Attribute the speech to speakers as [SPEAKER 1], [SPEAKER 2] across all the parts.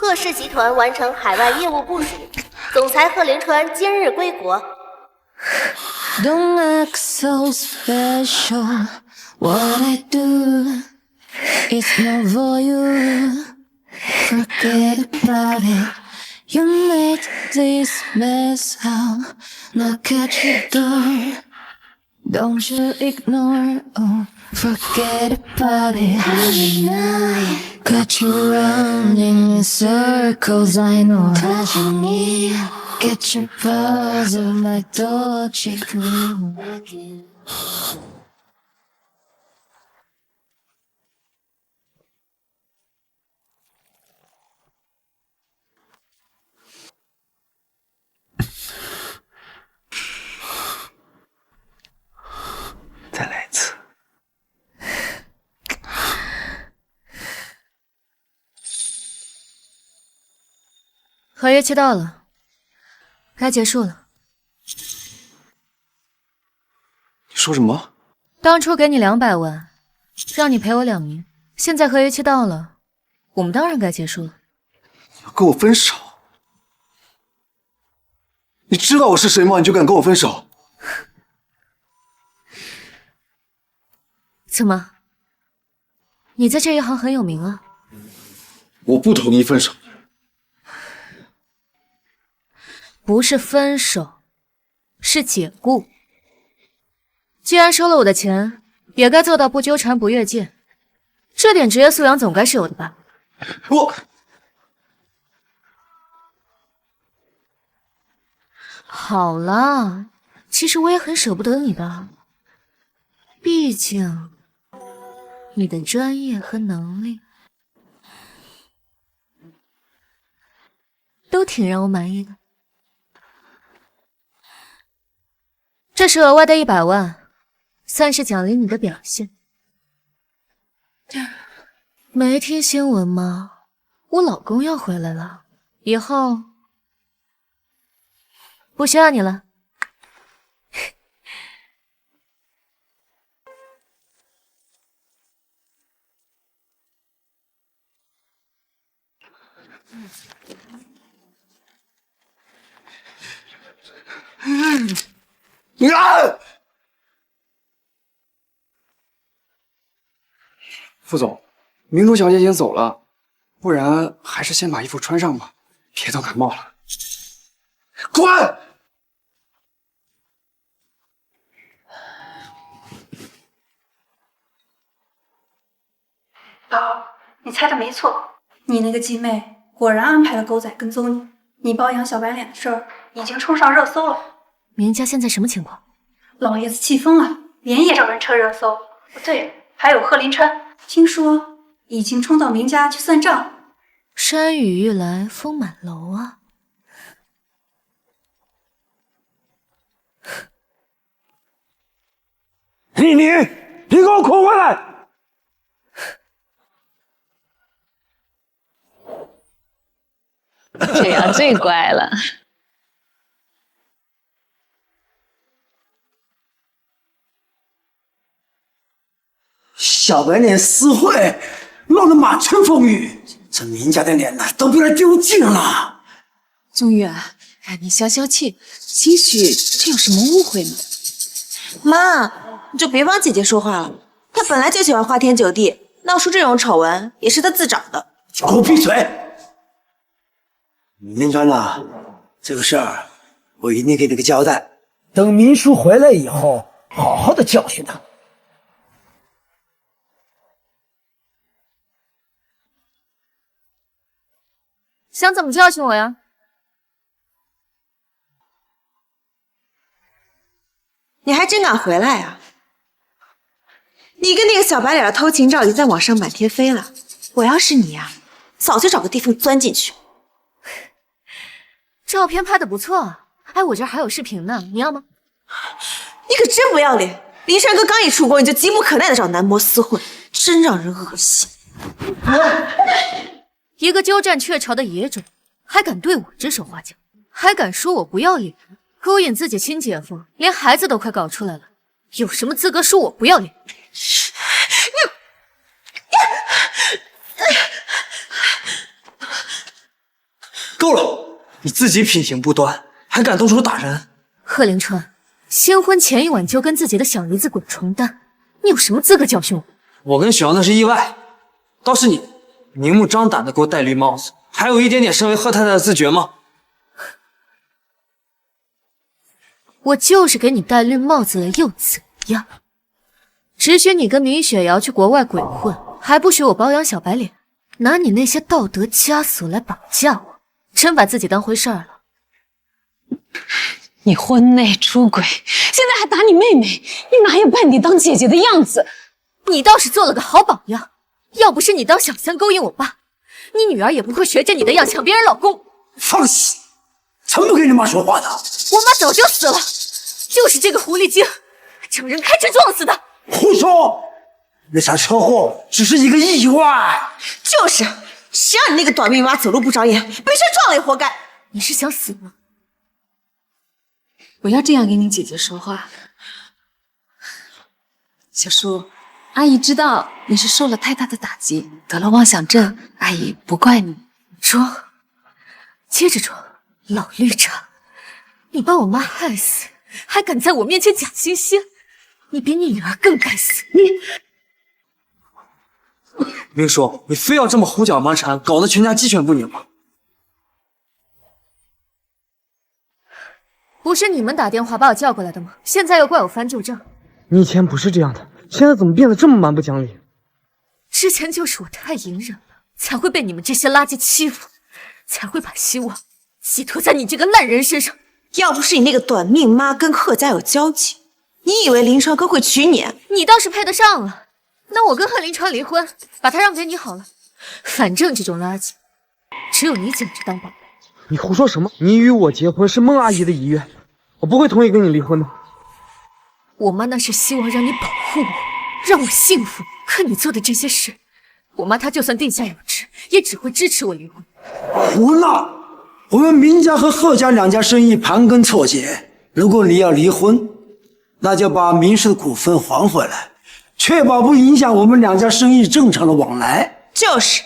[SPEAKER 1] 贺氏集团完成海外业务部署，总裁贺连川今日归国。
[SPEAKER 2] Don't act so special. What I do is not for you. Forget about it. You made this mess up. Knock at your door. Don't you ignore. Oh, forget about it. Got you running in circles. I know. Touching me. Get your puzzle like Dolce Gabbana.
[SPEAKER 3] 再来一次。
[SPEAKER 4] 合约期到了，该结束了。
[SPEAKER 3] 你说什么？
[SPEAKER 4] 当初给你200万，让你陪我2年，现在合约期到了，我们当然该结束了。
[SPEAKER 3] 你要跟我分手？你知道我是谁吗？你就敢跟我分手？
[SPEAKER 4] 怎么？你在这一行很有名啊？
[SPEAKER 3] 我不同意分手。
[SPEAKER 4] 不是分手，是解雇。既然收了我的钱，也该做到不纠缠不越界，这点职业素养总该是有的吧？
[SPEAKER 3] 我
[SPEAKER 4] 好了，其实我也很舍不得你的，毕竟你的专业和能力都挺让我满意的。这是额外的100万，算是奖励你的表现。没听新闻吗？我老公要回来了，以后不需要你了。
[SPEAKER 3] 副总，明珠小姐已经走了，不然还是先把衣服穿上吧，别都感冒了。滚！
[SPEAKER 5] 宝，你猜的没错，你那个继妹果然安排了狗仔跟踪你。你包养小白脸的事儿已经冲上热搜了。
[SPEAKER 4] 明家现在什么情况？
[SPEAKER 5] 老爷子气疯了，连夜找人撤热搜。对了，还有贺林川，听说已经冲到明家去算账。
[SPEAKER 4] 山雨欲来风满楼啊！
[SPEAKER 6] 丽丽，你给我滚回来！
[SPEAKER 7] 这样最乖了。
[SPEAKER 6] 小白脸私会，闹得满城风雨，这明家的脸呐都被人丢尽了。
[SPEAKER 8] 宗玉，你消消气，兴许这有什么误会呢？妈，你就别帮姐姐说话了，她本来就喜欢花天酒地，闹出这种丑闻也是她自找的。
[SPEAKER 6] 给我闭嘴！明川呐，这个事儿我一定给你个交代。等明叔回来以后，好好的教训他。
[SPEAKER 4] 想怎么教训我呀？
[SPEAKER 8] 你还真敢回来啊！你跟那个小白脸的偷情照已经在网上满天飞了，我要是你呀，早就找个地缝钻进去。
[SPEAKER 4] 照片拍的不错啊，哎，我这儿还有视频呢，你要吗？
[SPEAKER 8] 你可真不要脸！林山哥刚一出国，你就急不可耐的找男模厮混，真让人恶心。
[SPEAKER 4] 一个鸠占鹊巢的野种，还敢对我指手画脚，还敢说我不要脸，勾引自己亲姐夫，连孩子都快搞出来了，有什么资格说我不要脸？
[SPEAKER 6] 够了！你自己品行不端，还敢动手打人？
[SPEAKER 4] 贺林川，新婚前一晚就跟自己的小姨子滚床单，你有什么资格教训我？
[SPEAKER 6] 我跟雪瑶那是意外，倒是你明目张胆的给我戴绿帽子，还有一点点身为贺太太的自觉吗？
[SPEAKER 4] 我就是给你戴绿帽子了又怎样？只许你跟明雪瑶去国外鬼混，还不许我包养小白脸，拿你那些道德枷锁来绑架我，真把自己当回事儿了。
[SPEAKER 7] 你婚内出轨，现在还打你妹妹，你哪有半点当姐姐的样子？
[SPEAKER 4] 你倒是做了个好榜样，要不是你当小三勾引我爸，你女儿也不会学着你的样抢别人老公。
[SPEAKER 6] 放肆！怎么跟你妈说话的？
[SPEAKER 4] 我妈早就死了，就是这个狐狸精整人开车撞死的。
[SPEAKER 6] 胡说！那场车祸只是一个意外。
[SPEAKER 8] 就是，谁让你那个短命妈走路不长眼，被车撞了也活该。
[SPEAKER 4] 你是想死吗？
[SPEAKER 7] 不要这样跟你姐姐说话。小叔，阿姨知道你是受了太大的打击，得了妄想症，阿姨不怪你。
[SPEAKER 4] 装，接着装，老绿茶，你把我妈害死，还敢在我面前假惺惺，你比你女儿更该死。
[SPEAKER 6] 明叔，你非要这么胡搅蛮缠，搞得全家鸡犬不宁吗？
[SPEAKER 4] 不是你们打电话把我叫过来的吗？现在又怪我翻旧账。
[SPEAKER 3] 你以前不是这样的，现在怎么变得这么蛮不讲理？
[SPEAKER 4] 之前就是我太隐忍了，才会被你们这些垃圾欺负，才会把希望寄托在你这个烂人身上。
[SPEAKER 8] 要不是你那个短命妈跟贺家有交集，你以为林川哥会娶你？
[SPEAKER 4] 你倒是配得上了。那我跟贺林川离婚，把他让给你好了。反正这种垃圾，只有你捡着当宝贝。
[SPEAKER 3] 你胡说什么？你与我结婚是孟阿姨的遗愿，我不会同意跟你离婚的。
[SPEAKER 4] 我妈那是希望让你保护我，让我幸福。可你做的这些事，我妈她就算地下有知，也只会支持我离婚。
[SPEAKER 6] 胡闹！我们明家和贺家两家生意盘根错节，如果你要离婚，那就把明氏的股份还回来，确保不影响我们两家生意正常的往来。
[SPEAKER 8] 就是，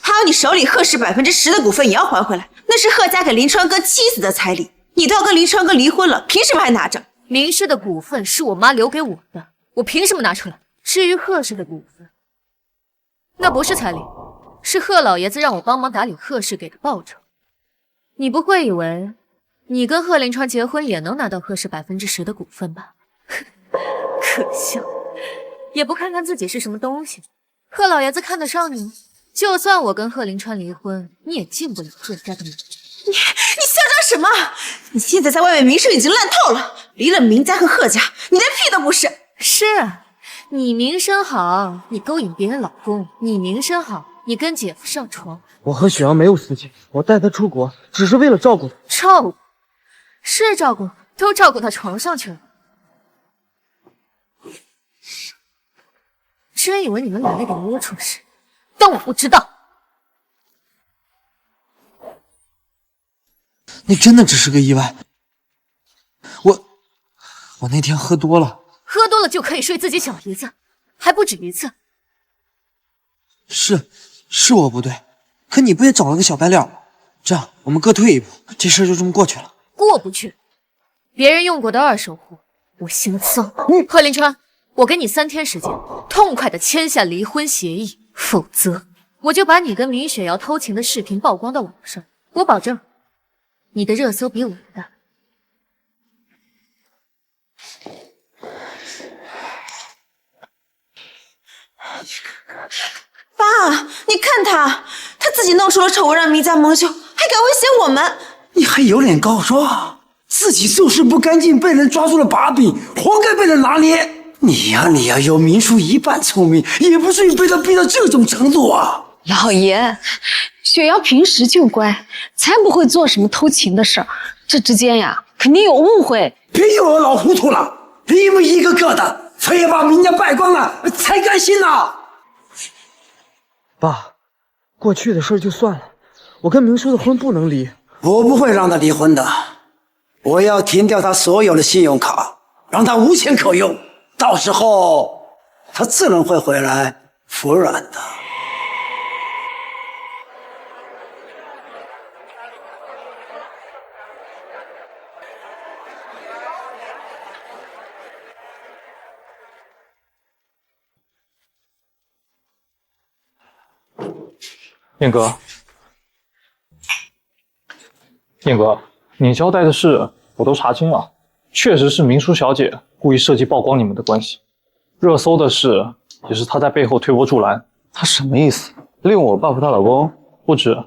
[SPEAKER 8] 还有你手里贺氏10%的股份也要还回来，那是贺家给林川哥妻子的彩礼，你都要跟林川哥离婚了，凭什么还拿着？
[SPEAKER 4] 明氏的股份是我妈留给我的，我凭什么拿出来？至于贺氏的股份，那不是彩礼，是贺老爷子让我帮忙打理贺氏给的报酬。你不会以为你跟贺林川结婚也能拿到贺氏10%的股份吧？可笑，也不看看自己是什么东西。贺老爷子看得上你吗？就算我跟贺林川离婚，你也进不了这家的门。
[SPEAKER 8] 你嚣张什么？你现在在外面名声已经烂透了，离了明家和贺家，你连屁都不是。
[SPEAKER 4] 是啊，你名声好，你勾引别人老公；你名声好，你跟姐夫上床。
[SPEAKER 3] 我和雪瑶没有私情，我带她出国只是为了照顾她。
[SPEAKER 4] 照顾是照顾，都照顾到床上去了。真以为你们俩那点龌龊事，当我不知道？
[SPEAKER 6] 那真的只是个意外。我那天喝多了。
[SPEAKER 4] 喝多了就可以睡自己小姨子，还不止一次。
[SPEAKER 6] 是我不对，可你不也找了个小白脸吗？这样我们各退一步，这事就这么过去了。
[SPEAKER 4] 过不去，别人用过的二手货，我心脏。贺林川，我给你3天时间，痛快的签下离婚协议，否则我就把你跟明雪瑶偷情的视频曝光到网上。我保证，你的热搜比我大。
[SPEAKER 8] 爸，你看他自己弄出了丑闻，让明家蒙羞，还敢威胁我们。
[SPEAKER 6] 你还有脸告状？自己做事不干净，被人抓住了把柄，活该被人拿捏。你呀，有明叔一半聪明，也不至于被他逼到这种程度啊！
[SPEAKER 7] 老爷，雪瑶平时就乖，才不会做什么偷情的事儿。这之间呀，肯定有误会。
[SPEAKER 6] 别又我老糊涂了，你们一个个的，非要把明家败光了才甘心呐！
[SPEAKER 3] 爸，过去的事就算了，我跟明叔的婚不能离。
[SPEAKER 6] 我不会让他离婚的，我要停掉他所有的信用卡，让他无钱可用，到时候他自然会回来服软的。
[SPEAKER 9] 燕哥，燕哥，你交代的事我都查清了，确实是明书小姐故意设计曝光你们的关系。热搜的事也是她在背后推波助澜。
[SPEAKER 10] 她什么意思？利用我报复她老公？
[SPEAKER 9] 不止，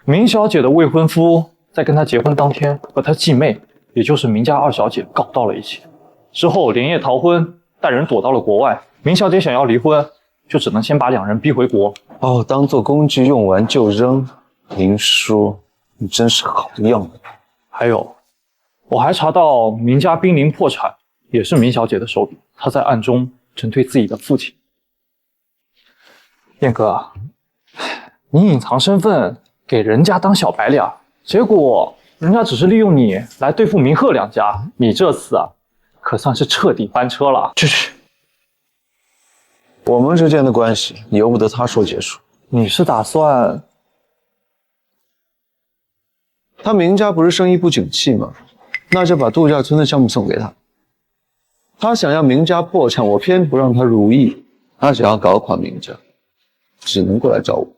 [SPEAKER 9] 明小姐的未婚夫在跟她结婚当天和她继妹，也就是明家二小姐搞到了一起，之后连夜逃婚，带人躲到了国外。明小姐想要离婚，就只能先把两人逼回国。
[SPEAKER 10] 把我当做工具用完就扔。明叔，你真是好的样子。
[SPEAKER 9] 还有，我还查到明家濒临破产，也是明小姐的手笔，她在暗中针对自己的父亲。燕哥，你隐藏身份给人家当小白脸，结果人家只是利用你来对付明鹤两家，你这次啊，可算是彻底翻车了。
[SPEAKER 10] 去！我们之间的关系由不得他说结束。
[SPEAKER 9] 你是打算？
[SPEAKER 10] 他明家不是生意不景气吗？那就把度假村的项目送给他。他想要明家破产，我偏不让他如意。他想要搞垮明家，只能过来找我。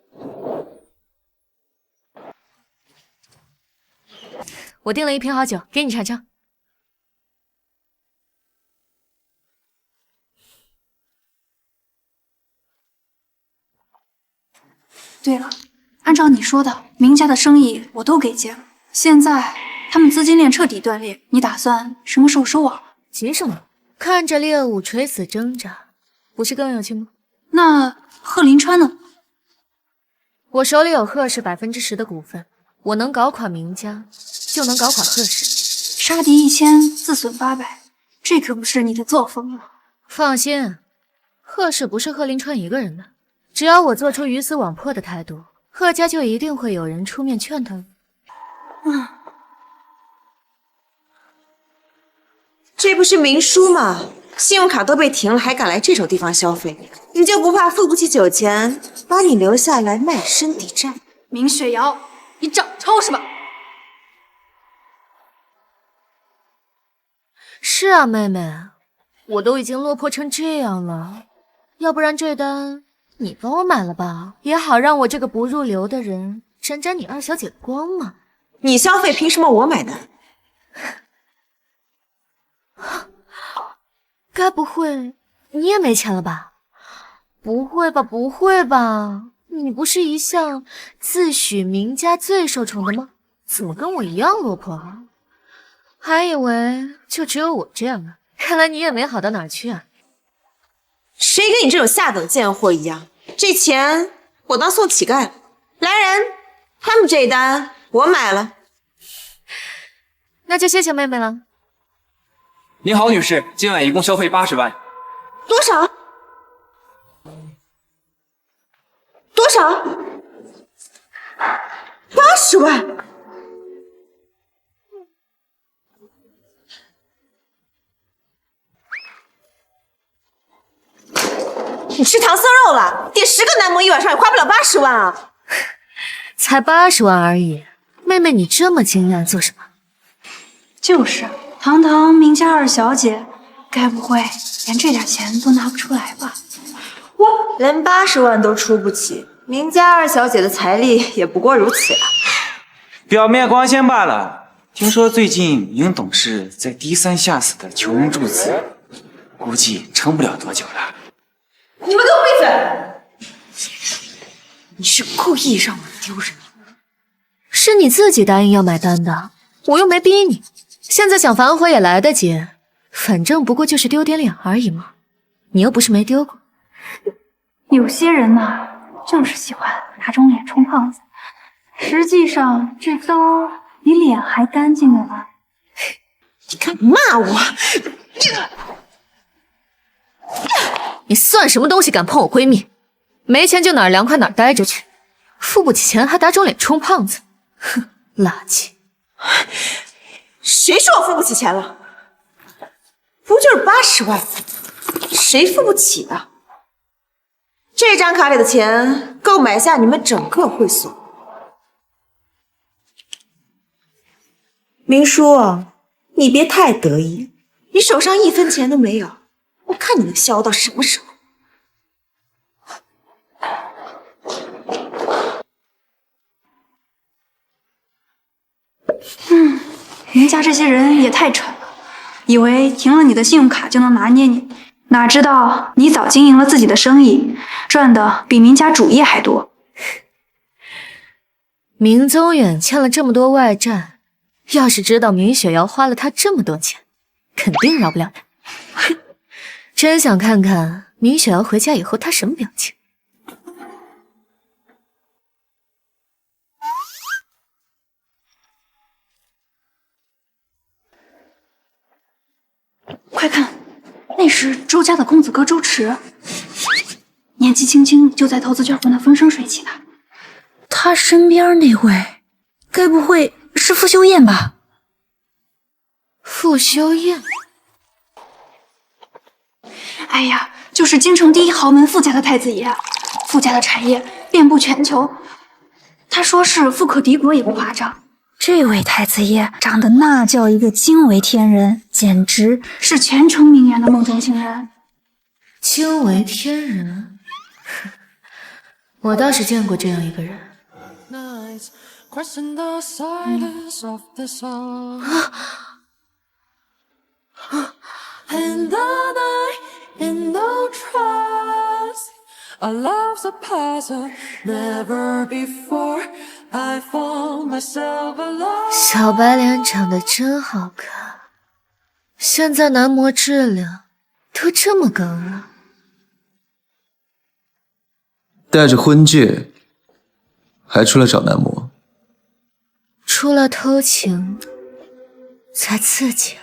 [SPEAKER 4] 我订了一瓶好酒，给你尝尝。
[SPEAKER 5] 对了，按照你说的，明家的生意我都给接了，现在他们资金链彻底断裂，你打算什么时候收网？
[SPEAKER 4] 急什么？看着猎物垂死挣扎，不是更有趣吗？
[SPEAKER 5] 那贺林川呢？
[SPEAKER 4] 我手里有贺氏10%的股份，我能搞垮明家，就能搞垮贺氏。
[SPEAKER 5] 杀敌1000，自损800，这可不是你的作风啊！
[SPEAKER 4] 放心，贺氏不是贺林川一个人的，只要我做出鱼死网破的态度，贺家就一定会有人出面劝他。
[SPEAKER 8] 这不是明书吗？信用卡都被停了，还敢来这种地方消费？你就不怕付不起酒钱，把你留下来卖身抵债？
[SPEAKER 5] 明雪瑶，你长抄是吧？
[SPEAKER 4] 是啊，妹妹，我都已经落魄成这样了，要不然这单你帮我买了吧，也好让我这个不入流的人沾沾你二小姐的光嘛。
[SPEAKER 8] 你消费凭什么我买单？
[SPEAKER 4] 该不会你也没钱了吧？不会吧，不会吧？你不是一向自诩明家最受宠的吗？怎么跟我一样落魄啊？还以为就只有我这样啊，看来你也没好到哪儿去啊。
[SPEAKER 8] 谁跟你这种下等贱货一样？这钱我当送乞丐了。来人，他们这一单我买了。
[SPEAKER 4] 那就谢谢妹妹了。
[SPEAKER 3] 您好，女士，今晚一共消费80万。
[SPEAKER 8] 多少？多少？80万！你吃唐僧肉了？点10个男模一晚上也花不了80万啊！
[SPEAKER 4] 才80万而已，妹妹你这么惊讶做什么？
[SPEAKER 5] 就是堂堂明家二小姐，该不会连这点钱都拿不出来吧？
[SPEAKER 8] 连80万都出不起，明家二小姐的财力也不过如此了。
[SPEAKER 11] 表面光鲜罢了。听说最近明董事在低三下四的求人助资，估计撑不了多久了。
[SPEAKER 8] 你们给我闭嘴！你是故意让我丢人的。
[SPEAKER 4] 是你自己答应要买单的，我又没逼你。现在想反悔也来得及，反正不过就是丢点脸而已嘛。你又不是没丢过。
[SPEAKER 5] 有些人呢，就是喜欢拿肿脸充胖子，实际上这都比脸还干净的呢。
[SPEAKER 8] 你敢骂我？
[SPEAKER 4] 你算什么东西，敢碰我闺蜜？没钱就哪儿凉快哪儿待着去，付不起钱还打肿脸充胖子，哼，垃圾！
[SPEAKER 8] 谁说我付不起钱了？不就是80万，谁付不起啊？这张卡里的钱够买下你们整个会所。明叔，你别太得意，你手上1分钱都没有，我看你能逍遥到什么时候？
[SPEAKER 5] 明家这些人也太蠢了，以为停了你的信用卡就能拿捏你，哪知道你早经营了自己的生意，赚的比明家主业还多。
[SPEAKER 4] 明宗远欠了这么多外债，要是知道明雪瑶花了他这么多钱，肯定饶不了他。真想看看明雪瑶回家以后他什么表情。
[SPEAKER 5] 快看，那是周家的公子哥周驰，年纪轻轻就在投资圈混得风生水起的。他身边那位，该不会是傅修燕吧？
[SPEAKER 4] 傅修燕？
[SPEAKER 5] 哎呀，就是京城第一豪门傅家的太子爷，傅家的产业遍布全球，他说是富可敌国也不夸张。这位太子爷长得那叫一个惊为天人，简直是全城名媛的梦中情人。
[SPEAKER 4] 惊为天人？我倒是见过这样一个人。小白脸长得真好看，现在男模质量都这么高了。
[SPEAKER 10] 带着婚戒，还出来找男模？
[SPEAKER 4] 除了偷情，才刺激。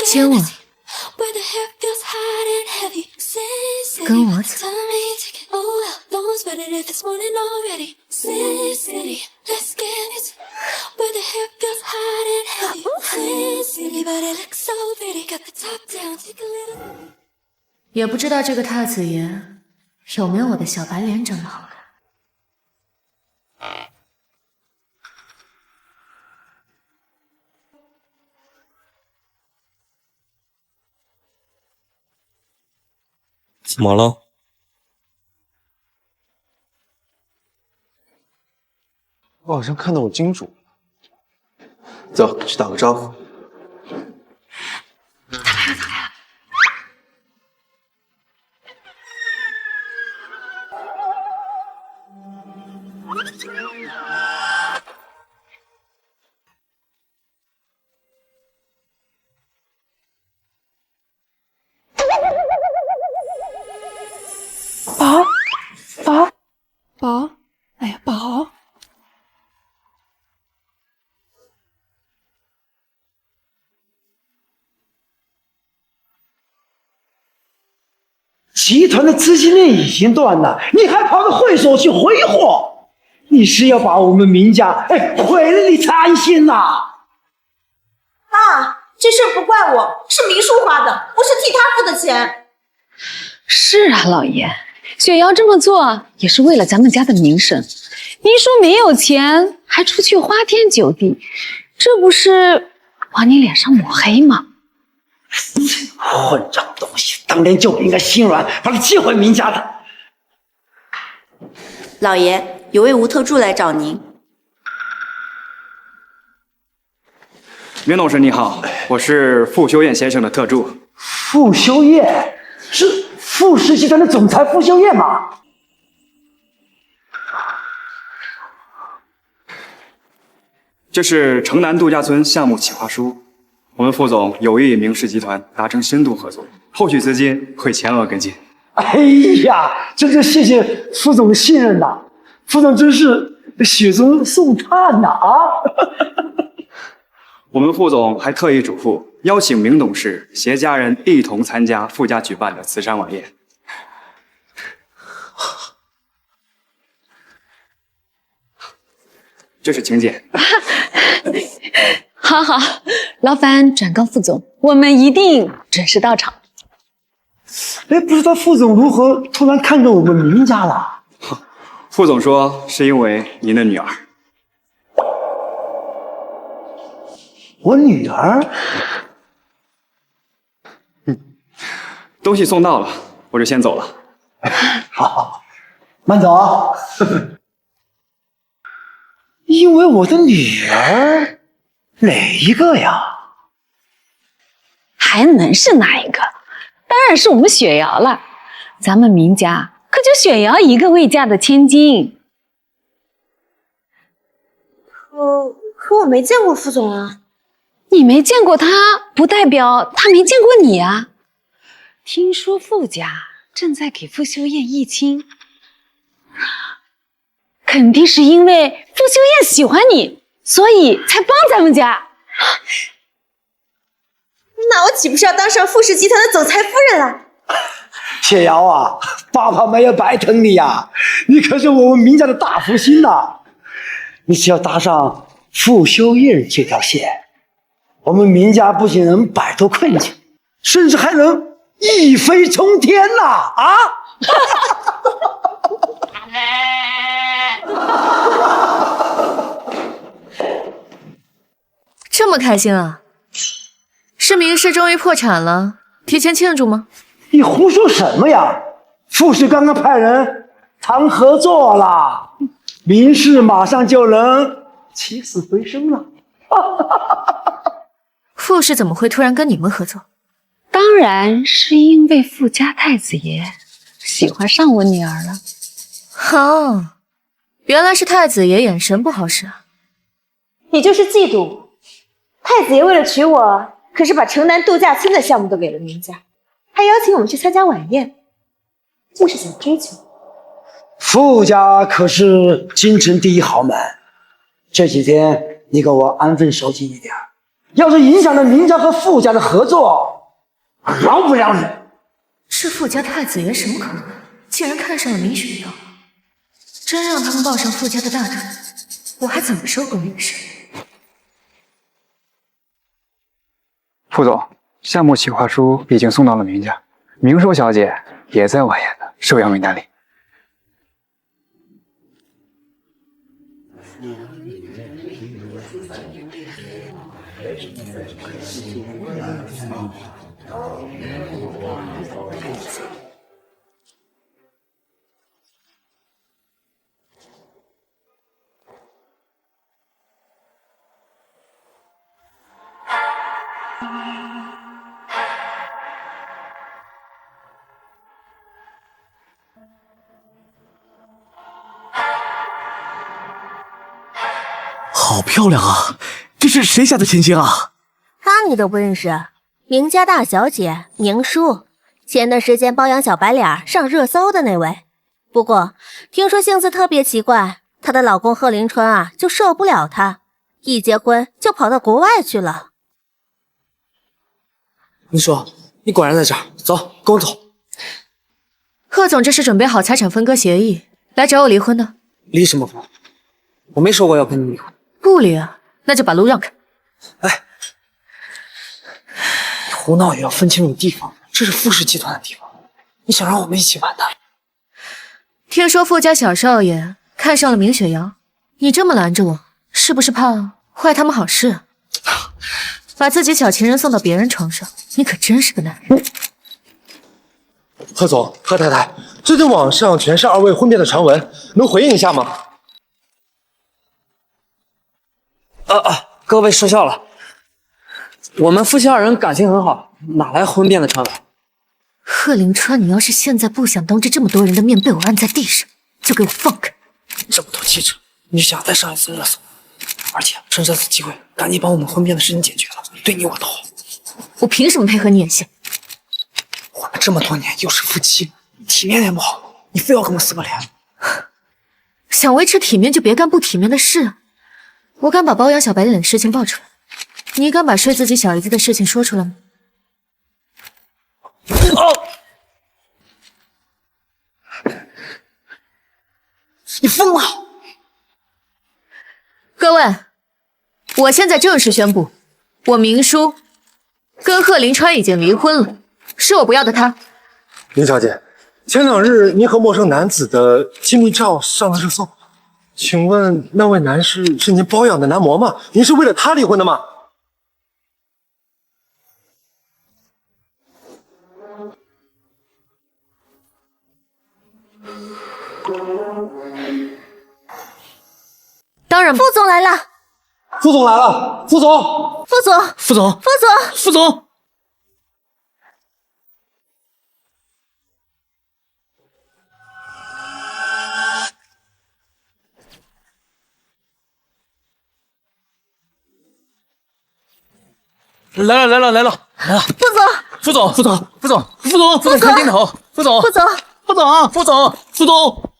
[SPEAKER 4] 牵我，跟我走。也不知道这个太子爷有没有我的小白脸长得好看。
[SPEAKER 12] 怎么了？
[SPEAKER 10] 我好像看到我金主。走，去打个招呼。
[SPEAKER 5] 宝，哎呀，宝，
[SPEAKER 6] 集团的资金链已经断了，你还跑到会所去挥霍，你是要把我们明家毁了你才安心呐！
[SPEAKER 8] 爸，这事不怪我，是明叔花的，我是替他付的钱。
[SPEAKER 7] 是啊，老爷，雪瑶这么做也是为了咱们家的名声。明叔没有钱，还出去花天酒地，这不是往你脸上抹黑吗？
[SPEAKER 6] 混账东西，当年就不应该心软，把他寄回明家的。
[SPEAKER 8] 老爷，有位吴特助来找您。
[SPEAKER 3] 明董事你好，我是傅修燕先生的特助。
[SPEAKER 6] 傅修燕是傅氏集团的总裁傅修燕吗？
[SPEAKER 3] 这是城南度假村项目企划书，我们副总有意与明氏集团达成深度合作，后续资金会全额跟进。
[SPEAKER 6] 哎呀，真是谢谢副总的信任呐！副总真是雪中送炭呐啊！
[SPEAKER 3] 我们副总还特意嘱咐，邀请明董事携家人一同参加傅家举办的慈善晚宴。这是请柬。
[SPEAKER 7] 好好，劳烦转告副总，我们一定准时到场。
[SPEAKER 6] 哎，不知道副总如何突然看中我们明家了？
[SPEAKER 3] 副总说是因为您的女儿。
[SPEAKER 6] 我女儿？
[SPEAKER 3] 东西送到了，我就先走了。
[SPEAKER 6] 好，慢走啊。因为我的女儿，哪一个呀？
[SPEAKER 7] 还能是哪一个？当然是我们雪瑶了。咱们明家可就雪瑶一个未嫁的千金。
[SPEAKER 1] 可我没见过副总啊。
[SPEAKER 7] 你没见过他，不代表他没见过你啊。听说傅家正在给傅修燕议亲，肯定是因为傅修燕喜欢你，所以才帮咱们家。
[SPEAKER 1] 那我岂不是要当上傅氏集团的总裁夫人了？
[SPEAKER 6] 谢瑶啊，爸爸没有白疼你呀，你可是我们明家的大福星呐！你只要搭上傅修燕这条线，我们明家不仅能摆脱困境，甚至还能一飞冲天呐！啊！
[SPEAKER 4] 这么开心啊？是明氏终于破产了，提前庆祝吗？
[SPEAKER 6] 你胡说什么呀？傅氏刚刚派人谈合作了，明氏马上就能起死回生了。
[SPEAKER 4] 傅氏怎么会突然跟你们合作？
[SPEAKER 7] 当然是因为傅家太子爷喜欢上我女儿了。
[SPEAKER 4] 哦，原来是太子爷眼神不好使啊！
[SPEAKER 1] 你就是嫉妒我。太子爷为了娶我，可是把城南度假村的项目都给了明家，还邀请我们去参加晚宴，这是想追求。
[SPEAKER 6] 傅家可是京城第一豪门，这几天你给我安分守己一点，要是影响了明家和傅家的合作，饶不了你。
[SPEAKER 4] 这傅家太子爷什么口味？竟然看上了明雪瑶，真让他们抱上傅家的大腿，我还怎么收购明氏？
[SPEAKER 3] 副总，项目企划书已经送到了明家，明寿小姐也在晚宴的受邀名单里。
[SPEAKER 13] 好漂亮啊！这是谁家的千金啊？
[SPEAKER 1] 她你都不认识？明家大小姐明淑，前段时间包养小白脸上热搜的那位。不过听说性子特别奇怪，她的老公贺林春啊就受不了她，一结婚就跑到国外去了。
[SPEAKER 13] 明叔，你果然在这儿，走，跟我走。
[SPEAKER 4] 贺总这是准备好财产分割协议来找我离婚的？
[SPEAKER 13] 离什么婚？我没说过要跟你离婚。
[SPEAKER 4] 不离啊，那就把路让开。
[SPEAKER 13] 哎，你胡闹也要分清楚地方，这是傅氏集团的地方，你想让我们一起完蛋？
[SPEAKER 4] 听说傅家小少爷看上了明雪瑶，你这么拦着我，是不是怕坏他们好事？把自己小情人送到别人床上，你可真是个男人。
[SPEAKER 10] 贺总、贺太太，最近网上全是二位婚变的传闻，能回应一下吗？
[SPEAKER 13] 各位说笑了，我们夫妻二人感情很好，哪来婚变的传闻？
[SPEAKER 4] 贺林川，你要是现在不想当着这么多人的面被我按在地上，就给我放开！
[SPEAKER 13] 这么多记者，你想再上一次热搜，而且趁这次机会，赶紧把我们婚变的事情解决了，对你我都好。
[SPEAKER 4] 我凭什么配合你演戏？
[SPEAKER 13] 我们这么多年又是夫妻，体面点不好，你非要跟我撕个脸？
[SPEAKER 4] 想维持体面就别干不体面的事。我敢把包养小白脸的事情爆出来，你敢把睡自己小姨子的事情说出来吗？
[SPEAKER 13] 你疯了！
[SPEAKER 4] 位，我现在正式宣布，我明叔跟贺林川已经离婚了，是我不要的他。
[SPEAKER 14] 林小姐，前2日您和陌生男子的亲密照上了热搜，请问那位男士是您包养的男模吗？您是为了他离婚的吗？
[SPEAKER 4] 当然，
[SPEAKER 1] 副总来了。
[SPEAKER 14] 副总来了，副总，
[SPEAKER 1] 副总，
[SPEAKER 13] 副总，
[SPEAKER 1] 副总，
[SPEAKER 13] 副总。来了！
[SPEAKER 1] 副总，
[SPEAKER 13] 副总，看镜头，副总，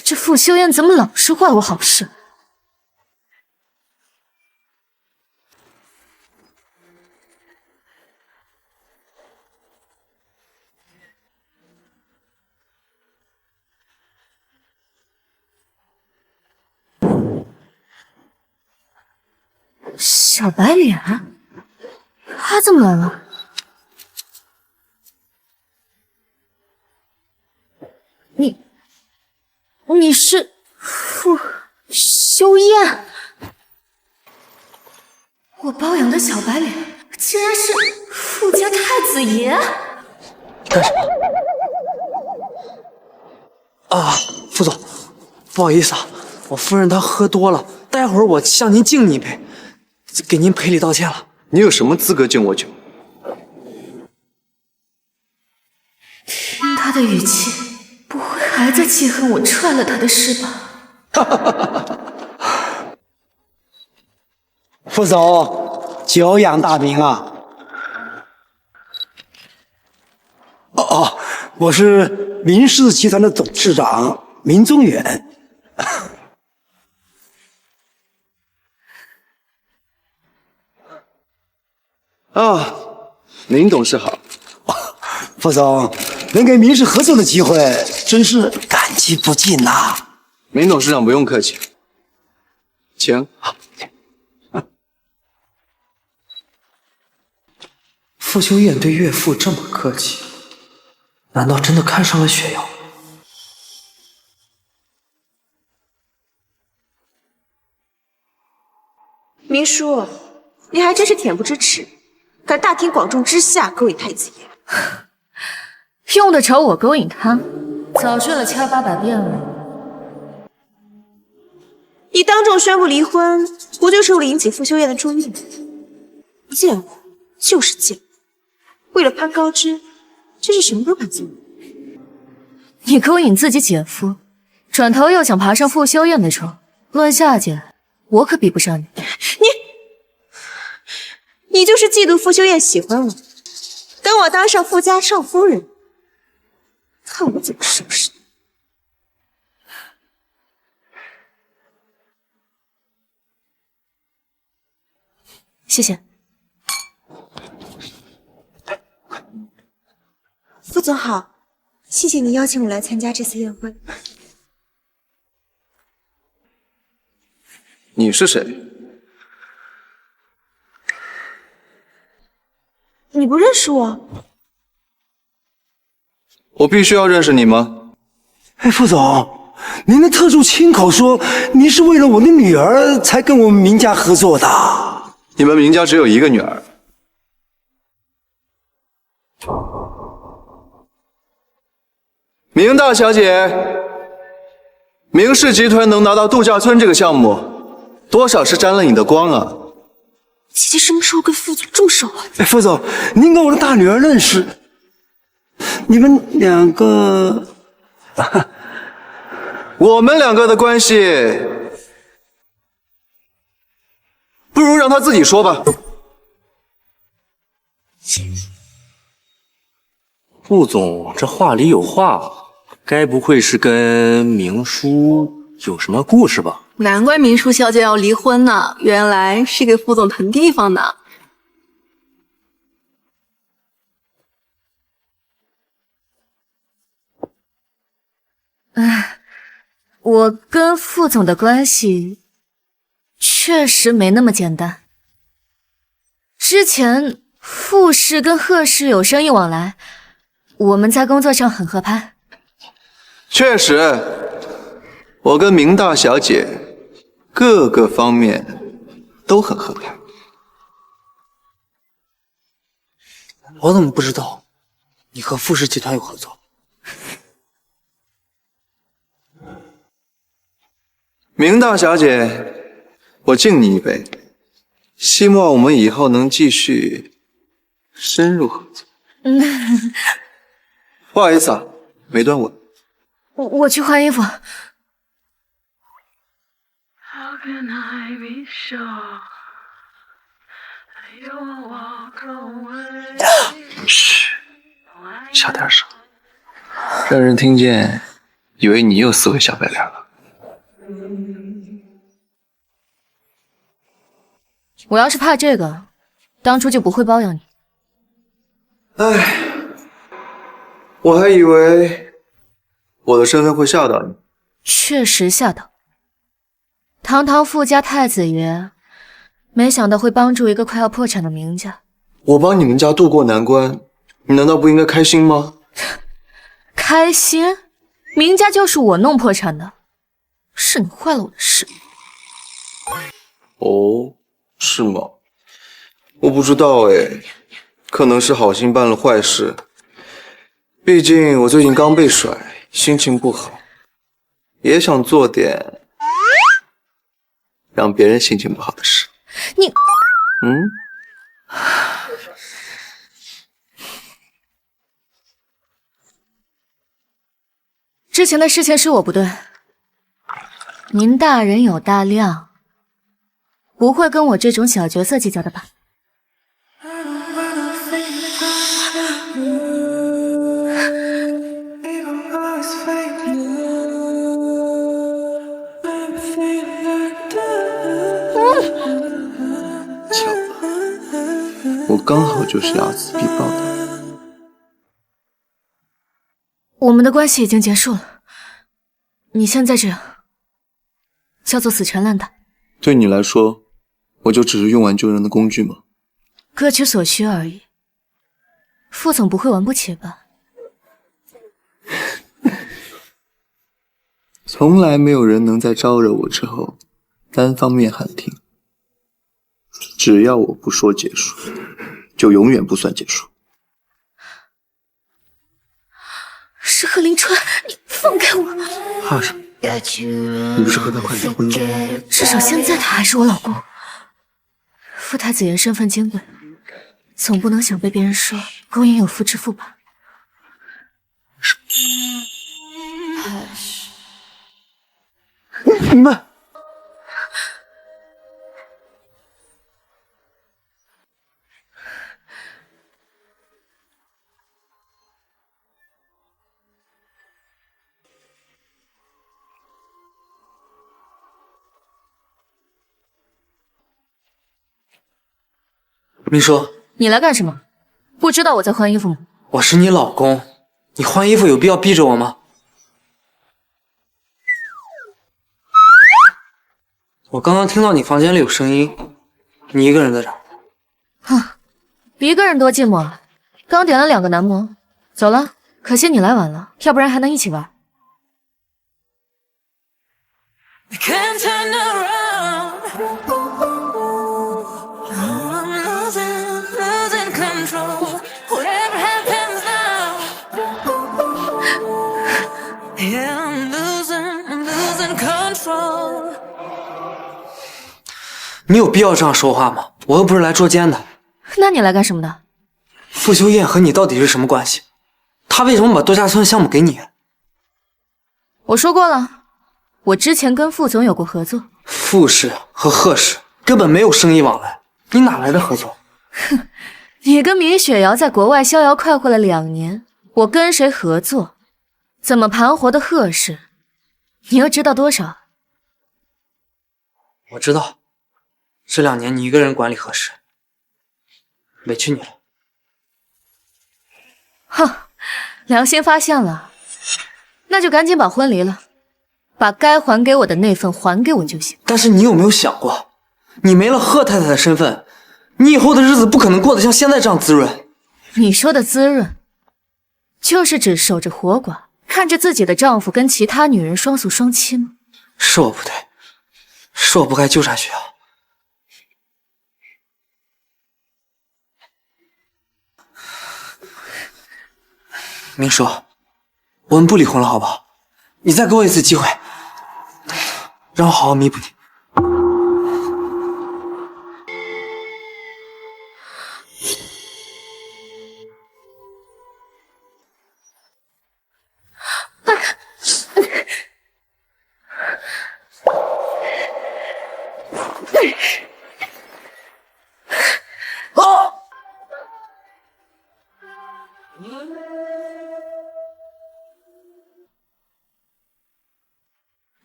[SPEAKER 4] 这傅修燕怎么老是坏我好事？小白脸，他怎么来了？你是傅修燕？我包养的小白脸，竟然是傅家太子爷！
[SPEAKER 14] 干什么？啊，副总，不好意思啊，我夫人她喝多了，待会儿我向您敬你一杯，给您赔礼道歉了。
[SPEAKER 10] 你有什么资格敬我酒？
[SPEAKER 4] 听他的语气，不会还在记恨我踹了他的事吧？
[SPEAKER 6] 副总，久仰大名啊！我是明氏集团的董事长明宗远。
[SPEAKER 10] 啊，林董事好。
[SPEAKER 6] 副总，能给明氏合作的机会，真是感激不尽呐。
[SPEAKER 10] 明董事长不用客气，请。
[SPEAKER 13] 傅修燕对岳父这么客气，难道真的看上了雪瑶？
[SPEAKER 8] 明叔，你还真是恬不知耻，敢大庭广众之下勾引太子爷！
[SPEAKER 4] 用得着我勾引他？早睡了千800遍了。
[SPEAKER 8] 你当众宣布离婚，不就是为了引起傅修燕的注意吗？贱货，就是贱！为了攀高枝，真是什么都敢做。
[SPEAKER 4] 你勾引自己姐夫，转头又想爬上傅修燕的床，论下贱，我可比不上你。
[SPEAKER 8] 你就是嫉妒傅修燕喜欢我，等我当上傅家少夫人，看我怎么收拾你！
[SPEAKER 4] 谢谢。
[SPEAKER 8] 傅总好，谢谢你邀请我来参加这次宴会。
[SPEAKER 10] 你是谁？
[SPEAKER 8] 你不认识我？
[SPEAKER 10] 我必须要认识你吗？
[SPEAKER 6] 哎，副总，您的特助亲口说您是为了我的女儿才跟我们明家合作的。
[SPEAKER 10] 你们明家只有一个女儿。明大小姐，明氏集团能拿到度假村这个项目，多少是沾了你的光啊！
[SPEAKER 8] 姐姐什么时候跟副总这么熟啊？
[SPEAKER 6] 哎，副总，您跟我的大女儿认识，你们两个，
[SPEAKER 10] 我们两个的关系，不如让她自己说吧。
[SPEAKER 12] 副总这话里有话，该不会是跟明叔有什么故事吧？
[SPEAKER 15] 难怪明淑小姐要离婚呢，原来是给副总腾地方呢。
[SPEAKER 4] 我跟副总的关系确实没那么简单。之前傅氏跟贺氏有生意往来，我们在工作上很合拍。
[SPEAKER 10] 确实，我跟明大小姐各个方面都很合拍。
[SPEAKER 13] 我怎么不知道你和傅氏集团有合作？
[SPEAKER 10] 明大小姐，我敬你一杯，希望我们以后能继续深入合作。不好意思啊，没端稳。
[SPEAKER 4] 我去换衣服。
[SPEAKER 10] 嘘，小点声，让人听见，以为你又撕毁小白脸了。
[SPEAKER 4] 我要是怕这个，当初就不会包养你。
[SPEAKER 10] 唉，我还以为我的身份会吓到你。
[SPEAKER 4] 确实吓到。堂堂傅家太子爷，没想到会帮助一个快要破产的明家。
[SPEAKER 10] 我帮你们家渡过难关，你难道不应该开心吗？
[SPEAKER 4] 开心？明家就是我弄破产的，是你坏了我的事。
[SPEAKER 10] 哦，是吗？我不知道哎，可能是好心办了坏事。毕竟我最近刚被甩，心情不好，也想做点让别人心情不好的事。
[SPEAKER 4] 你，之前的事情是我不对，您大人有大量，不会跟我这种小角色计较的吧？
[SPEAKER 10] 巧了，我刚好就是睚眦必报的。
[SPEAKER 4] 我们的关系已经结束了，你现在这样叫做死缠烂打。
[SPEAKER 10] 对你来说，我就只是用完救人的工具吗？
[SPEAKER 4] 各取所需而已。副总不会玩不起吧？
[SPEAKER 10] 从来没有人能在招惹我之后单方面喊停。只要我不说结束，就永远不算结束。
[SPEAKER 4] 是贺林川，你放开我！
[SPEAKER 10] 怕什么？你不是和他快离婚了吗？
[SPEAKER 4] 至少现在他还是我老公。傅太子爷身份金贵，总不能想被别人说勾引有妇之夫吧？
[SPEAKER 10] 你们。
[SPEAKER 13] 明叔，
[SPEAKER 4] 你来干什么？不知道我在换衣服吗？
[SPEAKER 13] 我是你老公，你换衣服有必要逼着我吗？我刚刚听到你房间里有声音，你一个人在这儿？
[SPEAKER 4] 哼，一个人多寂寞啊！刚点了2个男模，走了。可惜你来晚了，要不然还能一起玩。
[SPEAKER 13] 你有必要这样说话吗？我又不是来捉奸的。
[SPEAKER 4] 那你来干什么的？
[SPEAKER 13] 傅修燕和你到底是什么关系？他为什么把度假村项目给你？
[SPEAKER 4] 我说过了，我之前跟傅总有过合作。
[SPEAKER 13] 傅氏和贺氏根本没有生意往来，你哪来的合作？
[SPEAKER 4] 哼，你跟米雪瑶在国外逍遥快活了2年，我跟谁合作，怎么盘活的贺氏，你又知道多少？
[SPEAKER 13] 我知道，这2年你一个人管理贺氏，委屈你了。
[SPEAKER 4] 哼，良心发现了，那就赶紧把婚离了，把该还给我的那份还给我就行。
[SPEAKER 13] 但是你有没有想过，你没了贺太太的身份，你以后的日子不可能过得像现在这样滋润。
[SPEAKER 4] 你说的滋润，就是指守着活寡，看着自己的丈夫跟其他女人双宿双栖吗？
[SPEAKER 13] 是我不对，是我不该纠缠雪瑶。明叔，我们不离婚了，好不好？你再给我一次机会，让我好好弥补你。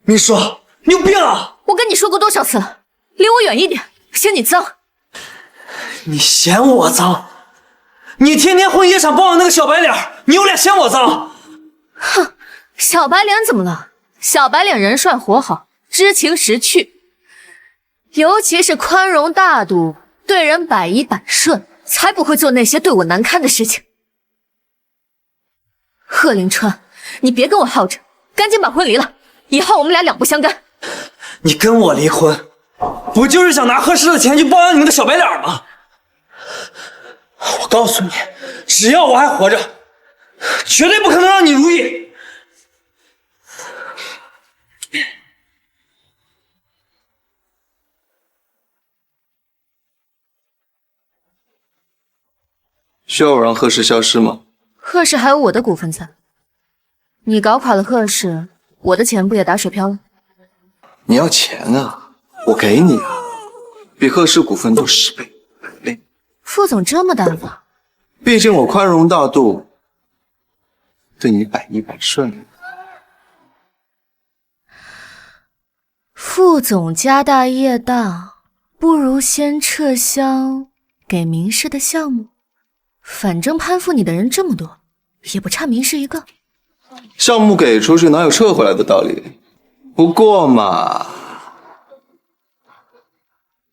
[SPEAKER 13] 明叔，你有病啊！
[SPEAKER 4] 我跟你说过多少次了，离我远一点，嫌你脏。
[SPEAKER 13] 你嫌我脏？你天天混夜场包养那个小白脸，你有脸嫌我脏？
[SPEAKER 4] 哼，小白脸怎么了？小白脸人帅活好，知情识趣，尤其是宽容大度，对人百依百顺，才不会做那些对我难堪的事情。贺林川，你别跟我耗着，赶紧把婚离了。以后我们俩两不相干。
[SPEAKER 13] 你跟我离婚，不就是想拿贺氏的钱去包养你那个小白脸吗？我告诉你，只要我还活着，绝对不可能让你如意。
[SPEAKER 10] 需要我让贺氏消失吗？
[SPEAKER 4] 贺氏还有我的股份在，你搞垮了贺氏，我的钱不也打水漂了？
[SPEAKER 10] 你要钱啊，我给你啊，比贺氏股份多10倍、100倍。
[SPEAKER 4] 副总这么大方，
[SPEAKER 10] 毕竟我宽容大度，对你百依百顺。
[SPEAKER 4] 副总家大业大，不如先撤销给明氏的项目，反正攀附你的人这么多，也不差明氏一个。
[SPEAKER 10] 项目给出去哪有撤回来的道理？不过嘛，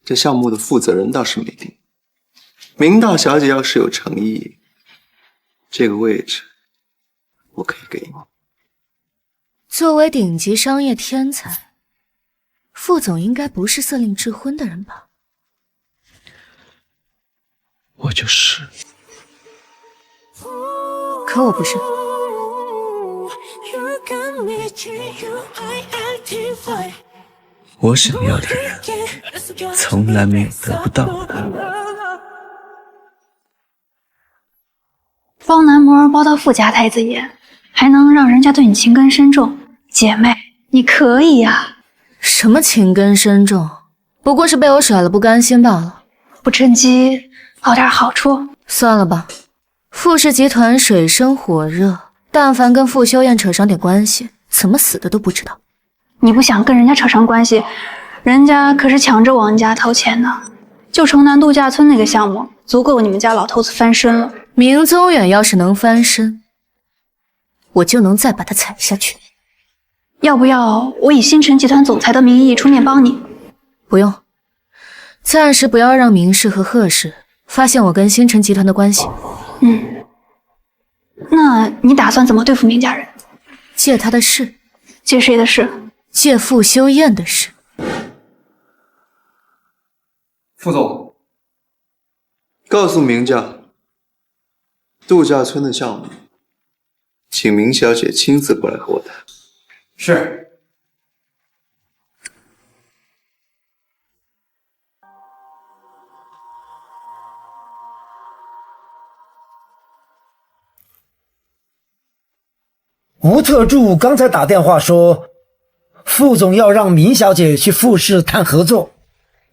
[SPEAKER 10] 这项目的负责人倒是没定。明大小姐要是有诚意，这个位置我可以给你。
[SPEAKER 4] 作为顶级商业天才，副总应该不是色令智昏的人吧？
[SPEAKER 10] 我就是。
[SPEAKER 4] 可我不是。
[SPEAKER 10] 我想要的人，从来没有得不到的。
[SPEAKER 5] 帮男模包到富家太子爷，还能让人家对你情根深重，姐妹，你可以呀！
[SPEAKER 4] 什么情根深重？不过是被我甩了不甘心罢了。
[SPEAKER 5] 不趁机捞点好处？
[SPEAKER 4] 算了吧，富氏集团水深火热，但凡跟傅修燕扯上点关系，怎么死的都不知道。
[SPEAKER 5] 你不想跟人家扯上关系，人家可是抢着往家掏钱呢。就城南度假村那个项目，足够你们家老头子翻身了。
[SPEAKER 4] 明宗远要是能翻身，我就能再把他踩下去。
[SPEAKER 5] 要不要我以星辰集团总裁的名义出面帮你？
[SPEAKER 4] 不用，暂时不要让明氏和贺氏发现我跟星辰集团的关系。
[SPEAKER 5] 那你打算怎么对付明家人？
[SPEAKER 4] 借他的事。
[SPEAKER 5] 借谁的事？
[SPEAKER 4] 借傅修燕的事。
[SPEAKER 3] 副总，
[SPEAKER 10] 告诉明家，度假村的项目，请明小姐亲自过来和我谈。
[SPEAKER 3] 是。
[SPEAKER 6] 吴特助刚才打电话说，副总要让明小姐去傅氏谈合作。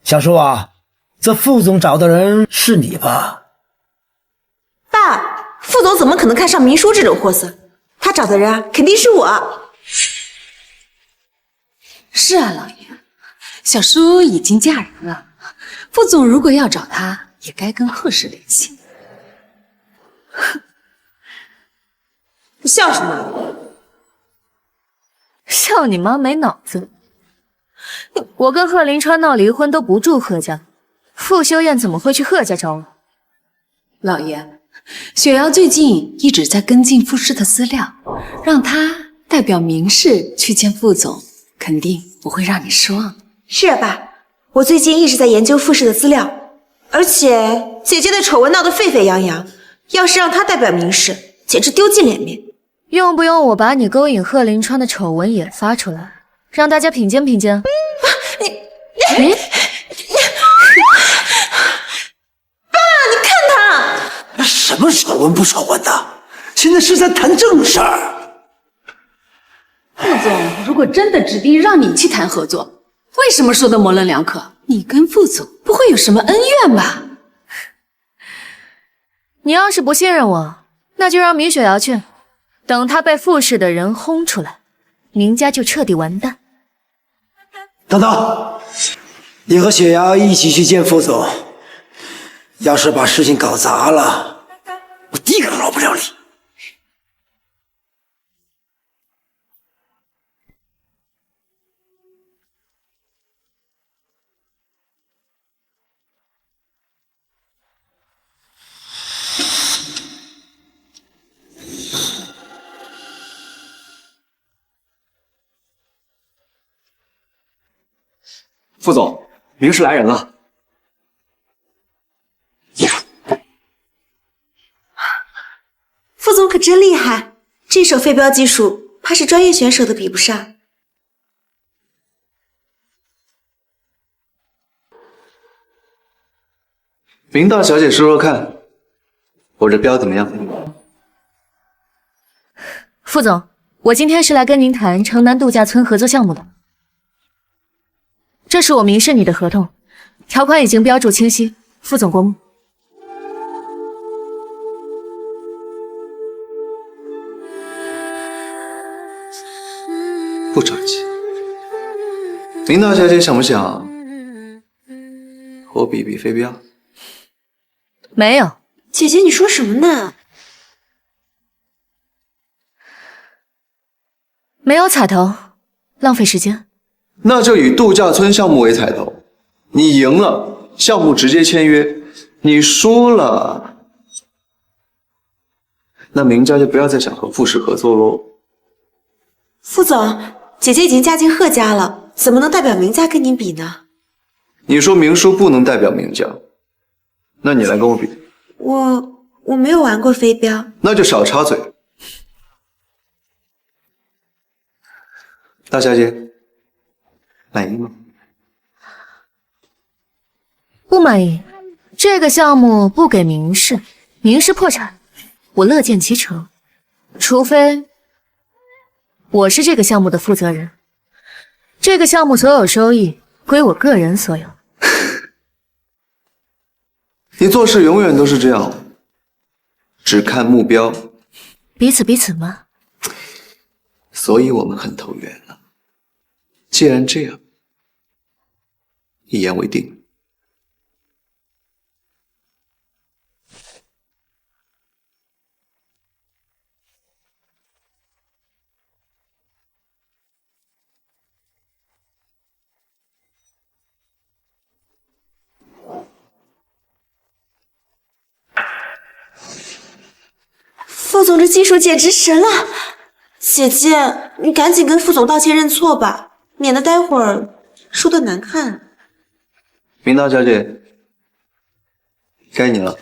[SPEAKER 6] 小叔啊，这副总找的人是你吧？
[SPEAKER 8] 爸，副总怎么可能看上明叔这种货色？他找的人啊，肯定是我。
[SPEAKER 7] 是啊，老爷，小叔已经嫁人了，副总如果要找他，也该跟贺氏联系。
[SPEAKER 8] 你笑什么？
[SPEAKER 4] 笑你妈没脑子！我跟贺林川闹离婚都不住贺家，傅修燕怎么会去贺家找我？
[SPEAKER 7] 老爷，雪瑶最近一直在跟进傅氏的资料，让他代表明氏去见傅总，肯定不会让你失望。
[SPEAKER 8] 是啊，爸，我最近一直在研究傅氏的资料，而且姐姐的丑闻闹得沸沸扬扬，要是让她代表明氏，简直丢尽脸面。
[SPEAKER 4] 用不用我把你勾引贺林川的丑闻也发出来，让大家品鉴品鉴？你
[SPEAKER 8] 爸，你看他
[SPEAKER 6] 什么丑闻不丑闻的？现在是在谈正事儿。
[SPEAKER 7] 傅总如果真的指定让你去谈合作，为什么说的模棱两可？你跟傅总不会有什么恩怨吧？
[SPEAKER 4] 你要是不信任我，那就让米雪瑶去，等她被傅氏的人轰出来，明家就彻底完蛋。
[SPEAKER 6] 等等，你和雪瑶一起去见傅总，要是把事情搞砸了，我第一个饶不了你。
[SPEAKER 3] 副总，明氏来人了。
[SPEAKER 8] 副总可真厉害，这手飞镖技术，怕是专业选手都比不上。
[SPEAKER 10] 明大小姐说说看，我这镖怎么样？
[SPEAKER 4] 副总，我今天是来跟您谈城南度假村合作项目的。这是我明示你的合同，条款已经标注清晰，副总过目。
[SPEAKER 10] 不着急。明大小姐想不想和我比比飞镖？
[SPEAKER 4] 没有。
[SPEAKER 8] 姐姐，你说什么呢？
[SPEAKER 4] 没有彩头，浪费时间。
[SPEAKER 10] 那就以度假村项目为彩头，你赢了，项目直接签约；你输了，那明家就不要再想和傅氏合作喽。
[SPEAKER 8] 副总，姐姐已经嫁进贺家了，怎么能代表明家跟您比呢？
[SPEAKER 10] 你说明叔不能代表明家，那你来跟我比。
[SPEAKER 8] 我没有玩过飞镖，
[SPEAKER 10] 那就少插嘴。大小姐，满意吗？
[SPEAKER 4] 不满意。这个项目不给明氏，明氏破产，我乐见其成。除非我是这个项目的负责人，这个项目所有收益归我个人所有。
[SPEAKER 10] 你做事永远都是这样，只看目标。
[SPEAKER 4] 彼此嘛。
[SPEAKER 10] 所以我们很投缘了。既然这样，一言为定。
[SPEAKER 8] 副总这技术简直神了！姐姐，你赶紧跟副总道歉认错吧，免得待会儿输得难看。
[SPEAKER 10] 明大小姐，该你了。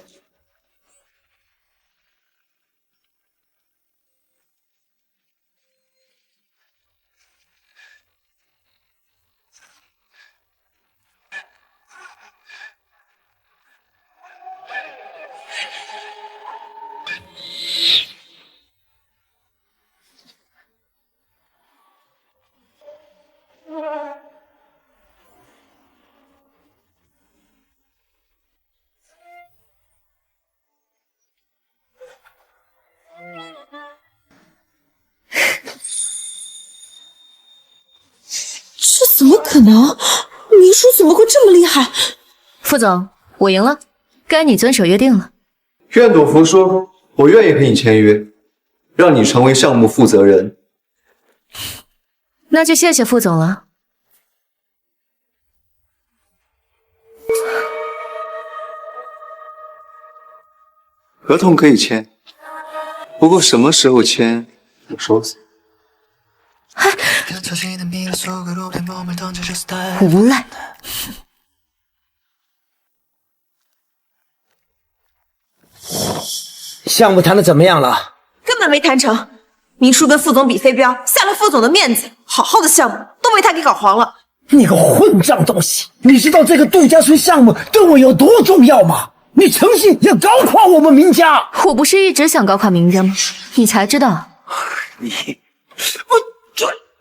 [SPEAKER 8] 这怎么可能？明叔怎么会这么厉害？
[SPEAKER 4] 副总，我赢了，该你遵守约定了。
[SPEAKER 10] 愿赌服输，我愿意和你签约，让你成为项目负责人。
[SPEAKER 4] 那就谢谢副总了。
[SPEAKER 10] 合同可以签，不过什么时候签，我说死。
[SPEAKER 4] 无赖！
[SPEAKER 6] 项目谈的怎么样了？
[SPEAKER 8] 根本没谈成。明叔跟副总比飞镖，下了副总的面子，好好的项目都被他给搞黄了。
[SPEAKER 6] 你个混账东西！你知道这个度假村项目对我有多重要吗？你诚心要搞垮我们明家？
[SPEAKER 4] 我不是一直想搞垮明家吗？你才知道。
[SPEAKER 6] 你，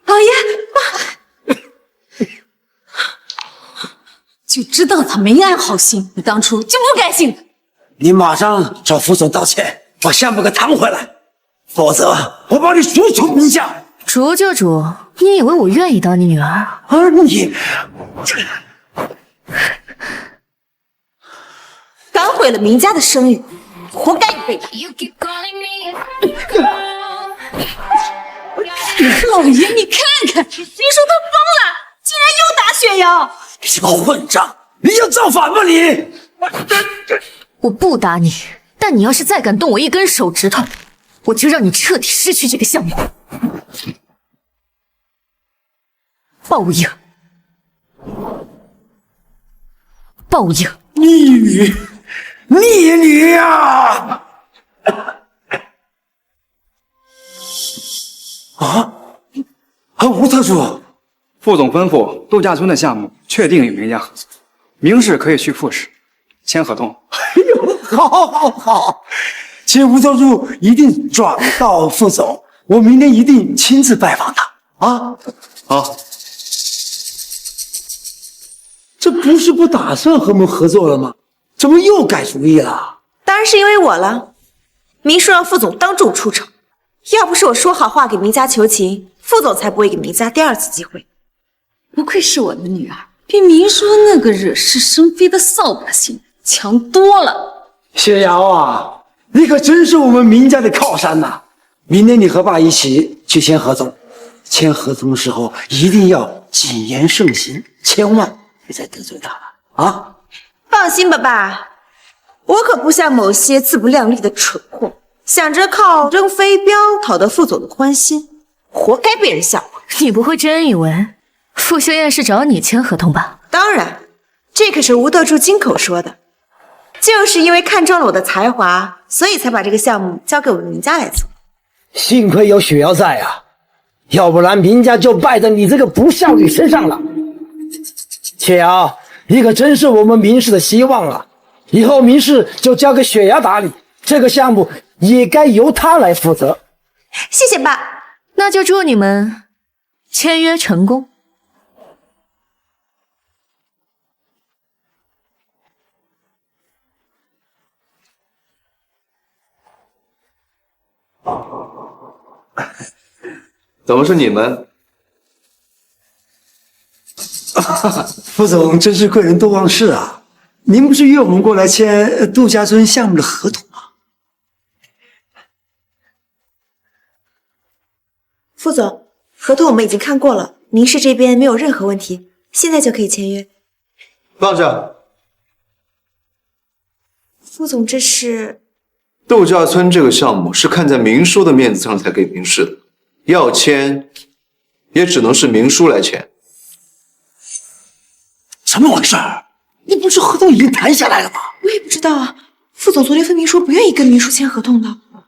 [SPEAKER 8] 老爷，妈，
[SPEAKER 7] 就知道他没安好心，你当初就不该信他。
[SPEAKER 6] 你马上找副总道歉，把项目给谈回来，否则我把你逐出明家。
[SPEAKER 4] 逐就逐，你以为我愿意当你女儿？
[SPEAKER 6] 而你，
[SPEAKER 8] 反毁了明家的声誉，活该你被打。
[SPEAKER 7] 老爷，你看看，明叔他疯了，竟然又打雪瑶！
[SPEAKER 6] 你这个混账，你要造反吗你？
[SPEAKER 4] 我不打你，但你要是再敢动我一根手指头，我就让你彻底失去这个项目。报应，报应！
[SPEAKER 6] 逆女，逆女呀！吴特助，
[SPEAKER 3] 副总吩咐，度假村的项目确定与明家合作，明氏可以去副市签合同。
[SPEAKER 6] 哎呦，好，请吴特助一定转告副总，我明天一定亲自拜访他啊！
[SPEAKER 3] 好。
[SPEAKER 6] 这不是不打算和我们合作了吗？怎么又改主意了？
[SPEAKER 8] 当然是因为我了。明叔让副总当众出丑，要不是我说好话给明家求情，副总才不会给明家第二次机会。
[SPEAKER 7] 不愧是我的女儿，比明叔那个惹是生非的扫把星强多了。
[SPEAKER 6] 雪瑶啊，你可真是我们明家的靠山呐！明天你和爸一起去签合同，签合同的时候一定要谨言慎行，千万别再得罪他了啊！
[SPEAKER 8] 放心吧，爸，我可不像某些自不量力的蠢货，想着靠扔飞镖讨得副总的欢心，活该被人笑话。
[SPEAKER 4] 你不会真以为傅秀燕是找你签合同吧？
[SPEAKER 8] 当然，这可是吴特助亲口说的，就是因为看中了我的才华，所以才把这个项目交给我们明家来做。
[SPEAKER 6] 幸亏有雪瑶在啊，要不然明家就败在你这个不孝女身上了。雪瑶，你可真是我们明氏的希望啊！以后明氏就交给雪瑶打理，这个项目也该由她来负责。
[SPEAKER 8] 谢谢爸，
[SPEAKER 4] 那就祝你们签约成功。
[SPEAKER 10] 怎么是你们？
[SPEAKER 6] 副总真是贵人多忘事啊！您不是约我们过来签度假村项目的合同吗？
[SPEAKER 8] 副总，合同我们已经看过了，明氏这边没有任何问题，现在就可以签约。
[SPEAKER 10] 放下。
[SPEAKER 8] 副总，这是
[SPEAKER 10] 度假村这个项目是看在明叔的面子上才给明氏的，要签也只能是明叔来签。
[SPEAKER 6] 怎么回事？你不是合同已经谈下来了吗？
[SPEAKER 8] 我也不知道啊。副总昨天分明说不愿意跟明叔签合同的，
[SPEAKER 6] 我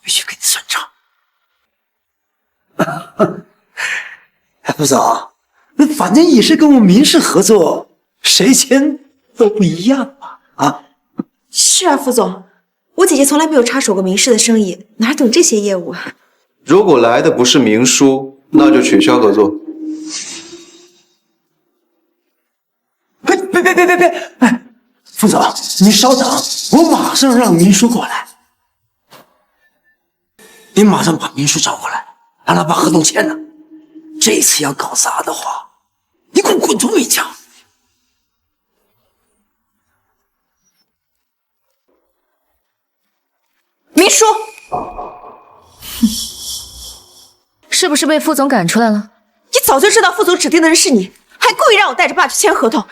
[SPEAKER 6] 必须给你算账。副总，那反正也是跟我们明氏合作，谁签都不一样嘛。啊？
[SPEAKER 8] 是啊，副总，我姐姐从来没有插手过明氏的生意，哪懂这些业务啊？
[SPEAKER 10] 如果来的不是明叔，那就取消合作。
[SPEAKER 6] 别！哎，副总，你稍等，我马上让明叔过来。你马上把明叔找过来，让他把合同签了。这次要搞砸的话，你给我滚出明家！
[SPEAKER 8] 明叔，
[SPEAKER 4] 是不是被副总赶出来了？
[SPEAKER 8] 你早就知道副总指定的人是你，还故意让我带着爸去签合同。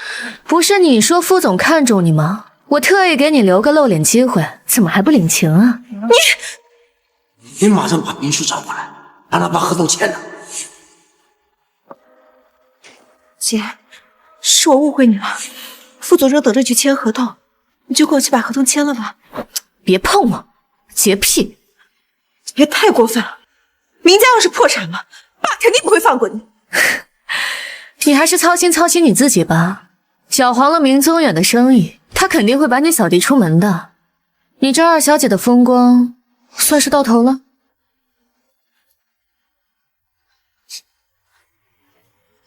[SPEAKER 4] 不是你说副总看中你吗？我特意给你留个露脸机会，怎么还不领情啊？
[SPEAKER 6] 你马上把明叔找过来，让他把合同签了。
[SPEAKER 8] 姐，是我误会你了。副总正等着去签合同，你就跟我去把合同签了吧。
[SPEAKER 4] 别碰我，洁癖！
[SPEAKER 8] 别太过分了。明家要是破产了，爸肯定不会放过你。
[SPEAKER 4] 你还是操心操心你自己吧。搅黄了明宗远的生意，他肯定会把你扫地出门的。你这二小姐的风光，算是到头了。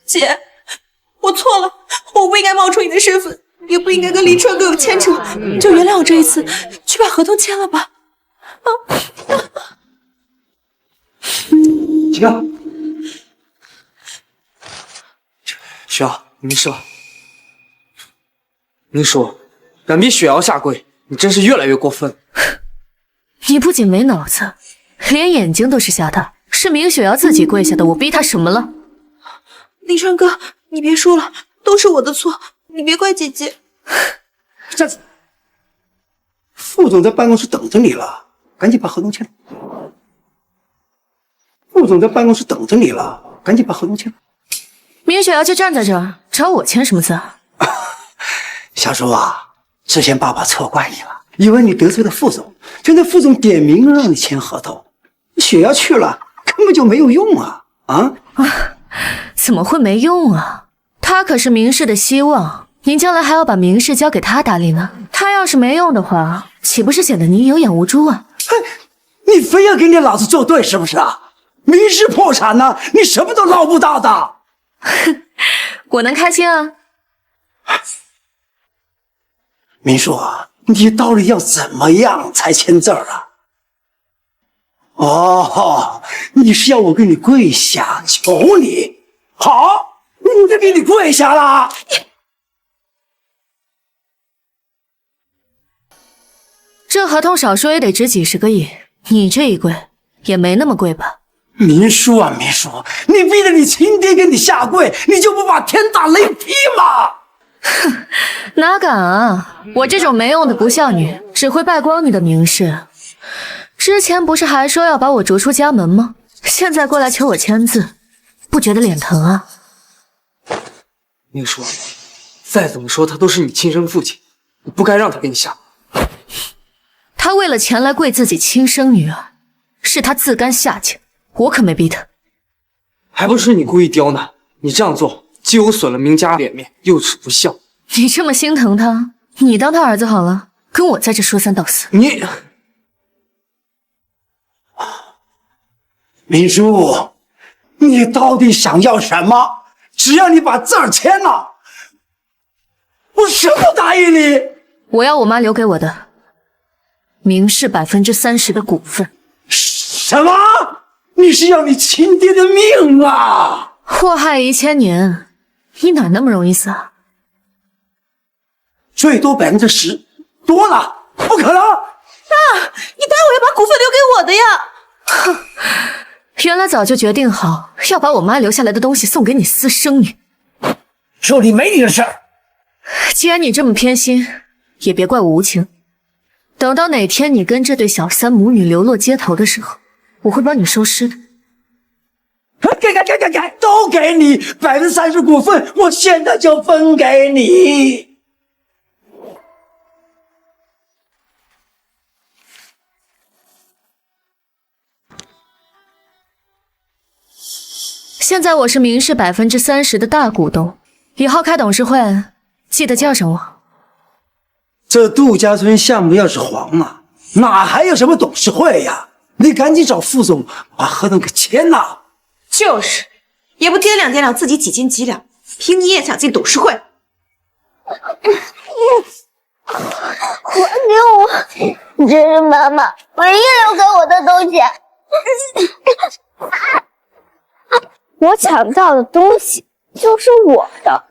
[SPEAKER 8] 姐，我错了，我不应该冒充你的身份，也不应该跟林川哥有牵扯，你就原谅我这一次，去把合同签了吧。
[SPEAKER 13] 几个？雪瑶，你没事吧？明叔，敢逼雪瑶下跪，你真是越来越过分。
[SPEAKER 4] 你不仅没脑子，连眼睛都是瞎的。是明雪瑶自己跪下的，我逼她什么了？
[SPEAKER 8] 林川哥，你别说了，都是我的错，你别怪姐姐。
[SPEAKER 6] 站住！副总在办公室等着你了，赶紧把合同签了。副总在办公室等着你了，赶紧把合同签了。
[SPEAKER 4] 明雪瑶就站在这儿，找我签什么字啊？
[SPEAKER 6] 小叔啊，之前爸爸错怪你了，以为你得罪了副总，现在副总点名让你签合同，雪瑶去了根本就没有用啊！
[SPEAKER 4] 怎么会没用啊？他可是明氏的希望，您将来还要把明氏交给他打理呢。他要是没用的话，岂不是显得您有眼无珠啊？
[SPEAKER 6] 你非要跟你老子作对是不是啊？明氏破产了，你什么都捞不到的。
[SPEAKER 4] 我能开心啊！
[SPEAKER 6] 明叔啊，你到底要怎么样才签字啊？哦，你是要我给你跪下求你？好，我就给你跪下了。
[SPEAKER 4] 这合同少说也得值几十个亿，你这一跪也没那么贵吧？
[SPEAKER 6] 明叔啊，明叔，你逼着你亲爹给你下跪，你就不怕天打雷劈吗？
[SPEAKER 4] 哼，哪敢啊！我这种没用的不孝女，只会败光你的名士。之前不是还说要把我逐出家门吗？现在过来求我签字，不觉得脸疼啊？
[SPEAKER 13] 明叔，再怎么说他都是你亲生父亲，你不该让他给你下。
[SPEAKER 4] 他为了钱来跪自己亲生女儿，是他自甘下贱，我可没逼他。
[SPEAKER 13] 还不是你故意刁难？你这样做既有损了明家脸面，又是不孝。
[SPEAKER 4] 你这么心疼他，你当他儿子好了，跟我在这说三道四。
[SPEAKER 6] 明叔，你到底想要什么？只要你把字儿签了，我什么都答应你。
[SPEAKER 4] 我要我妈留给我的明氏30%的股份。
[SPEAKER 6] 什么？你是要你亲爹的命啊！
[SPEAKER 4] 祸害1000年，你哪那么容易死啊？
[SPEAKER 6] 最多10%，多了不可能。
[SPEAKER 8] 爸，你待会要把股份留给我的呀！
[SPEAKER 4] 哼，原来早就决定好要把我妈留下来的东西送给你私生女。
[SPEAKER 6] 这里没你的事儿。
[SPEAKER 4] 既然你这么偏心，也别怪我无情。等到哪天你跟这对小三母女流落街头的时候，我会帮你收尸的。
[SPEAKER 6] 给，都给你30%股份，我现在就分给你。
[SPEAKER 4] 现在我是明氏30%的大股东，以后开董事会记得叫上我。
[SPEAKER 6] 这杜家村项目要是黄了，哪还有什么董事会呀？你赶紧找副总把合同给签了。
[SPEAKER 8] 就是，也不掂量自己几斤几两，凭你也想进董事会？
[SPEAKER 1] 还给我！这是妈妈唯一留给我的东西。我抢到的东西就是我的。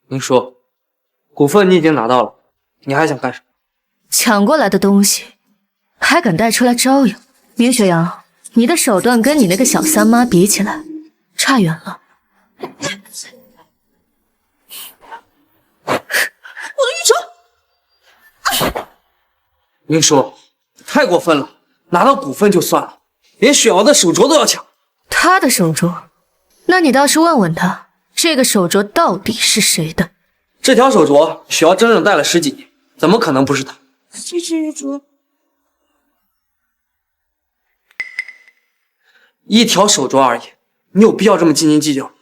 [SPEAKER 13] 明叔，股份你已经拿到了，你还想干什么？
[SPEAKER 4] 抢过来的东西还敢带出来招摇？明雪阳，你的手段跟你那个小三妈比起来，差远了。
[SPEAKER 8] 我的玉成！
[SPEAKER 13] 明叔，太过分了，拿到股份就算了，连雪瑶的手镯都要抢。
[SPEAKER 4] 他的手镯？那你倒是问问他，这个手镯到底是谁的？
[SPEAKER 13] 这条手镯，雪瑶整整戴了10几年，怎么可能不是他？
[SPEAKER 8] 这只玉镯，
[SPEAKER 13] 一条手镯而已，你有必要这么斤斤计较？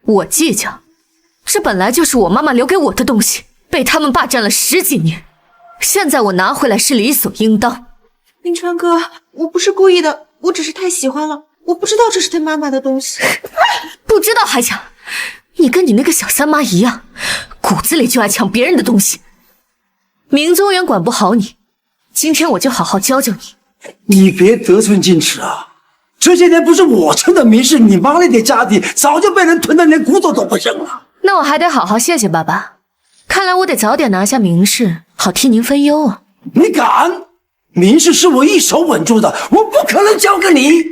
[SPEAKER 4] 我计较？这本来就是我妈妈留给我的东西，被他们霸占了10几年，现在我拿回来是理所应当。
[SPEAKER 8] 林川哥，我不是故意的，我只是太喜欢了，我不知道这是他妈妈的东西。
[SPEAKER 4] 不知道还抢？你跟你那个小三妈一样，骨子里就爱抢别人的东西。明宗元管不好你，今天我就好好教教你。
[SPEAKER 6] 你别得寸进尺啊！这些年不是我撑的明氏，你妈那点家底早就被人吞得连骨头都不剩了。
[SPEAKER 4] 那我还得好好谢谢爸爸，看来我得早点拿下明氏，好替您分忧啊。
[SPEAKER 6] 你敢？明氏是我一手稳住的，我不可能交给你。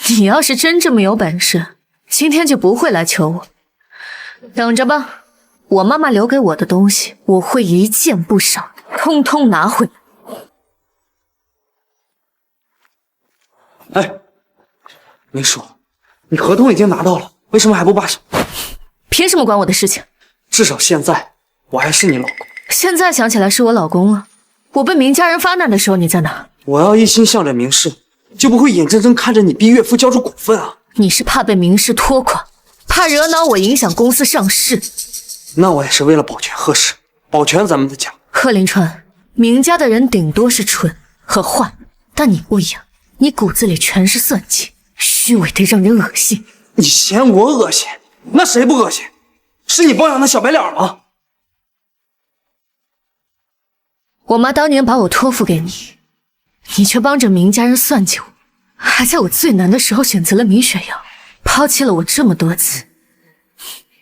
[SPEAKER 4] 你要是真这么有本事，今天就不会来求我。等着吧，我妈妈留给我的东西，我会一件不少，通通拿回来。
[SPEAKER 13] 哎，明叔，你合同已经拿到了，为什么还不罢手？
[SPEAKER 4] 凭什么管我的事情？
[SPEAKER 13] 至少现在我还是你老公。
[SPEAKER 4] 现在想起来是我老公了。我被明家人发难的时候你在哪？
[SPEAKER 13] 我要一心向着明氏，就不会眼睁睁看着你逼岳父交出股份啊！
[SPEAKER 4] 你是怕被明氏拖垮，怕惹恼我影响公司上市。
[SPEAKER 13] 那我也是为了保全贺氏，保全咱们的家。
[SPEAKER 4] 贺林川，明家的人顶多是蠢和坏，但你不一样，你骨子里全是算计，虚伪得让人恶心。
[SPEAKER 13] 你嫌我恶心？那谁不恶心？是你包养的小白脸吗？
[SPEAKER 4] 我妈当年把我托付给你，你却帮着明家人算计我，还在我最难的时候选择了明雪瑶，抛弃了我这么多次。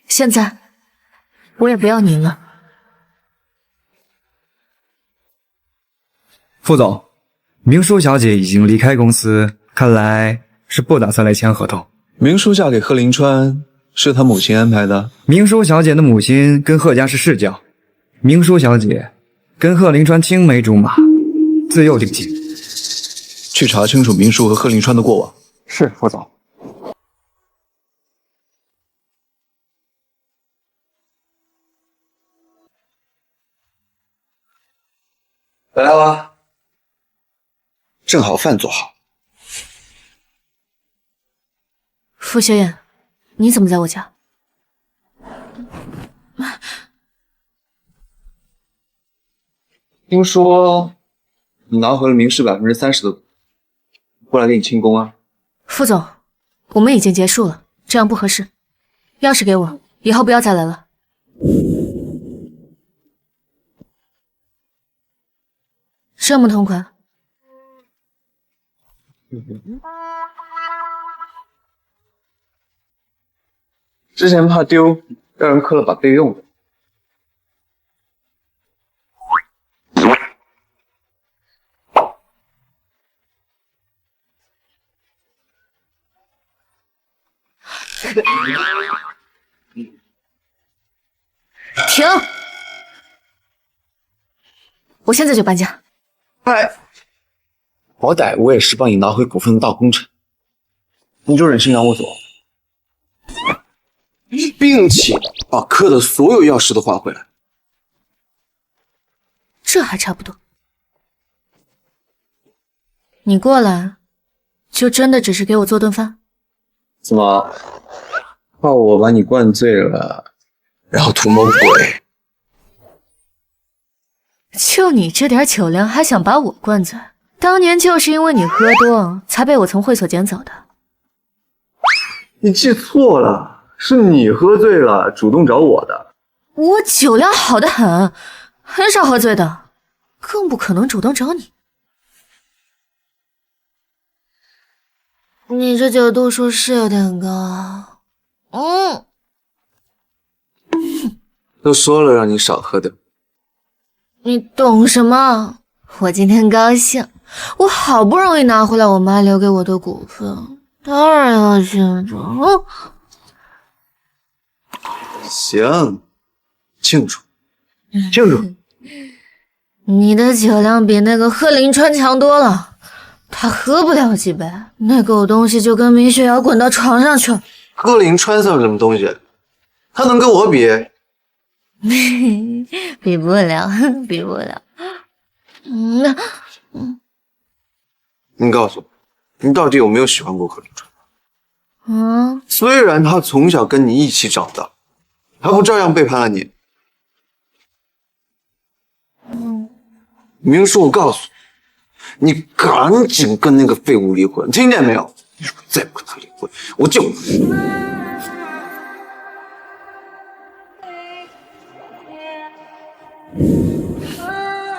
[SPEAKER 4] 现在我也不要您了。
[SPEAKER 3] 副总，明淑小姐已经离开公司，看来是不打算来签合同。
[SPEAKER 10] 明淑嫁给贺林川是她母亲安排的。
[SPEAKER 3] 明淑小姐的母亲跟贺家是世交，明淑小姐跟贺林川青梅竹马，自幼定亲。
[SPEAKER 10] 去查清楚明淑和贺林川的过往。
[SPEAKER 3] 是，副总。
[SPEAKER 10] 来了。正好饭做好。
[SPEAKER 4] 傅学燕，你怎么在我家？
[SPEAKER 10] 听说你拿回了明氏30%的股，过来给你庆功啊。
[SPEAKER 4] 傅总，我们已经结束了，这样不合适。钥匙给我，以后不要再来了。这么痛快？
[SPEAKER 10] 之前怕丢，让人刻了把备用的。
[SPEAKER 4] 停！我现在就搬家。
[SPEAKER 10] 哎，好歹我也是帮你拿回股份的大功臣，你就忍心让我走？并且把刻的所有钥匙都还回来。
[SPEAKER 4] 这还差不多。你过来，就真的只是给我做顿饭？
[SPEAKER 10] 怎么，怕我把你灌醉了，然后图谋不轨？
[SPEAKER 4] 就你这点酒量，还想把我灌醉？当年就是因为你喝多，才被我从会所捡走的。
[SPEAKER 10] 你记错了，是你喝醉了，主动找我的。
[SPEAKER 4] 我酒量好得很，很少喝醉的，更不可能主动找你。你这酒度数是有点高。
[SPEAKER 10] 都说了让你少喝点。
[SPEAKER 4] 你懂什么？我今天高兴，我好不容易拿回来我妈留给我的股份，当然要庆祝。
[SPEAKER 10] 行，庆祝，庆祝。
[SPEAKER 4] 你的酒量比那个贺林川强多了，他喝不了几杯，那狗东西就跟明雪瑶滚到床上去了。
[SPEAKER 10] 贺林川算什么东西？他能跟我比？
[SPEAKER 4] 比不了，比不了。
[SPEAKER 10] 你告诉我，你到底有没有喜欢过贺林川？虽然他从小跟你一起长大，他不照样背叛了你？明叔，我告诉你，你赶紧跟那个废物离婚，听见没有？你如果再不跟他离婚，我就……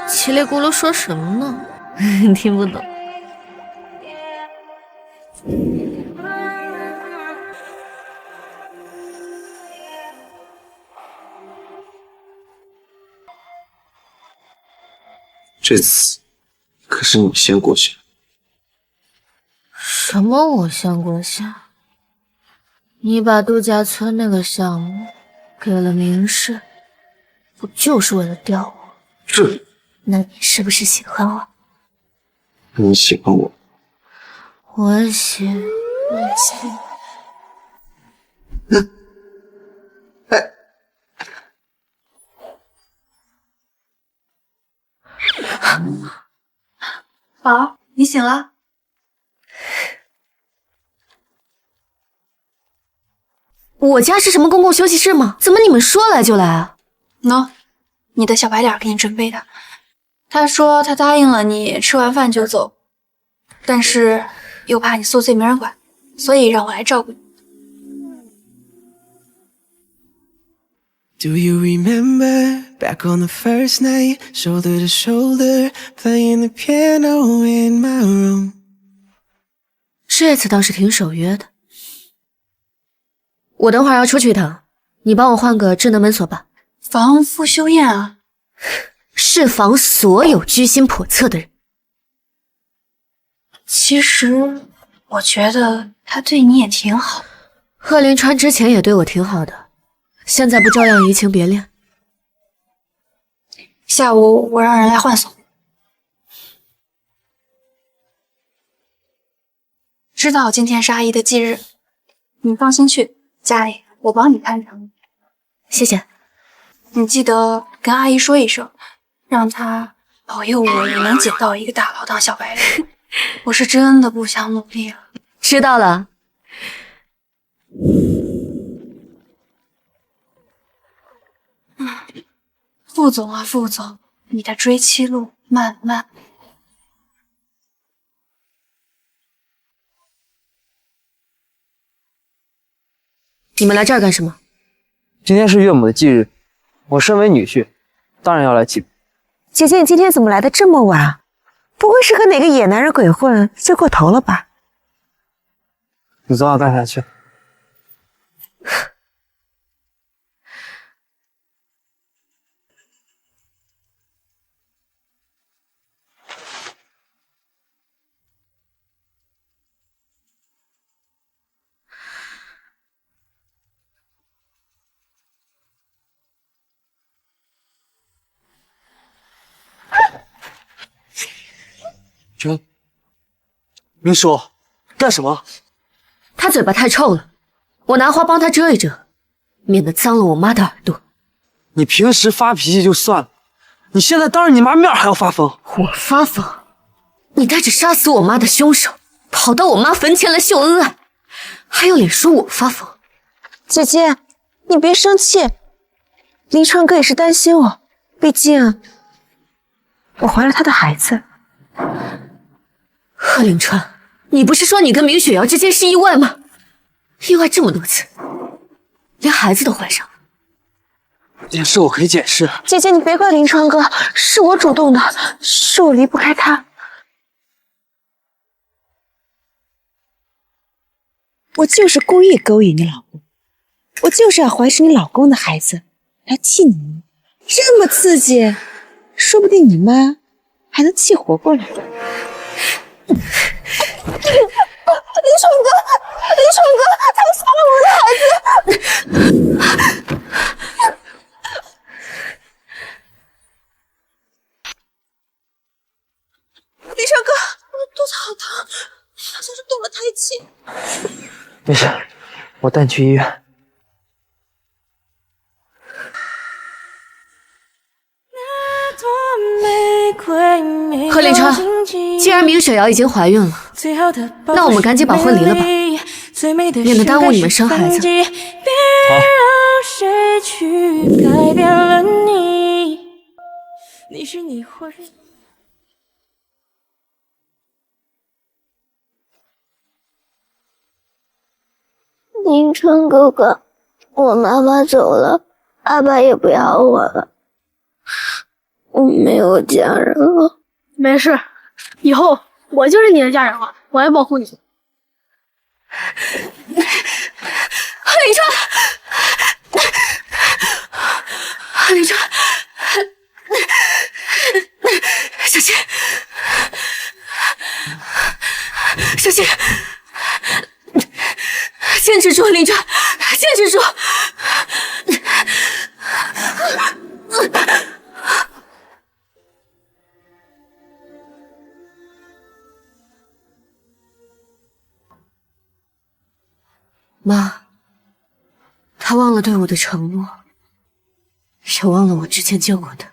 [SPEAKER 4] 叽里咕噜说什么呢？听不懂。
[SPEAKER 10] 这次可是你先过线。
[SPEAKER 4] 什么我先过线？你把度假村那个项目给了明世，不就是为了钓我？
[SPEAKER 10] 是。
[SPEAKER 4] 那你是不是喜欢我？
[SPEAKER 10] 你喜欢我？
[SPEAKER 4] 我喜。
[SPEAKER 5] 宝，你醒了？
[SPEAKER 4] 我家是什么公共休息室吗？怎么你们说来就来啊？
[SPEAKER 5] 喏，你的小白脸给你准备的。他说他答应了你吃完饭就走，但是又怕你宿醉没人管，所以让我来照顾你。
[SPEAKER 16] Do you remember back on the first night, shoulder to shoulder, playing the piano in my room?
[SPEAKER 4] 这次倒是挺守约的。我等会儿要出去一趟，你帮我换个智能门锁吧。
[SPEAKER 5] 防傅修燕啊，
[SPEAKER 4] 是防所有居心叵测的人。
[SPEAKER 5] 其实我觉得他对你也挺好。
[SPEAKER 4] 贺林川之前也对我挺好的，现在不照样移情别恋？
[SPEAKER 5] 下午我让人来换锁。知道今天是阿姨的忌日，你放心去，家里我帮你看着。
[SPEAKER 4] 谢谢。
[SPEAKER 5] 你记得跟阿姨说一声，让她保佑我也能捡到一个大佬当小白脸。我是真的不想努力了。
[SPEAKER 4] 知道了。
[SPEAKER 5] 副总啊，副总，你的追妻路漫漫。
[SPEAKER 4] 你们来这儿干什么？
[SPEAKER 13] 今天是岳母的忌日，我身为女婿，当然要来祭拜。
[SPEAKER 8] 姐姐，你今天怎么来的这么晚？不会是和哪个野男人鬼混，睡过头了吧？
[SPEAKER 13] 你昨晚干啥去？明叔，干什么？
[SPEAKER 4] 他嘴巴太臭了，我拿花帮他遮一遮，免得脏了我妈的耳朵。
[SPEAKER 13] 你平时发脾气就算了，你现在当着你妈面还要发疯。
[SPEAKER 4] 我发疯？你带着杀死我妈的凶手跑到我妈坟前来秀恩爱，还有脸说我发疯？
[SPEAKER 8] 姐姐，你别生气，林川哥也是担心我，毕竟我怀了他的孩子。
[SPEAKER 4] 贺林川，你不是说你跟明雪瑶之间是意外吗？意外这么多次，连孩子都怀上了。
[SPEAKER 13] 这件事我可以解释。
[SPEAKER 8] 姐姐，你别怪林川哥，是我主动的，是我离不开他。我就是故意勾引你老公，我就是要怀是你老公的孩子，来气你，这么刺激，说不定你妈
[SPEAKER 7] 还能气活过来。
[SPEAKER 5] 林冲哥，他们杀了我的孩子！林冲哥，我的肚子好疼，好像是动了胎气。
[SPEAKER 13] 没事，我带你去医院。
[SPEAKER 4] 贺林川，既然明雪瑶已经怀孕了，那我们赶紧把婚离了吧，免得耽误你们生孩子。
[SPEAKER 1] 林川哥哥，我妈妈走了，爸爸也不要我了，我没有家人了。
[SPEAKER 17] 没事，以后我就是你的家人了，我来保护你。
[SPEAKER 5] 贺林川，贺林川，小心，小心，坚持住，林川，坚持住。
[SPEAKER 4] 妈，他忘了对我的承诺，也忘了我之前救过他。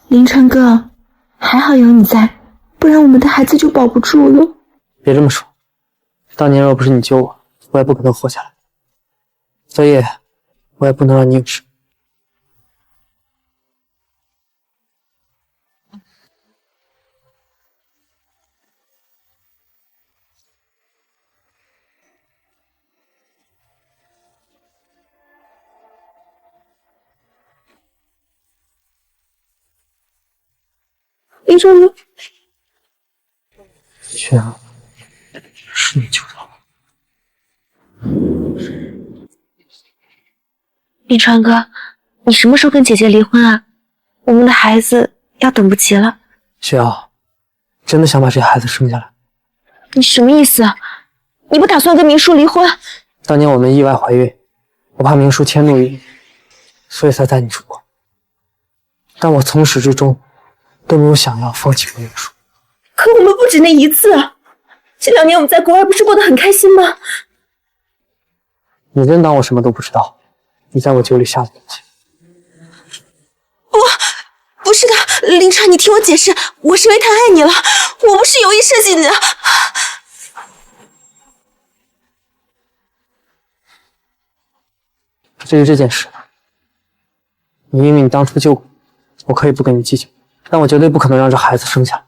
[SPEAKER 18] 林川哥，还好有你在，不然我们的孩子就保不住了。
[SPEAKER 13] 别这么说，当年若不是你救我，我也不可能活下来。所以，我也不能让你有事。
[SPEAKER 18] 林川哥，
[SPEAKER 13] 雪儿，是你救的我。
[SPEAKER 18] 林川哥，你什么时候跟姐姐离婚啊？我们的孩子要等不及了。
[SPEAKER 13] 雪儿，真的想把这孩子生下来？
[SPEAKER 18] 你什么意思？你不打算跟明叔离婚？
[SPEAKER 13] 当年我们意外怀孕，我怕明叔迁怒于你，所以才带你出国。但我从始至终都没有想要放弃明叔。
[SPEAKER 18] 可我们不止那一次，这2年我们在国外不是过得很开心吗？
[SPEAKER 13] 你真当我什么都不知道？你在我酒里下了毒气。
[SPEAKER 18] 不是的，林川，你听我解释，我是因为太爱你了，我不是有意设计你的。
[SPEAKER 13] 至于这件事，你因为你当初救过我，可以不跟你计较，但我绝对不可能让这孩子生下来。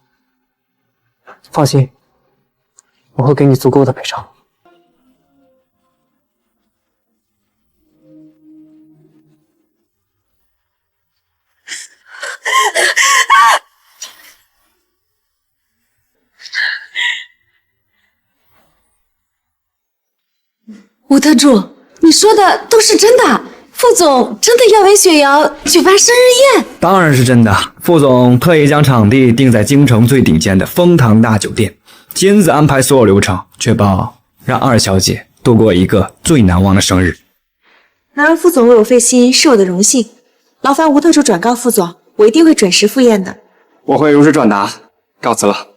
[SPEAKER 13] 放心，我会给你足够的赔偿。
[SPEAKER 7] 吴特助，你说的都是真的？副总真的要为雪瑶举办生日宴？
[SPEAKER 19] 当然是真的，副总特意将场地定在京城最顶尖的丰堂大酒店，亲自安排所有流程，确保让2小姐度过一个最难忘的生日。
[SPEAKER 8] 能让副总为我费心是我的荣幸，劳烦吴特助转告副总，我一定会准时赴宴的。
[SPEAKER 3] 我会如实转达，告辞了。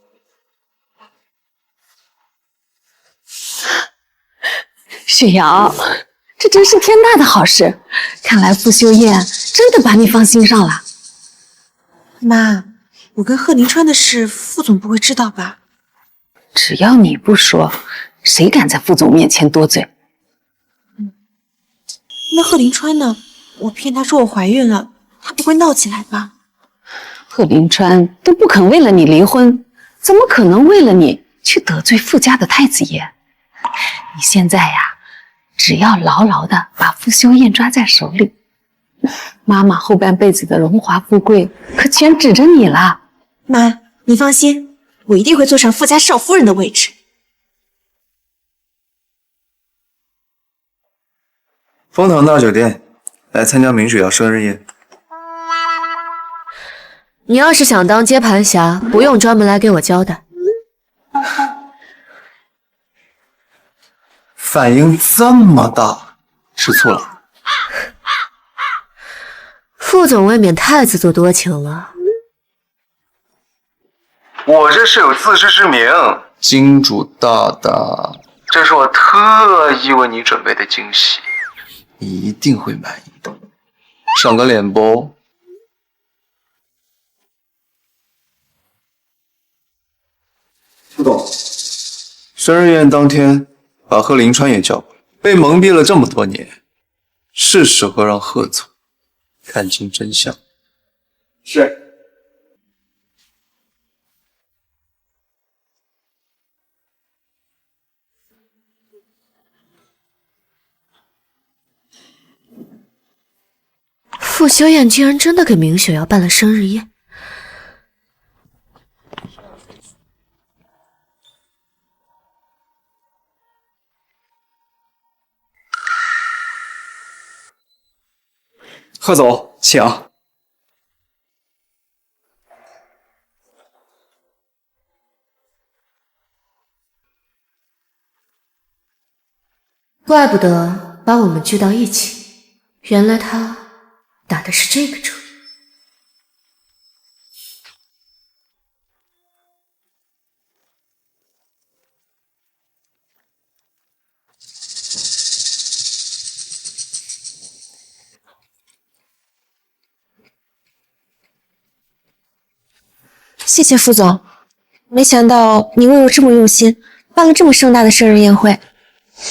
[SPEAKER 7] 雪瑶，这真是天大的好事，看来傅修燕真的把你放心上了。
[SPEAKER 8] 妈，我跟贺林川的事，副总不会知道吧？
[SPEAKER 7] 只要你不说，谁敢在副总面前多嘴？
[SPEAKER 8] 那贺林川呢？我骗他说我怀孕了，他不会闹起来吧？
[SPEAKER 7] 贺林川都不肯为了你离婚，怎么可能为了你去得罪傅家的太子爷？你现在呀，只要牢牢的把傅修燕抓在手里，妈妈后半辈子的荣华富贵可全指着你了。
[SPEAKER 8] 妈，你放心，我一定会坐上傅家少夫人的位置。
[SPEAKER 10] 丰堂大酒店来参加明雪瑶生日宴。
[SPEAKER 4] 你要是想当接盘侠，不用专门来给我交代。
[SPEAKER 10] 反应这么大，吃醋了？
[SPEAKER 4] 副总未免太自作多情了。
[SPEAKER 10] 我这是有自知之明，金主大大，这是我特意为你准备的惊喜，你一定会满意的。赏个脸不？副总，生日宴当天把贺林川也叫过来，被蒙蔽了这么多年，是时候让贺总看清真相。
[SPEAKER 3] 是。
[SPEAKER 4] 傅修燕竟然真的给明雪瑶办了生日宴。
[SPEAKER 3] 贺总，请。
[SPEAKER 4] 怪不得把我们聚到一起，原来他打的是这个主意。
[SPEAKER 18] 谢谢副总，没想到你为我这么用心，办了这么盛大的生日宴会。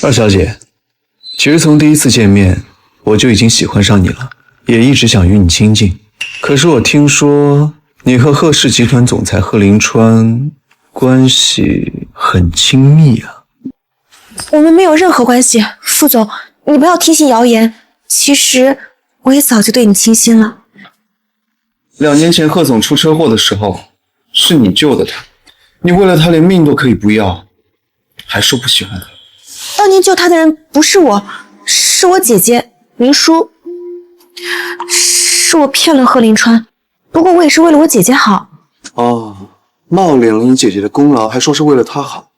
[SPEAKER 10] 二小姐，其实从第一次见面我就已经喜欢上你了，也一直想与你亲近。可是我听说你和贺氏集团总裁贺林川关系很亲密啊。
[SPEAKER 18] 我们没有任何关系，副总，你不要听信谣言。其实我也早就对你倾心了。
[SPEAKER 10] 2年前贺总出车祸的时候，是你救的他，你为了他连命都可以不要，还说不喜欢他。
[SPEAKER 18] 当年救他的人不是我，是我姐姐明书。是我骗了贺林川，不过我也是为了我姐姐好。
[SPEAKER 10] 哦，冒领了你姐姐的功劳，还说是为了她好。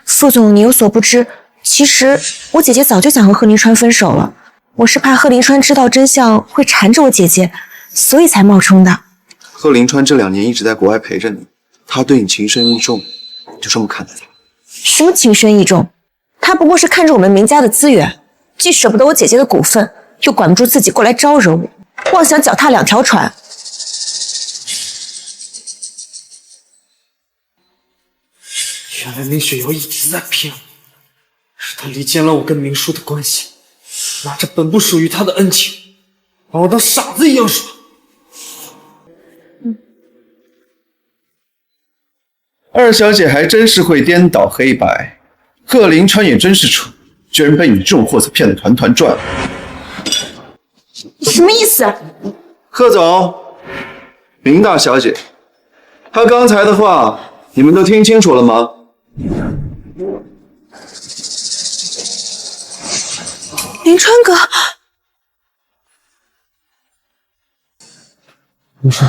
[SPEAKER 18] 副总，你有所不知，其实我姐姐早就想和贺林川分手了，我是怕贺林川知道真相会缠着我姐姐，所以才冒充的。
[SPEAKER 10] 贺林川这2年一直在国外陪着你，他对你情深意重，你就这么看待他？
[SPEAKER 18] 什么情深意重？他不过是看着我们明家的资源，既舍不得我姐姐的股份，又管不住自己过来招惹我，妄想脚踏2条船。
[SPEAKER 13] 原来林雪瑶一直在骗我，是她离间了我跟明书的关系，拿着本不属于她的恩情，把我当傻子一样耍。
[SPEAKER 10] 二小姐还真是会颠倒黑白，贺林川也真是蠢，居然被你这种货色骗得团团转。
[SPEAKER 18] 你什么意思？
[SPEAKER 10] 贺总，明大小姐，他刚才的话你们都听清楚了吗？
[SPEAKER 18] 林川哥，
[SPEAKER 13] 明书，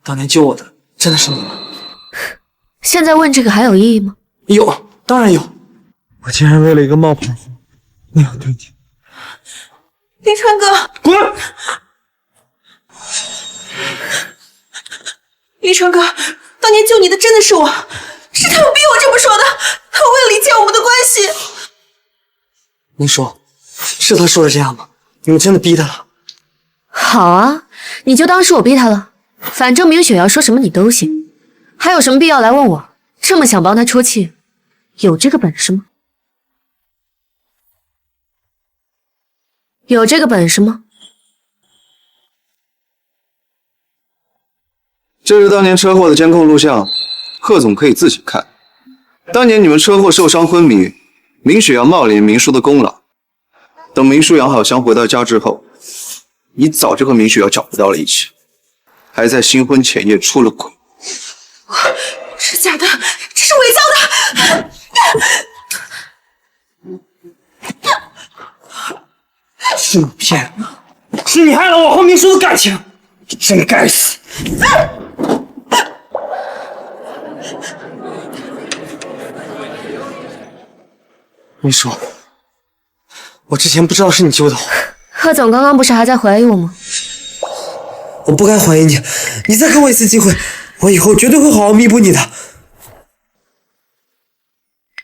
[SPEAKER 13] 当年救我的真的是你吗？
[SPEAKER 4] 现在问这个还有意义吗？
[SPEAKER 13] 有，当然有。我竟然为了一个冒牌货那样对你。
[SPEAKER 18] 林川哥，
[SPEAKER 13] 滚！
[SPEAKER 18] 林川哥，当年救你的真的是我，是他们逼我这么说的。他为了理解我们的关系。
[SPEAKER 13] 您说，是他说的这样吗？你们真的逼他了？
[SPEAKER 4] 好啊，你就当是我逼他了。反正明雪瑶说什么你都信，还有什么必要来问我？这么想帮他出气，有这个本事吗？有这个本事吗？
[SPEAKER 10] 这是当年车祸的监控录像，贺总可以自己看。当年你们车祸受伤昏迷，明雪瑶冒领明书的功劳。等明书养好伤回到家之后，你早就和明雪瑶搅和到了一起，还在新婚前夜出了轨。
[SPEAKER 18] 是假的，这是伪造的。
[SPEAKER 13] 是你骗我，是你害了我和明叔的感情，你真该死！明叔，我之前不知道是你救的我。
[SPEAKER 4] 贺总刚刚不是还在怀疑我吗？
[SPEAKER 13] 我不该怀疑你，你再给我一次机会，我以后绝对会好好弥补你的。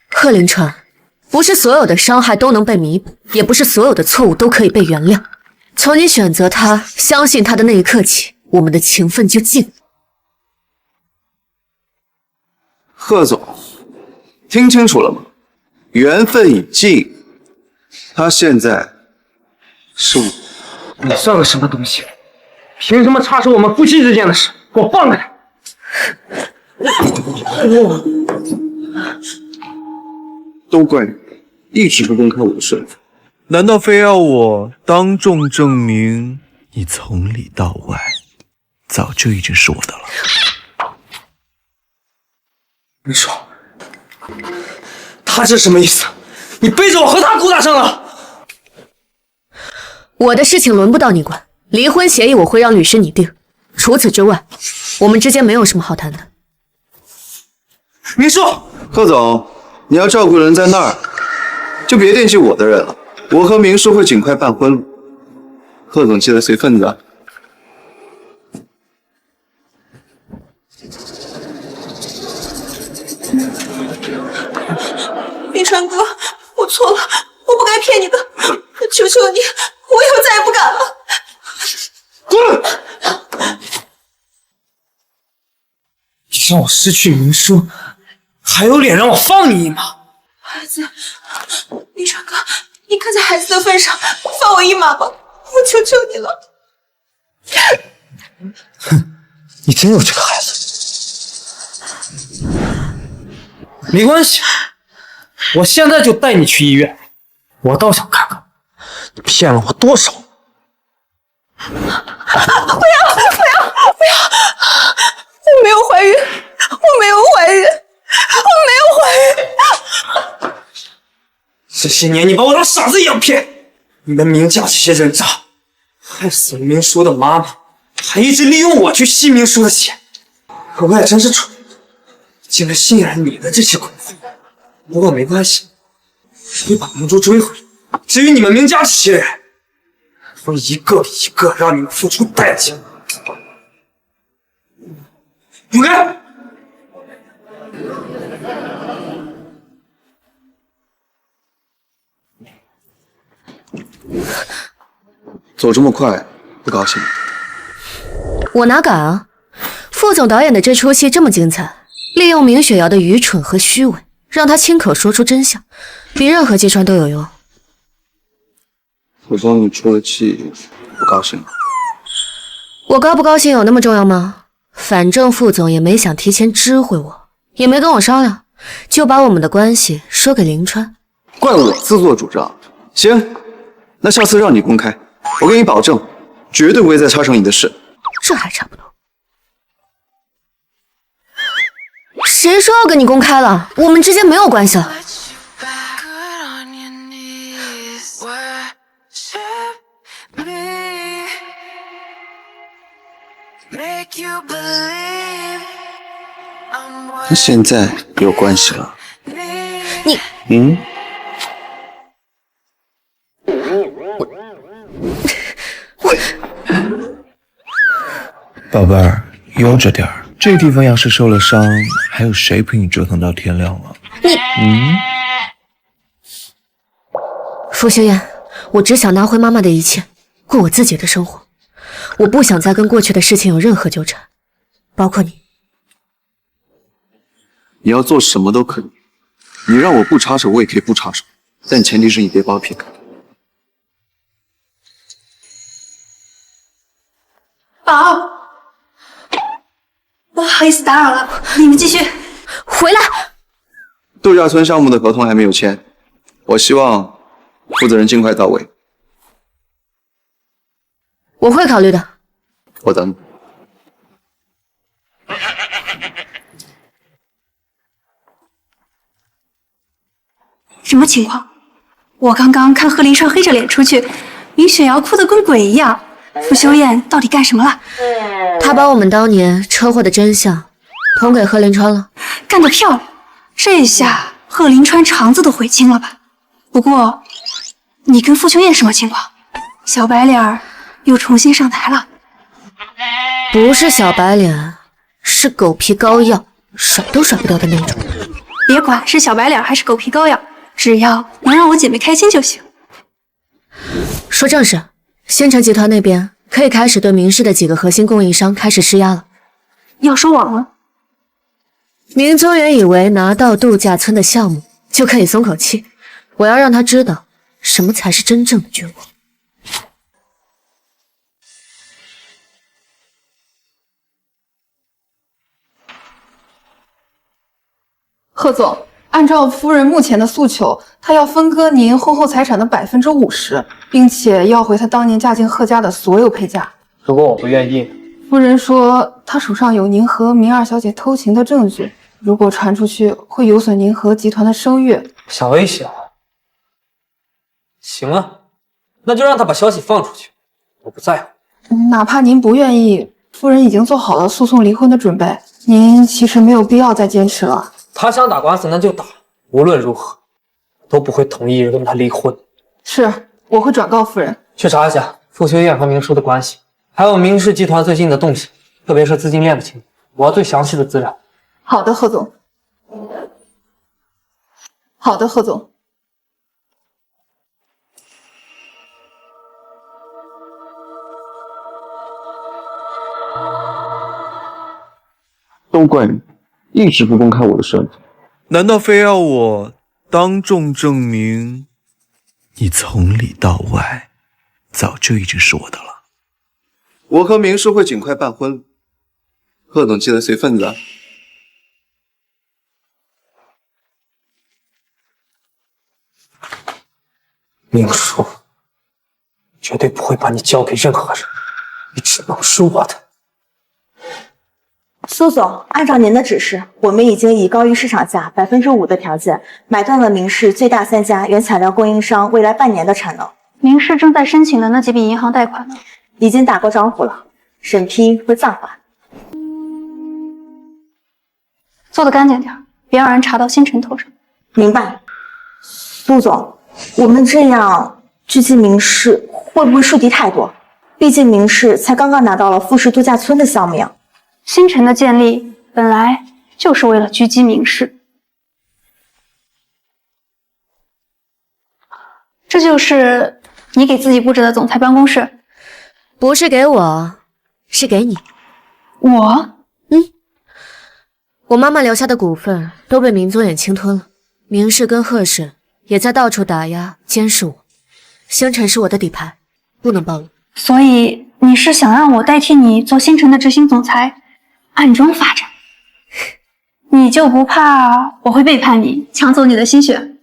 [SPEAKER 4] 贺林川，不是所有的伤害都能被弥补，也不是所有的错误都可以被原谅。从你选择他、相信他的那一刻起，我们的情分就尽。
[SPEAKER 10] 贺总，听清楚了吗？缘分已尽，他现在是我。
[SPEAKER 13] 你算个什么东西？凭什么插手我们夫妻之间的事？给我放开他！
[SPEAKER 10] 都怪你，一直不公开我的身份。
[SPEAKER 20] 难道非要我当众证明你从里到外早就已经是我的了？
[SPEAKER 13] 你说，他这什么意思？你背着我和他勾搭上了？
[SPEAKER 4] 我的事情轮不到你管，离婚协议我会让律师拟定。除此之外，我们之间没有什么好谈的。
[SPEAKER 13] 明叔，
[SPEAKER 10] 贺总，你要照顾人在那儿，就别惦记我的人了。我和明叔会尽快办婚路，贺总记得随份子啊。
[SPEAKER 5] 冰川哥，我错了，我不该骗你的，求求你，我以后再也不敢了。
[SPEAKER 13] 滚！你让我失去明叔，还有脸让我放你一马？
[SPEAKER 5] 孩子，冰川哥，你看在孩子的份上，放我一马吧，我求求你了。
[SPEAKER 13] 哼，你真有这个孩子？没关系，我现在就带你去医院。我倒想看看你骗了我多少。
[SPEAKER 5] 不要！我没有怀孕，我没有怀孕。
[SPEAKER 13] 这些年你把我当傻子一样骗，你们明家这些人渣，害死了明叔的妈妈，还一直利用我去吸明叔的血。我也真是蠢，竟然信任你的这些鬼妇。不过没关系，我会把明珠追回来。至于你们明家这些人，会一个比一个让你们付出代价。滚开！
[SPEAKER 10] 走这么快，不高兴？
[SPEAKER 4] 我哪敢啊！副总导演的这出戏这么精彩，利用明雪瑶的愚蠢和虚伪，让她亲口说出真相，比任何揭穿都有用。
[SPEAKER 10] 我帮你出了气，不高兴了？
[SPEAKER 4] 我高不高兴有那么重要吗？反正副总也没想提前知会我，也没跟我商量，就把我们的关系说给林川。
[SPEAKER 10] 怪我自作主张。行，那下次让你公开，我给你保证，绝对不会再插手你的事。
[SPEAKER 4] 这还差不多。谁说要跟你公开了？我们之间没有关系了。
[SPEAKER 10] 那现在有关系了。
[SPEAKER 4] 你
[SPEAKER 20] 宝贝儿，悠着点儿。这地方要是受了伤，还有谁陪你折腾到天亮了？
[SPEAKER 4] 傅修言，我只想拿回妈妈的一切，过我自己的生活。我不想再跟过去的事情有任何纠缠，包括你。
[SPEAKER 10] 你要做什么都可以，你让我不插手，我也可以不插手，但前提是你别把我撇开。
[SPEAKER 5] 宝，不好意思打扰了，你们继续。
[SPEAKER 4] 回来。
[SPEAKER 10] 度假村项目的合同还没有签，我希望负责人尽快到位。
[SPEAKER 4] 我会考虑的。
[SPEAKER 10] 我等你。
[SPEAKER 5] 什么情况？我刚刚看贺林川黑着脸出去，林雪瑶哭得跟鬼一样。傅修燕到底干什么了？
[SPEAKER 4] 他把我们当年车祸的真相捅给贺林川了。
[SPEAKER 5] 干得漂亮！这下贺林川肠子都悔青了吧？不过，你跟傅修燕什么情况？小白脸儿又重新上台了？
[SPEAKER 4] 不是小白脸，是狗皮膏药，甩都甩不掉的那种。
[SPEAKER 5] 别管是小白脸还是狗皮膏药，只要能让我姐妹开心就行。
[SPEAKER 4] 说正事，星辰集团那边可以开始对明氏的几个核心供应商开始施压了。
[SPEAKER 5] 要收网了？
[SPEAKER 4] 明宗元以为拿到度假村的项目就可以松口气，我要让他知道什么才是真正的绝望。
[SPEAKER 21] 贺总，按照夫人目前的诉求，她要分割您婚后财产的50%，并且要回她当年嫁进贺家的所有配价。
[SPEAKER 13] 如果我不愿意，
[SPEAKER 21] 夫人说她手上有您和明二小姐偷情的证据，如果传出去会有损您和集团的声誉。
[SPEAKER 13] 想威胁我？行啊，那就让他把消息放出去，我不在乎。
[SPEAKER 21] 哪怕您不愿意，夫人已经做好了诉讼离婚的准备，您其实没有必要再坚持了。
[SPEAKER 13] 他想打官司那就打，无论如何都不会同意跟他离婚。
[SPEAKER 21] 是，我会转告夫人。
[SPEAKER 13] 去查一下傅修燕和明叔的关系，还有明氏集团最近的动向，特别是资金链的情况，我要最详细的资料。
[SPEAKER 21] 好的，贺总。好的，贺总。
[SPEAKER 10] 都怪你，一直不公开我的身份。
[SPEAKER 20] 难道非要我当众证明你从里到外早就已经是我的了？
[SPEAKER 10] 我和明叔会尽快办婚礼，贺总记得随份子啊。
[SPEAKER 13] 明叔绝对不会把你交给任何人，你只能是我的。
[SPEAKER 18] 苏总，按照您的指示，我们已经以高于市场价5%的条件买断了明氏最大3家原材料供应商未来半年的产能。
[SPEAKER 5] 明氏正在申请的那几笔银行贷款呢？
[SPEAKER 18] 已经打过招呼了，审批会暂缓。
[SPEAKER 5] 做得干净点，别让人查到星辰头上。
[SPEAKER 18] 明白。苏总，我们这样狙击明氏会不会树敌太多？毕竟明氏才刚刚拿到了富士度假村的项目呀。
[SPEAKER 5] 星辰的建立本来就是为了狙击明氏，这就是你给自己布置的总裁办公室？
[SPEAKER 4] 不是给我，是给你。
[SPEAKER 5] 我？
[SPEAKER 4] 我妈妈留下的股份都被明宗远侵吞了，明氏跟贺氏也在到处打压监视我。星辰是我的底牌，不能暴露。
[SPEAKER 5] 所以你是想让我代替你做星辰的执行总裁？暗中发展，你就不怕我会背叛你，抢走你的心血？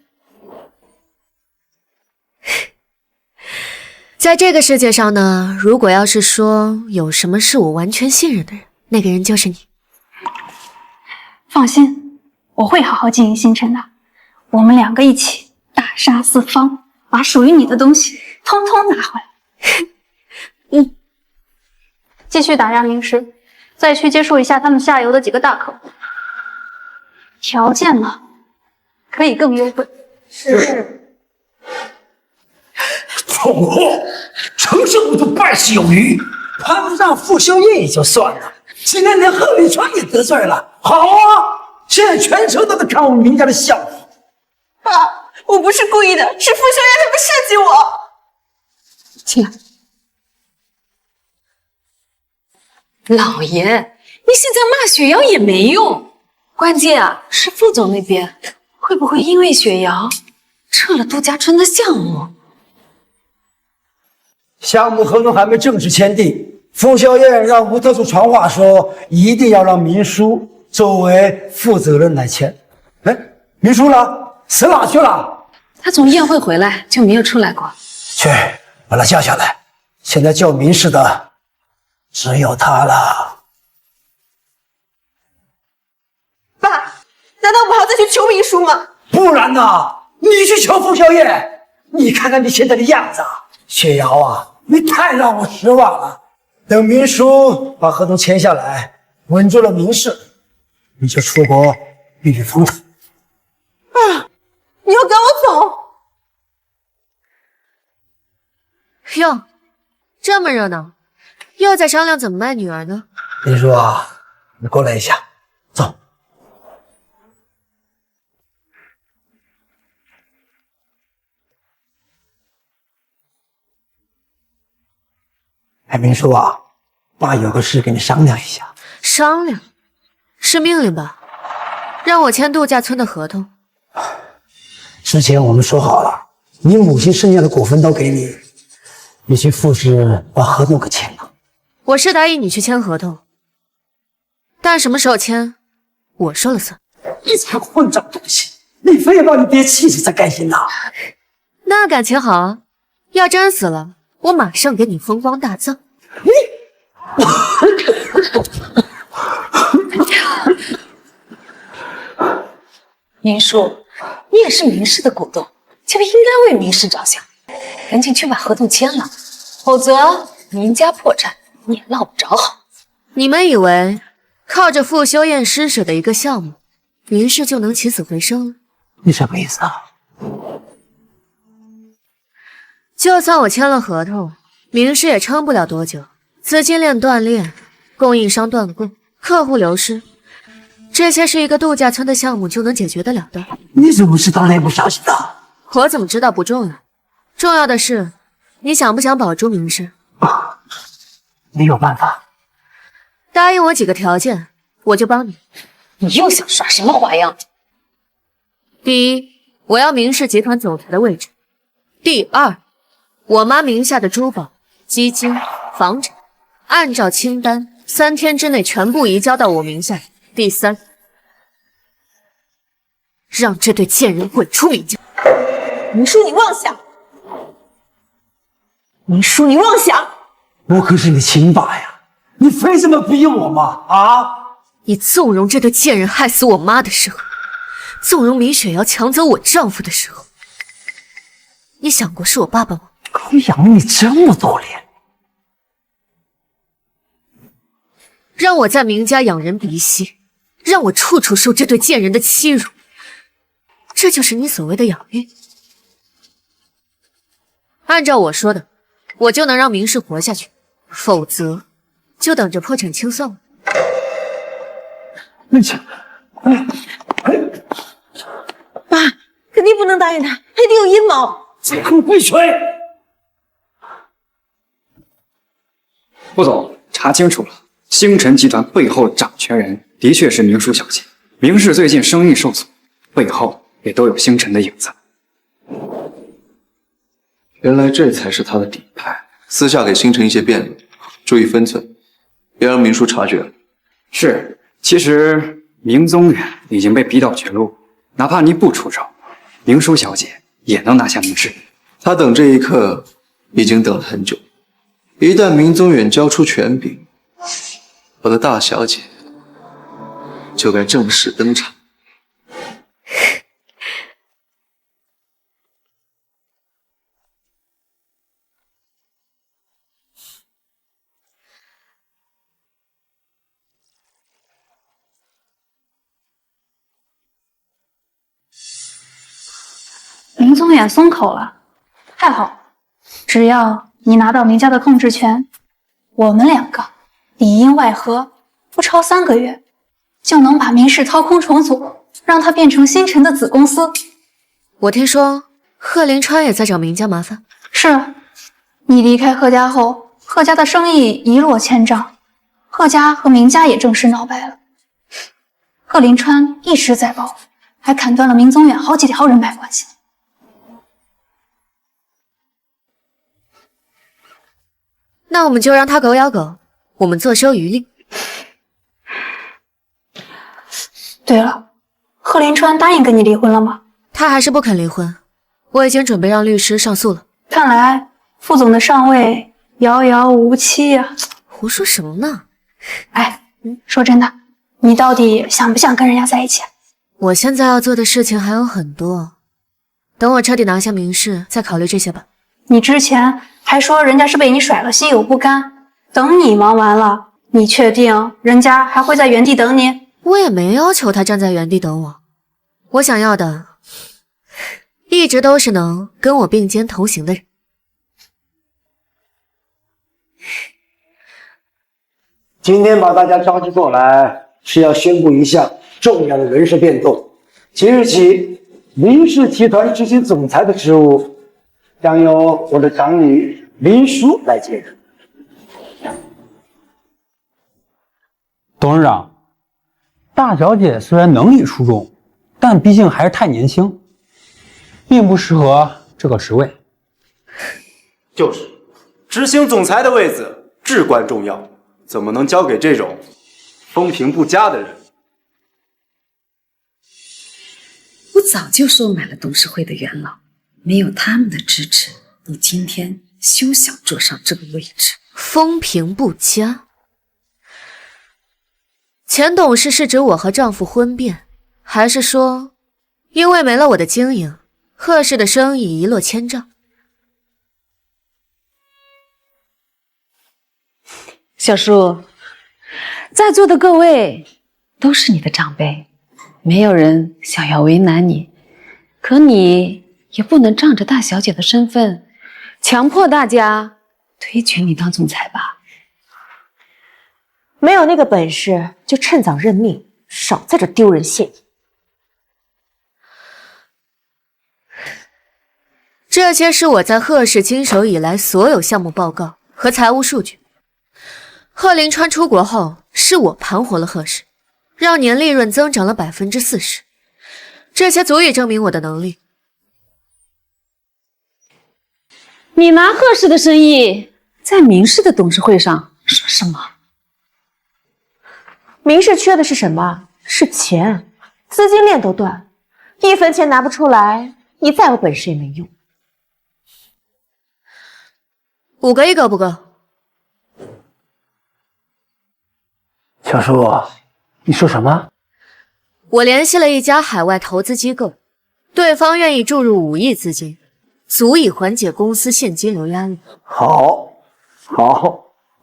[SPEAKER 4] 在这个世界上呢，如果要是说有什么是我完全信任的人，那个人就是你。
[SPEAKER 5] 放心，我会好好经营星辰的。我们2个一起大杀四方，把属于你的东西通通拿回来。继续打压明氏。再去接触一下他们下游的几个大客户，条件呢可以更优惠。是。
[SPEAKER 6] 蠢货，成事不足败事有余，攀不上傅修燕也就算了，今天连贺立川也得罪了。好啊，现在全城都在看我们明家的笑话。
[SPEAKER 15] 爸，我不是故意的，是傅修燕他们设计我。
[SPEAKER 7] 进来。老爷，你现在骂雪瑶也没用，关键啊是副总那边会不会因为雪瑶撤了度假村的项目？
[SPEAKER 6] 项目合同还没正式签订，傅修燕让吴特助传话说，一定要让明叔作为负责人来签。哎，明叔呢？死哪去了？
[SPEAKER 7] 他从宴会回来就没有出来过。
[SPEAKER 6] 去，把他叫下来。现在叫明氏的只有他了。
[SPEAKER 15] 爸，难道我还要再去求明叔吗？
[SPEAKER 6] 不然呢？你去求傅修燕，你看看你现在的样子，雪瑶啊，你太让我失望了。等明叔把合同签下来，稳住了明氏，你就出国避避风头。
[SPEAKER 15] 啊！你要赶我走？
[SPEAKER 4] 哟，这么热闹，又在商量怎么卖女儿呢？
[SPEAKER 6] 明叔啊，你过来一下，走。哎，明叔啊，爸有个事跟你商量一下。
[SPEAKER 4] 商量？是命令吧？让我签度假村的合同。
[SPEAKER 6] 之前我们说好了，你母亲剩下的股份都给你，你去复市把合同给签了。
[SPEAKER 4] 我是答应你去签合同，但什么时候签，我说了算。
[SPEAKER 6] 你才混账东西！你非要把你爹气死才甘心呐？
[SPEAKER 4] 那感情好啊，要真死了，我马上给你风光大葬。
[SPEAKER 7] 明叔，你也是明氏的股东，就应该为明氏着想，赶紧去把合同签了，否则明家破产你也落不着好。
[SPEAKER 4] 你们以为靠着傅修燕施舍的一个项目，明氏就能起死回生了？
[SPEAKER 6] 你什么意思啊？
[SPEAKER 4] 就算我签了合同，明氏也撑不了多久，资金链断裂，供应商断供，客户流失，这些是一个度假村的项目就能解决得了的。
[SPEAKER 6] 你怎么知道内部消息的？
[SPEAKER 4] 我怎么知道不重要，重要的是你想不想保住明氏？
[SPEAKER 6] 你有办法？
[SPEAKER 4] 答应我几个条件，我就帮你。
[SPEAKER 7] 你又想耍什么花样？
[SPEAKER 4] 第一，我要明氏集团总裁的位置。第二，我妈名下的珠宝、基金、房产，按照清单3天之内全部移交到我名下。第三，让这对贱人滚出明家。
[SPEAKER 15] 明叔，你妄想！明叔，你妄想！
[SPEAKER 6] 我可是你亲爸呀，你非这么逼我吗？啊！
[SPEAKER 4] 你纵容这对贱人害死我妈的时候，纵容明雪瑶抢走我丈夫的时候，你想过是我爸爸吗？
[SPEAKER 6] 我养了你这么多年，
[SPEAKER 4] 让我在明家养人鼻息，让我处处受这对贱人的欺辱，这就是你所谓的养育？按照我说的，我就能让明氏活下去，否则就等着破产清算了。
[SPEAKER 6] 那这，
[SPEAKER 15] 爸，肯定不能答应他，他一定有阴谋。
[SPEAKER 6] 这个闭嘴！
[SPEAKER 3] 副总，查清楚了，星辰集团背后掌权人的确是明淑小姐。明氏最近生意受阻，背后也都有星辰的影子。
[SPEAKER 10] 原来这才是他的底牌。私下给星辰一些便利，注意分寸，别让明叔察觉了。
[SPEAKER 3] 是，其实明宗远已经被逼到绝路，哪怕你不出手，明淑小姐也能拿下明氏。
[SPEAKER 10] 他等这一刻已经等了很久，一旦明宗远交出权柄，我的大小姐就该正式登场。
[SPEAKER 5] 明宗远松口了，太好了！只要你拿到明家的控制权，我们两个里应外合，不超3个月，就能把明氏掏空重组，让它变成星辰的子公司。
[SPEAKER 4] 我听说贺林川也在找明家麻烦。
[SPEAKER 5] 是，你离开贺家后，贺家的生意一落千丈，贺家和明家也正式闹掰了。贺林川一直在报复，还砍断了明宗远好几条人脉关系。
[SPEAKER 4] 那我们就让他狗咬狗，我们坐收渔利。
[SPEAKER 5] 对了，贺林川答应跟你离婚了吗？
[SPEAKER 4] 他还是不肯离婚，我已经准备让律师上诉了。
[SPEAKER 5] 看来副总的上位遥遥无期呀！
[SPEAKER 4] 胡说什么呢？
[SPEAKER 5] 哎，说真的，你到底想不想跟人家在一起？
[SPEAKER 4] 我现在要做的事情还有很多，等我彻底拿下明氏，再考虑这些吧。
[SPEAKER 5] 你之前还说人家是被你甩了，心有不甘。等你忙完了，你确定人家还会在原地等你？
[SPEAKER 4] 我也没要求他站在原地等我，我想要的一直都是能跟我并肩同行的人。
[SPEAKER 6] 今天把大家召集过来，是要宣布一项重要的人事变动。即日起，林氏集团执行总裁的职务将由我的长女林淑来接任。
[SPEAKER 2] 董事长，大小姐虽然能力出众，但毕竟还是太年轻，并不适合这个职位。
[SPEAKER 14] 就是，执行总裁的位子至关重要，怎么能交给这种风评不佳的人？
[SPEAKER 7] 我早就收买了董事会的元老，没有他们的支持，你今天休想坐上这个位置。
[SPEAKER 4] 风评不佳？前董事是指我和丈夫婚变，还是说因为没了我的经营，贺氏的生意一落千丈？
[SPEAKER 7] 小叔，在座的各位都是你的长辈，没有人想要为难你，可你也不能仗着大小姐的身份，强迫大家推举你当总裁吧？
[SPEAKER 18] 没有那个本事，就趁早认命，少在这丢人现眼。
[SPEAKER 4] 这些是我在贺氏经手以来所有项目报告和财务数据。贺林川出国后，是我盘活了贺氏，让年利润增长了40%，这些足以证明我的能力。
[SPEAKER 7] 你拿贺氏的生意在明氏的董事会上说什么？
[SPEAKER 18] 明氏缺的是什么？是钱，资金链都断，1分钱拿不出来，你再有本事也没用。
[SPEAKER 4] 5个亿够不够？
[SPEAKER 2] 小叔，你说什么？
[SPEAKER 4] 我联系了一家海外投资机构，对方愿意注入5亿资金，足以缓解公司现金流压力。
[SPEAKER 6] 好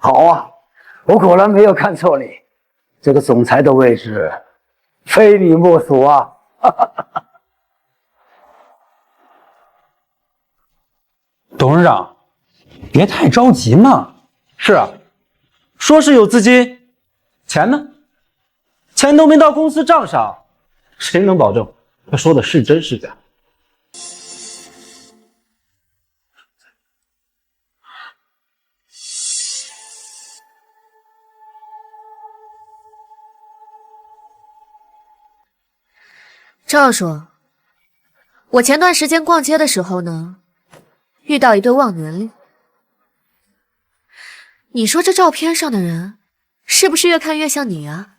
[SPEAKER 6] 啊！我果然没有看错你，这个总裁的位置非你莫属啊！
[SPEAKER 2] 董事长，别太着急嘛。
[SPEAKER 14] 是啊，说是有资金。钱呢？钱都没到公司账上，谁能保证他说的是真是假？
[SPEAKER 4] 赵叔，我前段时间逛街的时候呢，遇到一对忘年恋。你说这照片上的人是不是越看越像你啊？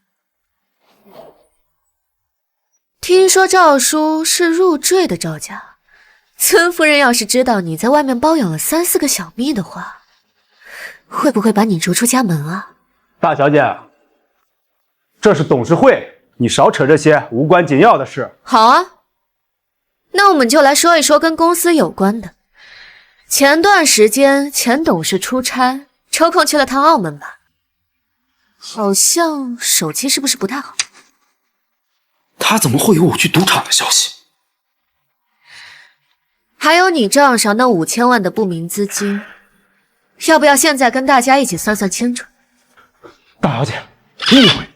[SPEAKER 4] 听说赵叔是入赘的赵家，孙夫人要是知道你在外面包养了3、4个小蜜的话，会不会把你逐出家门啊？
[SPEAKER 14] 大小姐，这是董事会，你少扯这些无关紧要的事。
[SPEAKER 4] 好啊，那我们就来说一说跟公司有关的。前段时间前董事出差，抽空去了趟澳门吧。好像手气是不是不太好？
[SPEAKER 14] 他怎么会有我去赌场的消息？
[SPEAKER 4] 还有你账上那5000万的不明资金，要不要现在跟大家一起算算清楚？
[SPEAKER 14] 大小姐，误会，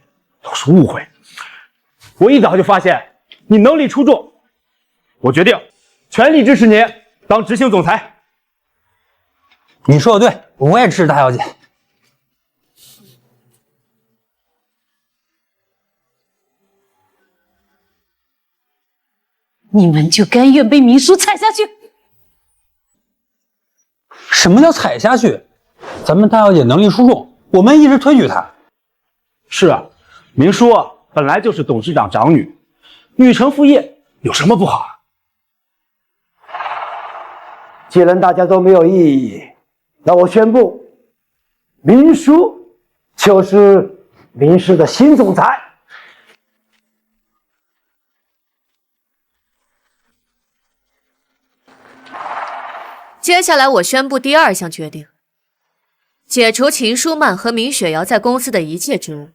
[SPEAKER 14] 都是误会。我一早就发现你能力出众，我决定全力支持你当执行总裁。
[SPEAKER 2] 你说的对，我也支持大小姐。
[SPEAKER 7] 你们就甘愿被明叔踩下去？
[SPEAKER 2] 什么叫踩下去？咱们大小姐能力出众，我们一直推举她。
[SPEAKER 14] 是啊，明叔本来就是董事长长女，女承父业有什么不好啊？
[SPEAKER 6] 既然大家都没有异议，那我宣布，明叔就是明氏的新总裁。
[SPEAKER 4] 接下来我宣布第2项决定：解除秦舒曼和明雪瑶在公司的一切职务，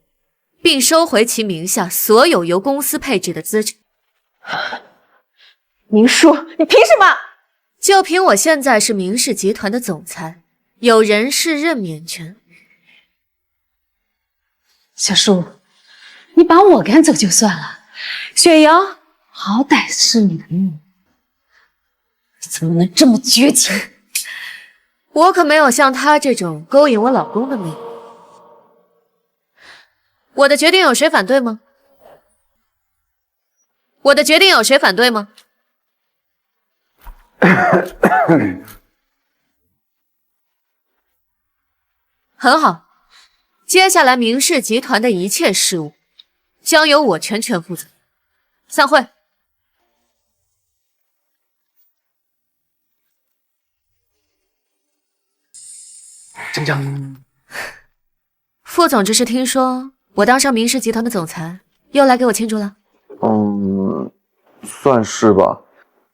[SPEAKER 4] 并收回其名下所有由公司配置的资产。
[SPEAKER 15] 明叔，你凭什么？
[SPEAKER 4] 就凭我现在是明氏集团的总裁，有人事任免权。
[SPEAKER 7] 小叔，你把我赶走就算了，雪瑶好歹是你的命，你怎么能这么绝情？
[SPEAKER 4] 我可没有像他这种勾引我老公的命。我的决定有谁反对吗？我的决定有谁反对吗？很好，接下来明氏集团的一切事务将由我全权负责。散会。
[SPEAKER 10] 锵锵！
[SPEAKER 4] 副总只是听说我当上明氏集团的总裁，又来给我庆祝了。
[SPEAKER 10] 算是吧。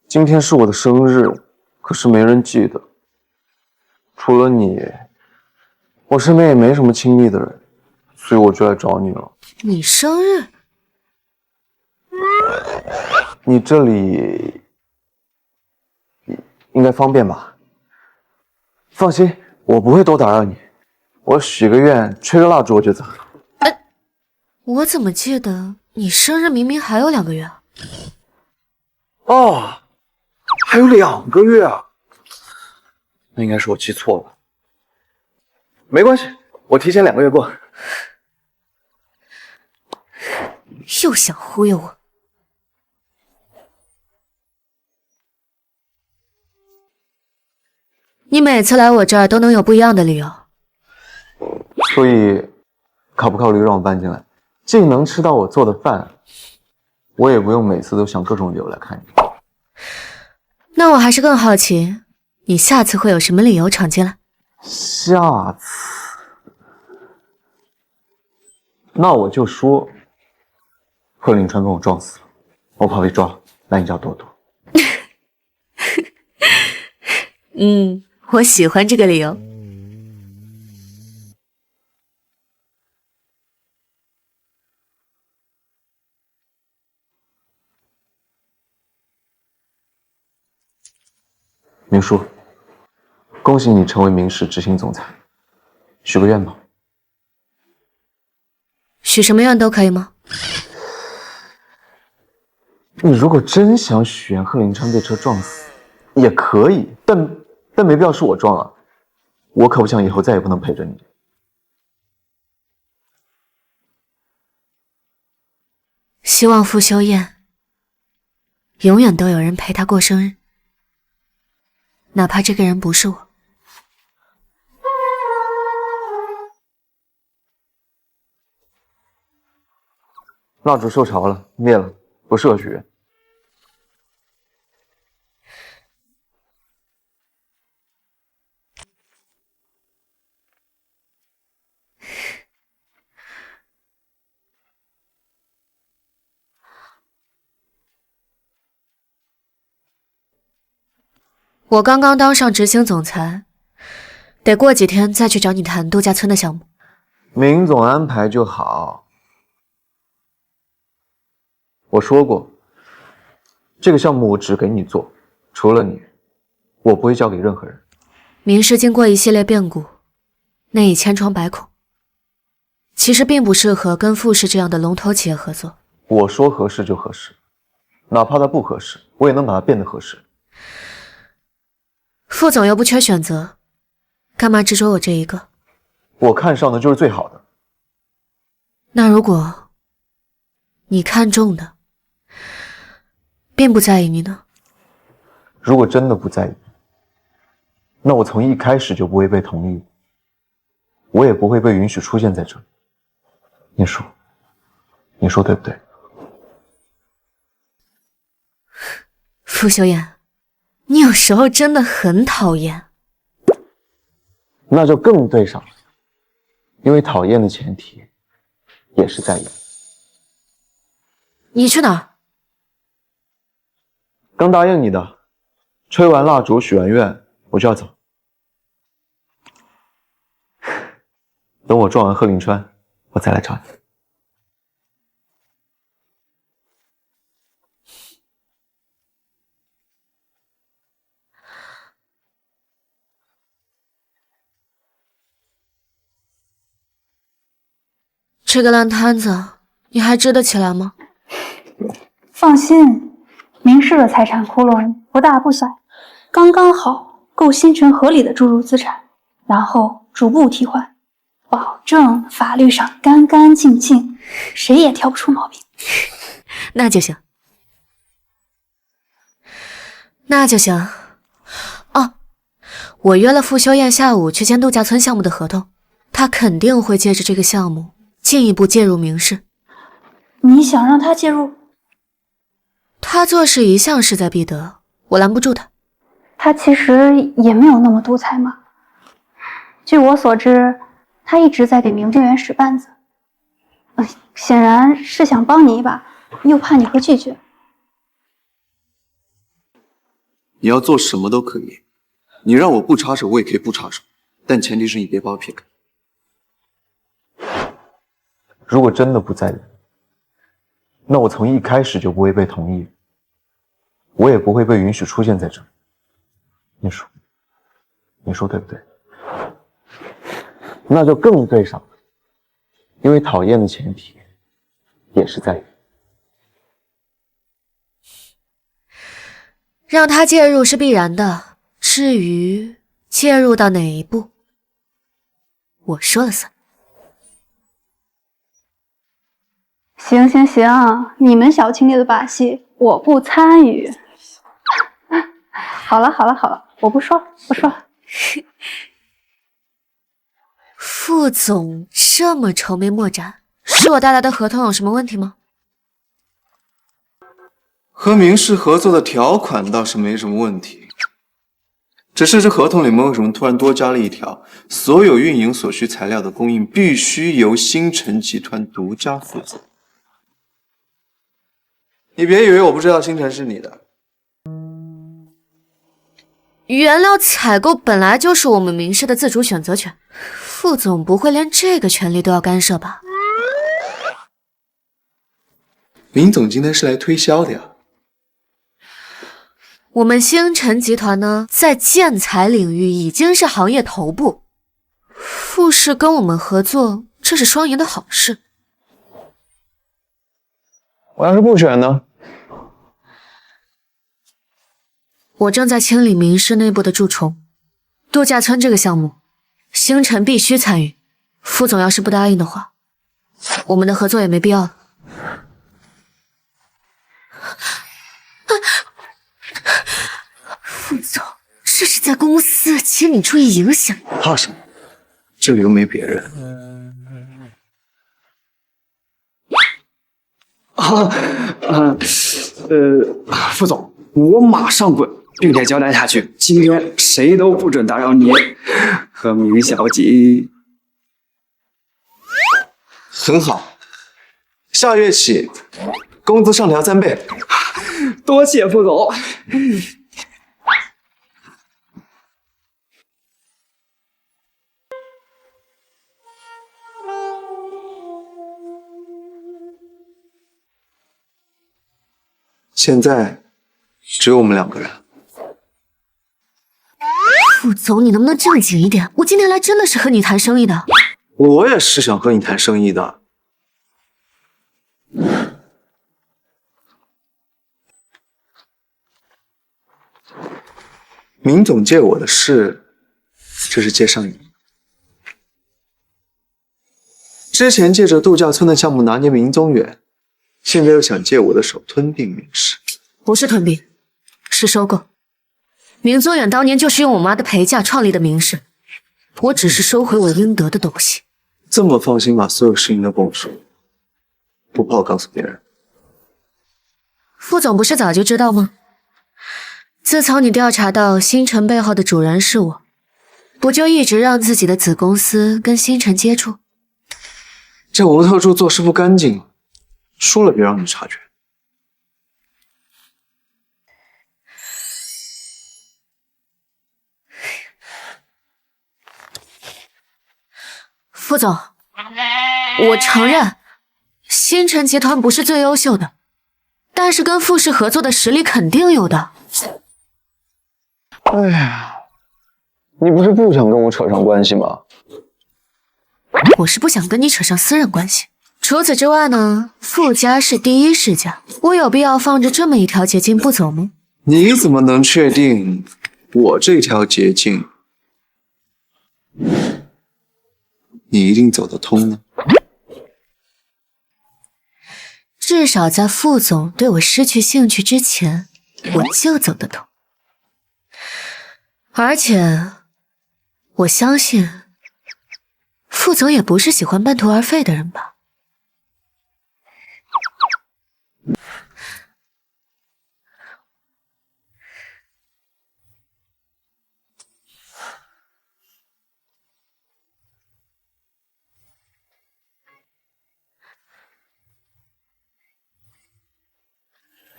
[SPEAKER 10] 今天是我的生日，可是没人记得。除了你，我身边也没什么亲密的人，所以我就来找你了。
[SPEAKER 4] 你生日？
[SPEAKER 10] 你这里应该方便吧？放心，我不会多打扰你。我许个愿，吹个蜡烛我就走。
[SPEAKER 4] 我怎么记得你生日明明还有2个月啊？
[SPEAKER 10] 哦，还有2个月啊？那应该是我记错了。没关系，我提前2个月过。
[SPEAKER 4] 又想忽悠我。你每次来我这儿都能有不一样的理由，
[SPEAKER 10] 所以，考不考虑让我搬进来？既能吃到我做的饭，我也不用每次都想各种理由来看你。
[SPEAKER 4] 那我还是更好奇，你下次会有什么理由闯进来？
[SPEAKER 10] 下次，那我就说，贺林川跟我撞死了，我怕被抓，来你家躲躲。
[SPEAKER 4] 我喜欢这个理由。
[SPEAKER 10] 明叔，恭喜你成为明氏执行总裁，许个愿吧。
[SPEAKER 4] 许什么愿都可以吗？
[SPEAKER 10] 你如果真想许愿贺林川被车撞死，也可以，但没必要是我撞啊，我可不想以后再也不能陪着你。
[SPEAKER 4] 希望傅修燕永远都有人陪她过生日，哪怕这个人不是我。
[SPEAKER 10] 蜡烛受潮了，灭了，不适合许愿。
[SPEAKER 4] 我刚刚当上执行总裁，得过几天再去找你谈度假村的项目。
[SPEAKER 10] 明总安排就好。我说过，这个项目我只给你做，除了你，我不会交给任何人。
[SPEAKER 4] 明氏经过一系列变故，内已千疮百孔，其实并不适合跟傅氏这样的龙头企业合作。
[SPEAKER 10] 我说合适就合适，哪怕它不合适，我也能把它变得合适。
[SPEAKER 4] 傅总又不缺选择，干嘛执着我这一个？
[SPEAKER 10] 我看上的就是最好的。
[SPEAKER 4] 那如果你看中的并不在意你呢？
[SPEAKER 10] 如果真的不在意，那我从一开始就不会被同意，我也不会被允许出现在这里。你说对不对？
[SPEAKER 4] 傅修燕，你有时候真的很讨厌。
[SPEAKER 10] 那就更对上了，因为讨厌的前提也是在意。
[SPEAKER 4] 你去哪儿？
[SPEAKER 10] 刚答应你的，吹完蜡烛许完愿，我就要走。等我撞完贺林川，我再来找你。
[SPEAKER 4] 这个烂摊子，你还支得起来吗？
[SPEAKER 5] 放心，明氏的财产窟窿不大不小，刚刚好够星辰合理的注入资产，然后逐步替换，保证法律上干干净净，谁也挑不出毛病。
[SPEAKER 4] 那就行，那就行。哦，我约了傅修燕下午去签度假村项目的合同，他肯定会借着这个项目进一步介入明氏。
[SPEAKER 5] 你想让他介入？
[SPEAKER 4] 他做事一向势在必得，我拦不住他。
[SPEAKER 5] 他其实也没有那么独裁嘛。据我所知，他一直在给明静园使绊子，显然是想帮你一把，又怕你会拒绝。
[SPEAKER 10] 你要做什么都可以，你让我不插手，我也可以不插手，但前提是你别把我撇开。如果真的不在意，那我从一开始就不会被同意，我也不会被允许出现在这里。你说对不对？那就更对上了，因为讨厌的前提也是在于
[SPEAKER 4] 让他介入是必然的，至于介入到哪一步，我说了算。
[SPEAKER 5] 行，你们小情侣的把戏我不参与。好了，我不说了。
[SPEAKER 4] 副总这么愁眉莫展，是我带来的合同有什么问题吗？
[SPEAKER 10] 和明氏合作的条款倒是没什么问题，只是这合同里面为什么突然多加了一条，所有运营所需材料的供应必须由星辰集团独家负责。你别以为我不知道星辰是你的。
[SPEAKER 4] 原料采购本来就是我们明氏的自主选择权，副总不会连这个权利都要干涉吧？
[SPEAKER 10] 明总今天是来推销的呀。
[SPEAKER 4] 我们星辰集团呢，在建材领域已经是行业头部，富氏跟我们合作，这是双赢的好事。
[SPEAKER 10] 我要是不选呢？
[SPEAKER 4] 我正在清理明氏内部的蛀虫，度假村这个项目，星辰必须参与。副总要是不答应的话，我们的合作也没必要了。副总，这是在公司，请你注意影响。
[SPEAKER 10] 怕什么？这里又没别人。
[SPEAKER 3] 副总，我马上滚，并且交代下去，今天谁都不准打扰你和明小姐。
[SPEAKER 10] 很好，下月起工资上调3倍。
[SPEAKER 3] 多谢副总。
[SPEAKER 10] 现在只有我们2个人。
[SPEAKER 4] 副总，你能不能正经一点？我今天来真的是和你谈生意的。
[SPEAKER 10] 我也是想和你谈生意的。明总借我的事，这是借上瘾。之前借着度假村的项目拿捏明宗远，现在又想借我的手吞并明氏。
[SPEAKER 4] 不是吞并，是收购。明宗远当年就是用我妈的陪嫁创立的明氏，我只是收回我应得的东西。
[SPEAKER 10] 这么放心把所有事情都跟我说，不怕我告诉别人？
[SPEAKER 4] 副总不是早就知道吗？自从你调查到星辰背后的主人是我，不就一直让自己的子公司跟星辰接触？
[SPEAKER 10] 这无特助做事不干净了，说了别让你察觉。
[SPEAKER 4] 副总，我承认，星辰集团不是最优秀的，但是跟傅氏合作的实力肯定有的。
[SPEAKER 10] 哎呀，你不是不想跟我扯上关系吗？
[SPEAKER 4] 我是不想跟你扯上私人关系。除此之外呢，傅家是第一世家，我有必要放着这么一条捷径不走吗？
[SPEAKER 10] 你怎么能确定我这条捷径你一定走得通呢？
[SPEAKER 4] 至少在傅总对我失去兴趣之前，我就走得通。而且，我相信，傅总也不是喜欢半途而废的人吧？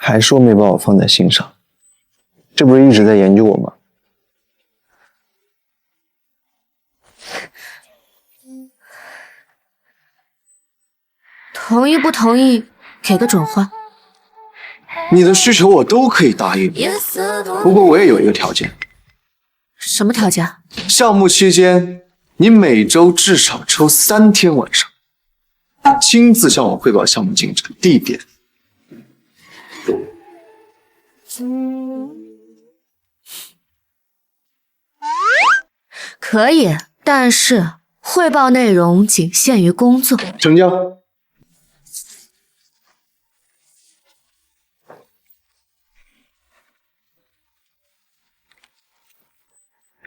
[SPEAKER 10] 还说没把我放在心上，这不是一直在研究我吗？
[SPEAKER 4] 同意不同意？给个准话。
[SPEAKER 10] 你的需求我都可以答应，不过我也有一个条件。
[SPEAKER 4] 什么条件？
[SPEAKER 10] 项目期间，你每周至少抽3天晚上，亲自向我汇报项目进展、地点。
[SPEAKER 4] 可以，但是汇报内容仅限于工作。
[SPEAKER 10] 成交。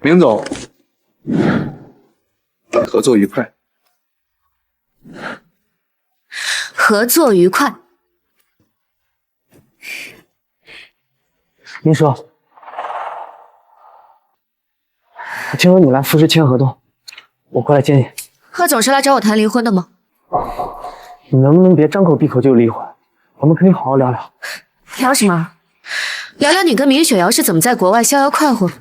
[SPEAKER 10] 明总，合作愉快。
[SPEAKER 4] 合作愉快。
[SPEAKER 13] 明叔，我听说你来傅氏签合同，我过来接你。
[SPEAKER 4] 贺总是来找我谈离婚的吗？
[SPEAKER 13] 你能不能别张口闭口就离婚？我们可以好好聊聊。
[SPEAKER 4] 聊什么？聊聊你跟明雪瑶是怎么在国外逍遥快活，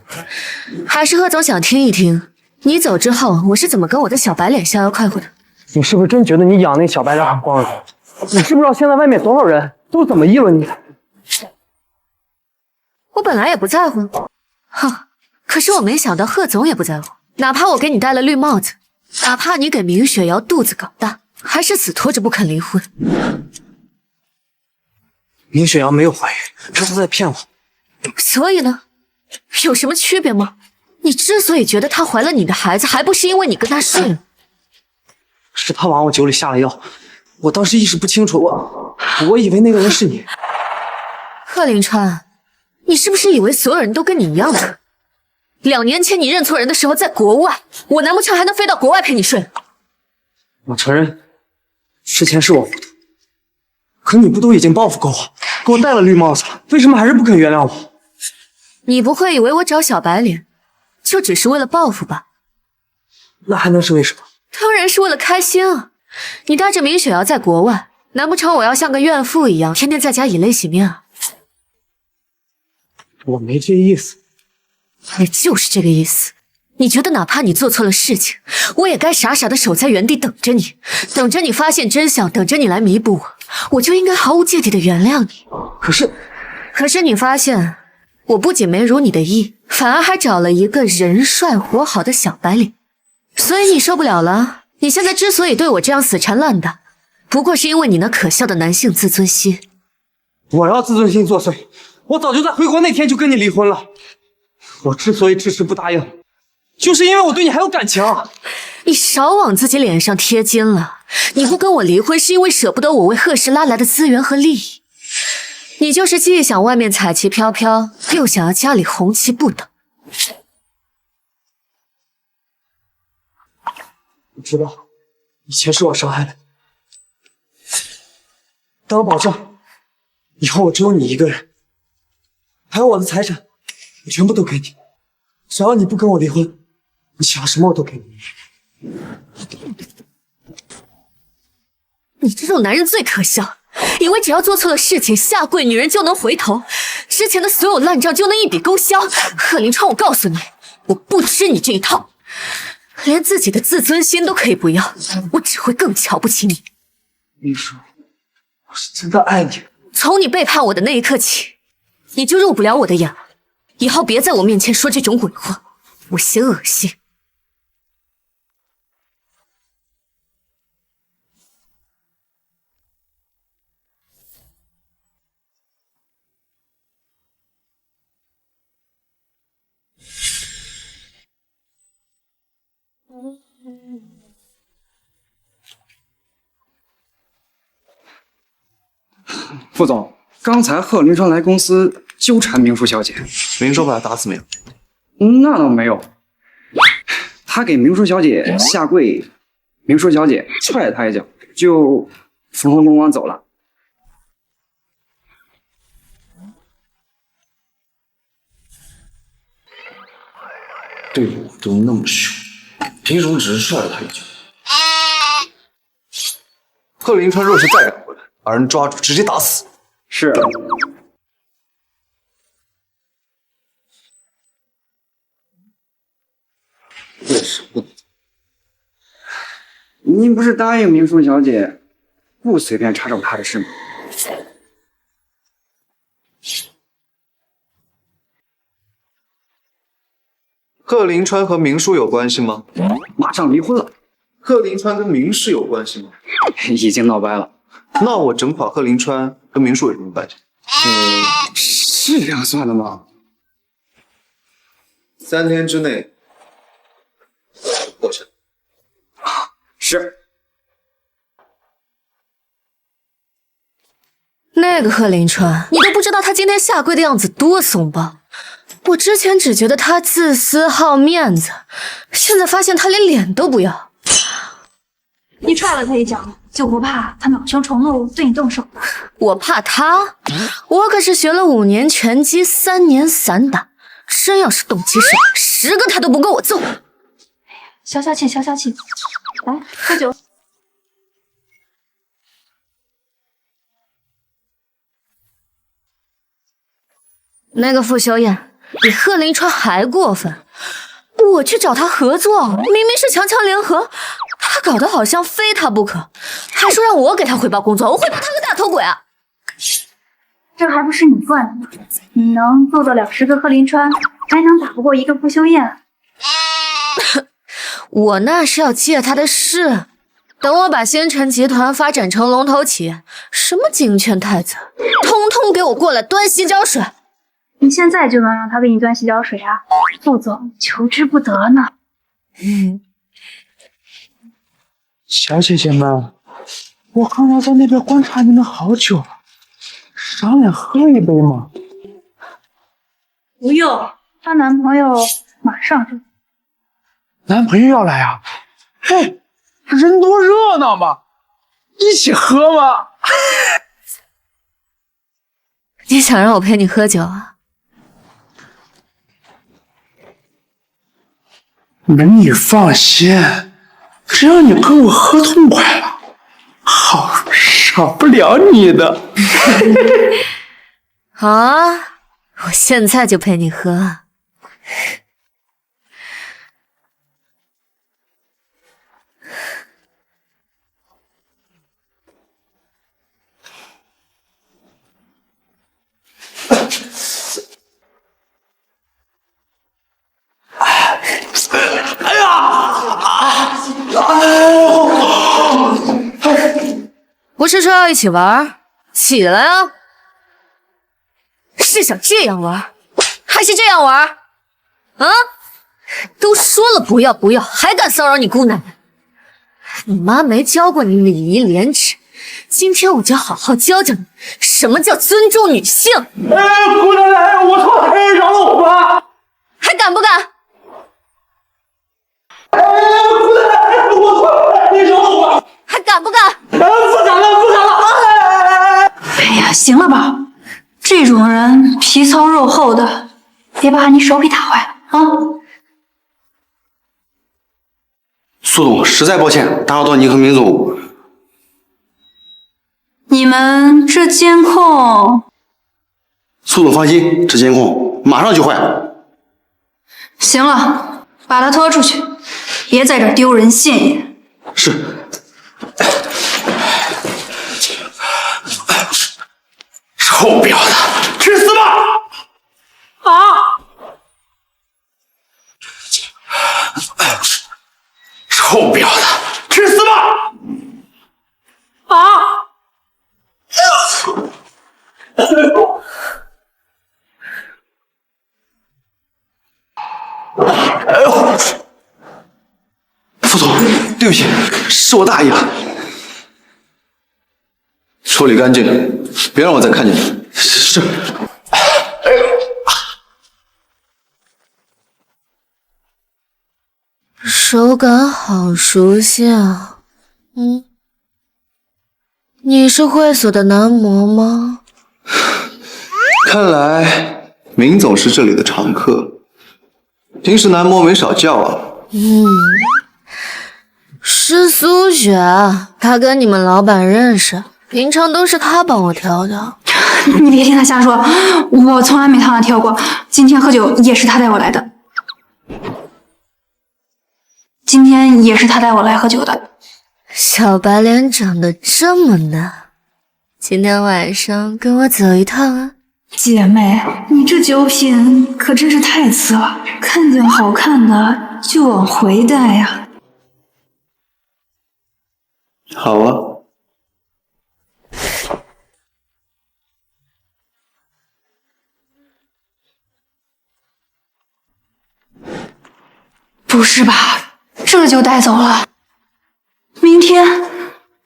[SPEAKER 4] 还是贺总想听一听你走之后我是怎么跟我的小白脸逍遥快活的？
[SPEAKER 13] 你是不是真觉得你养那小白脸很光荣？你知不知道现在外面多少人都怎么议论你的？
[SPEAKER 4] 我本来也不在乎，哼！可是我没想到贺总也不在乎。哪怕我给你戴了绿帽子，哪怕你给明雪瑶肚子搞大，还是死拖着不肯离婚。
[SPEAKER 13] 明雪瑶没有怀孕，她都在骗我。
[SPEAKER 4] 所以呢，有什么区别吗？你之所以觉得她怀了你的孩子，还不是因为你跟她睡了？
[SPEAKER 13] 是她往我酒里下了药，我当时意识不清楚，我以为那个人是你。
[SPEAKER 4] 贺林川，你是不是以为所有人都跟你一样的？2年前你认错人的时候在国外，我难不成还能飞到国外陪你睡？
[SPEAKER 13] 我承认，之前是我糊涂。可你不都已经报复过我，给我戴了绿帽子了，为什么还是不肯原谅我？
[SPEAKER 4] 你不会以为我找小白脸就只是为了报复吧？
[SPEAKER 13] 那还能是为什么？
[SPEAKER 4] 当然是为了开心啊！你带着明雪瑶在国外，难不成我要像个怨妇一样，天天在家以泪洗面啊？
[SPEAKER 13] 我没这意思。
[SPEAKER 4] 你就是这个意思。你觉得哪怕你做错了事情，我也该傻傻的守在原地等着你，等着你发现真相，等着你来弥补我，我就应该毫无芥蒂的原谅你。可是你发现，我不仅没如你的意，反而还找了一个人帅活好的小白脸，所以你受不了了。你现在之所以对我这样死缠烂打，不过是因为你那可笑的男性自尊心。
[SPEAKER 13] 我要自尊心作祟，我早就在回国那天就跟你离婚了。我之所以迟迟不答应，就是因为我对你还有感情。
[SPEAKER 4] 你少往自己脸上贴金了。你不跟我离婚，是因为舍不得我为贺氏拉来的资源和利益。你就是既想外面彩旗飘飘，又想要家里红旗不倒。
[SPEAKER 13] 我知道，以前是我伤害了你，但我保证，以后我只有你一个人，还有我的财产，我全部都给你。只要你不跟我离婚，你想要什么我都给你。
[SPEAKER 4] 你这种男人最可笑，以为只要做错了事情，下跪女人就能回头，之前的所有烂账就能一笔勾销。贺林川，我告诉你，我不吃你这一套。连自己的自尊心都可以不要，我只会更瞧不起你。
[SPEAKER 10] 明叔，我是真的爱你。
[SPEAKER 4] 从你背叛我的那一刻起，你就入不了我的眼了。以后别在我面前说这种鬼话，我嫌恶心。
[SPEAKER 3] 副总，刚才贺林川来公司纠缠明淑小姐，
[SPEAKER 10] 明叔把他打死没有？
[SPEAKER 3] 那倒没有，他给明淑小姐下跪，明淑小姐踹了他一脚，就风风光光走了。
[SPEAKER 10] 对我都那么凶，凭什么只是踹了他一脚？贺林川若是再敢回来，把人抓住直接打死。
[SPEAKER 3] 是。
[SPEAKER 10] 为什么？
[SPEAKER 3] 您不是答应明淑小姐不随便插手她的事吗？
[SPEAKER 10] 贺林川和明叔有关系吗？
[SPEAKER 3] 马上离婚了。
[SPEAKER 10] 贺林川跟明氏有关系吗？
[SPEAKER 3] 已经闹掰了。
[SPEAKER 10] 那我整垮贺林川跟明叔有什么关系？
[SPEAKER 3] 是这样算的吗
[SPEAKER 10] ？3天之内破产。
[SPEAKER 3] 是。
[SPEAKER 4] 那个贺林川，你都不知道他今天下跪的样子多怂包。我之前只觉得他自私好面子，现在发现他连脸都不要。
[SPEAKER 5] 你踹了他一脚，就不怕他恼羞成怒对你动手吧？
[SPEAKER 4] 我怕他？我可是学了5年拳击，3年散打，真要是动起手，10个他都不够我揍。哎呀，
[SPEAKER 5] 消消气，消消气，来喝酒。
[SPEAKER 4] 那个傅修燕比贺林川还过分，我去找他合作，明明是强强联合，他搞得好像非他不可，还说让我给他汇报工作，我汇报他个大头鬼啊！
[SPEAKER 5] 这还不是你惯的吗？你能做得了10个贺林川，还能打不过1个傅修燕？
[SPEAKER 4] 我那是要借他的势，等我把星辰集团发展成龙头企业，什么金圈太子，通通给我过来端洗脚水！
[SPEAKER 5] 你现在就能让他给你端洗脚水啊？副总求之不得呢。
[SPEAKER 2] 小姐姐们，我刚才在那边观察你们好久了，赏脸喝一杯吗？
[SPEAKER 5] 不用，她男朋友马上就。
[SPEAKER 2] 男朋友要来啊？嘿，人多热闹嘛，一起喝吗？
[SPEAKER 4] 你想让我陪你喝酒啊？
[SPEAKER 2] 你放心，只要你跟我喝痛快了，好少不了你的。
[SPEAKER 4] 好啊，我现在就陪你喝。
[SPEAKER 2] 哎呀！
[SPEAKER 4] 不是说要一起玩，起来啊！是想这样玩，还是这样玩？啊！都说了不要不要，还敢骚扰你姑奶奶？你妈没教过你礼仪廉耻，今天我就好好教教你什么叫尊重女性。
[SPEAKER 2] 姑奶奶，我错了，饶了我吧！
[SPEAKER 4] 还敢不敢？
[SPEAKER 2] 姑奶奶，我错了，你饶了我吧！
[SPEAKER 4] 还敢不敢？
[SPEAKER 2] 不敢了，不敢了！
[SPEAKER 5] 哎呀，行了吧，这种人皮糙肉厚的，别把你手给打坏了啊！
[SPEAKER 12] 苏总，实在抱歉，打扰到您和明总。
[SPEAKER 5] 你们这监控……
[SPEAKER 12] 苏总放心，这监控马上就坏。
[SPEAKER 5] 行了，把他拖出去，别在这儿丢人现眼。
[SPEAKER 10] 是。
[SPEAKER 14] 臭婊子，去死吧！臭婊子，去死吧！
[SPEAKER 10] 哎呦，副总，对不起，是我大意了。处理干净，别让我再看见你。是。
[SPEAKER 4] 手感好熟悉啊，你是会所的男模吗？
[SPEAKER 10] 看来明总是这里的常客，平时男模没少叫啊。
[SPEAKER 4] 是苏雪，他跟你们老板认识，平常都是他帮我挑的。
[SPEAKER 5] 你别听他瞎说，我从来没帮他挑过，今天喝酒也是他带我来的。今天也是他带我来喝酒的。
[SPEAKER 4] 小白脸长得这么嫩，今天晚上跟我走一趟啊！
[SPEAKER 5] 姐妹，你这酒品可真是太次了，看见好看的就往回带呀。
[SPEAKER 10] 好啊。
[SPEAKER 5] 不是吧？这就带走了？明天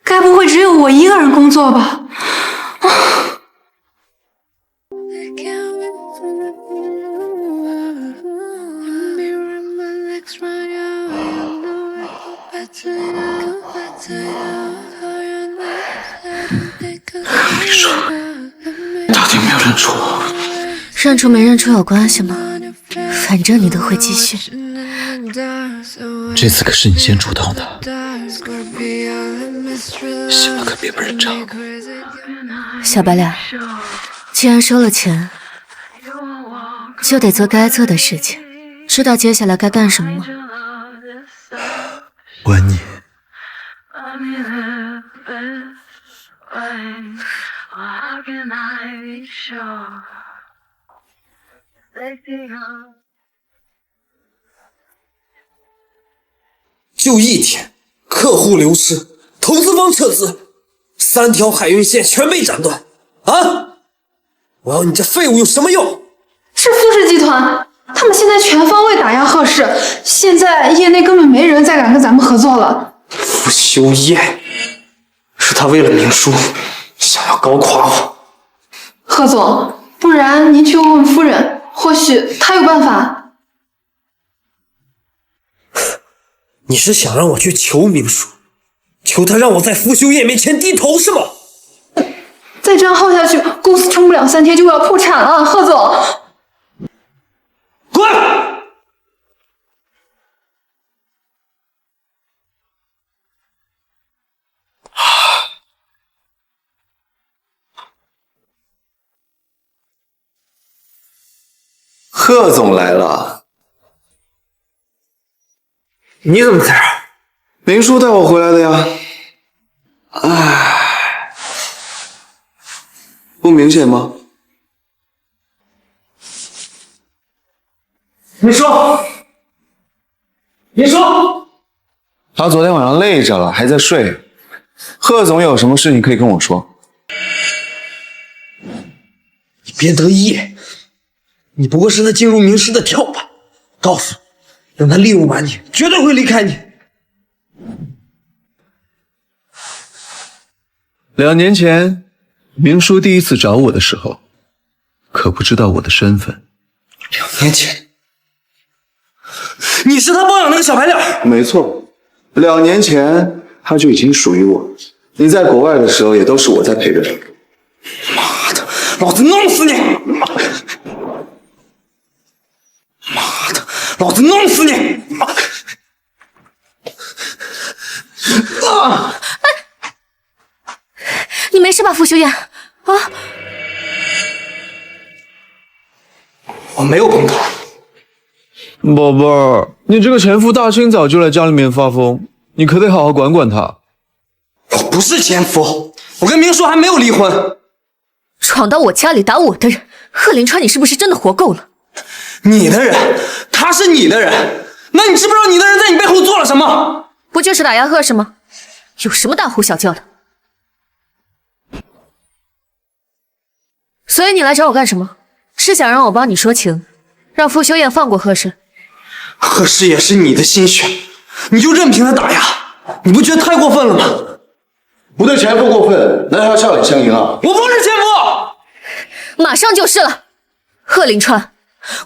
[SPEAKER 5] 该不会只有我一个人工作吧？
[SPEAKER 10] 你说，到底有没有认出我？
[SPEAKER 4] 认出没认出有关系吗？反正你都会继续。
[SPEAKER 20] 这次可是你先主动的，行了，可别不认账。
[SPEAKER 4] 小白脸，既然收了钱，就得做该做的事情。知道接下来该干什么吗？
[SPEAKER 20] 吻你。
[SPEAKER 9] 就一天，客户流失，投资方撤资，3条海运线全被斩断。啊！我要你这废物有什么用？
[SPEAKER 21] 是富士集团，他们现在全方位打压贺氏，现在业内根本没人再敢跟咱们合作了。
[SPEAKER 9] 傅修业，是他为了明书，想要搞垮我。
[SPEAKER 21] 贺总，不然您去问问夫人，或许她有办法。
[SPEAKER 9] 你是想让我去求明书，求他让我在傅修业面前低头是吗？
[SPEAKER 21] 再这样耗下去，公司撑不了3天就要破产了，贺总。
[SPEAKER 9] 滚！
[SPEAKER 10] 贺总来了。
[SPEAKER 9] 你怎么在这儿？
[SPEAKER 10] 明叔带我回来的呀。唉，不明显吗？
[SPEAKER 9] 你说，
[SPEAKER 10] 他昨天晚上累着了，还在睡。贺总有什么事情可以跟我说。
[SPEAKER 9] 你别得意，你不过是他进入名师的跳板。告诉让他利用完你，绝对会离开你。
[SPEAKER 10] 2年前，明叔第一次找我的时候，可不知道我的身份。
[SPEAKER 9] 2年前，你是他包养那个小白脸？
[SPEAKER 10] 没错，2年前他就已经属于我。你在国外的时候，也都是我在陪着你。
[SPEAKER 9] 妈的，老子弄死你！妈的，老子弄死你！
[SPEAKER 1] 啊！你没事吧，傅修燕？啊！
[SPEAKER 9] 我没有碰他。
[SPEAKER 10] 宝贝儿，你这个前夫大清早就来家里面发疯，你可得好好管管他。
[SPEAKER 9] 我不是前夫，我跟明叔还没有离婚。
[SPEAKER 4] 闯到我家里打我的人，贺林川，你是不是真的活够了？
[SPEAKER 9] 你的人，他是你的人，那你知不知道你的人在你背后做了什么？
[SPEAKER 4] 不就是打压贺氏吗？有什么大呼小叫的？所以你来找我干什么？是想让我帮你说情，让傅修燕放过贺氏？
[SPEAKER 9] 贺氏也是你的心血，你就任凭他打压，你不觉得太过分了吗？
[SPEAKER 10] 不对前夫过分，那还要笑脸相迎啊！
[SPEAKER 9] 我不是前夫，
[SPEAKER 4] 马上就是了。贺林川，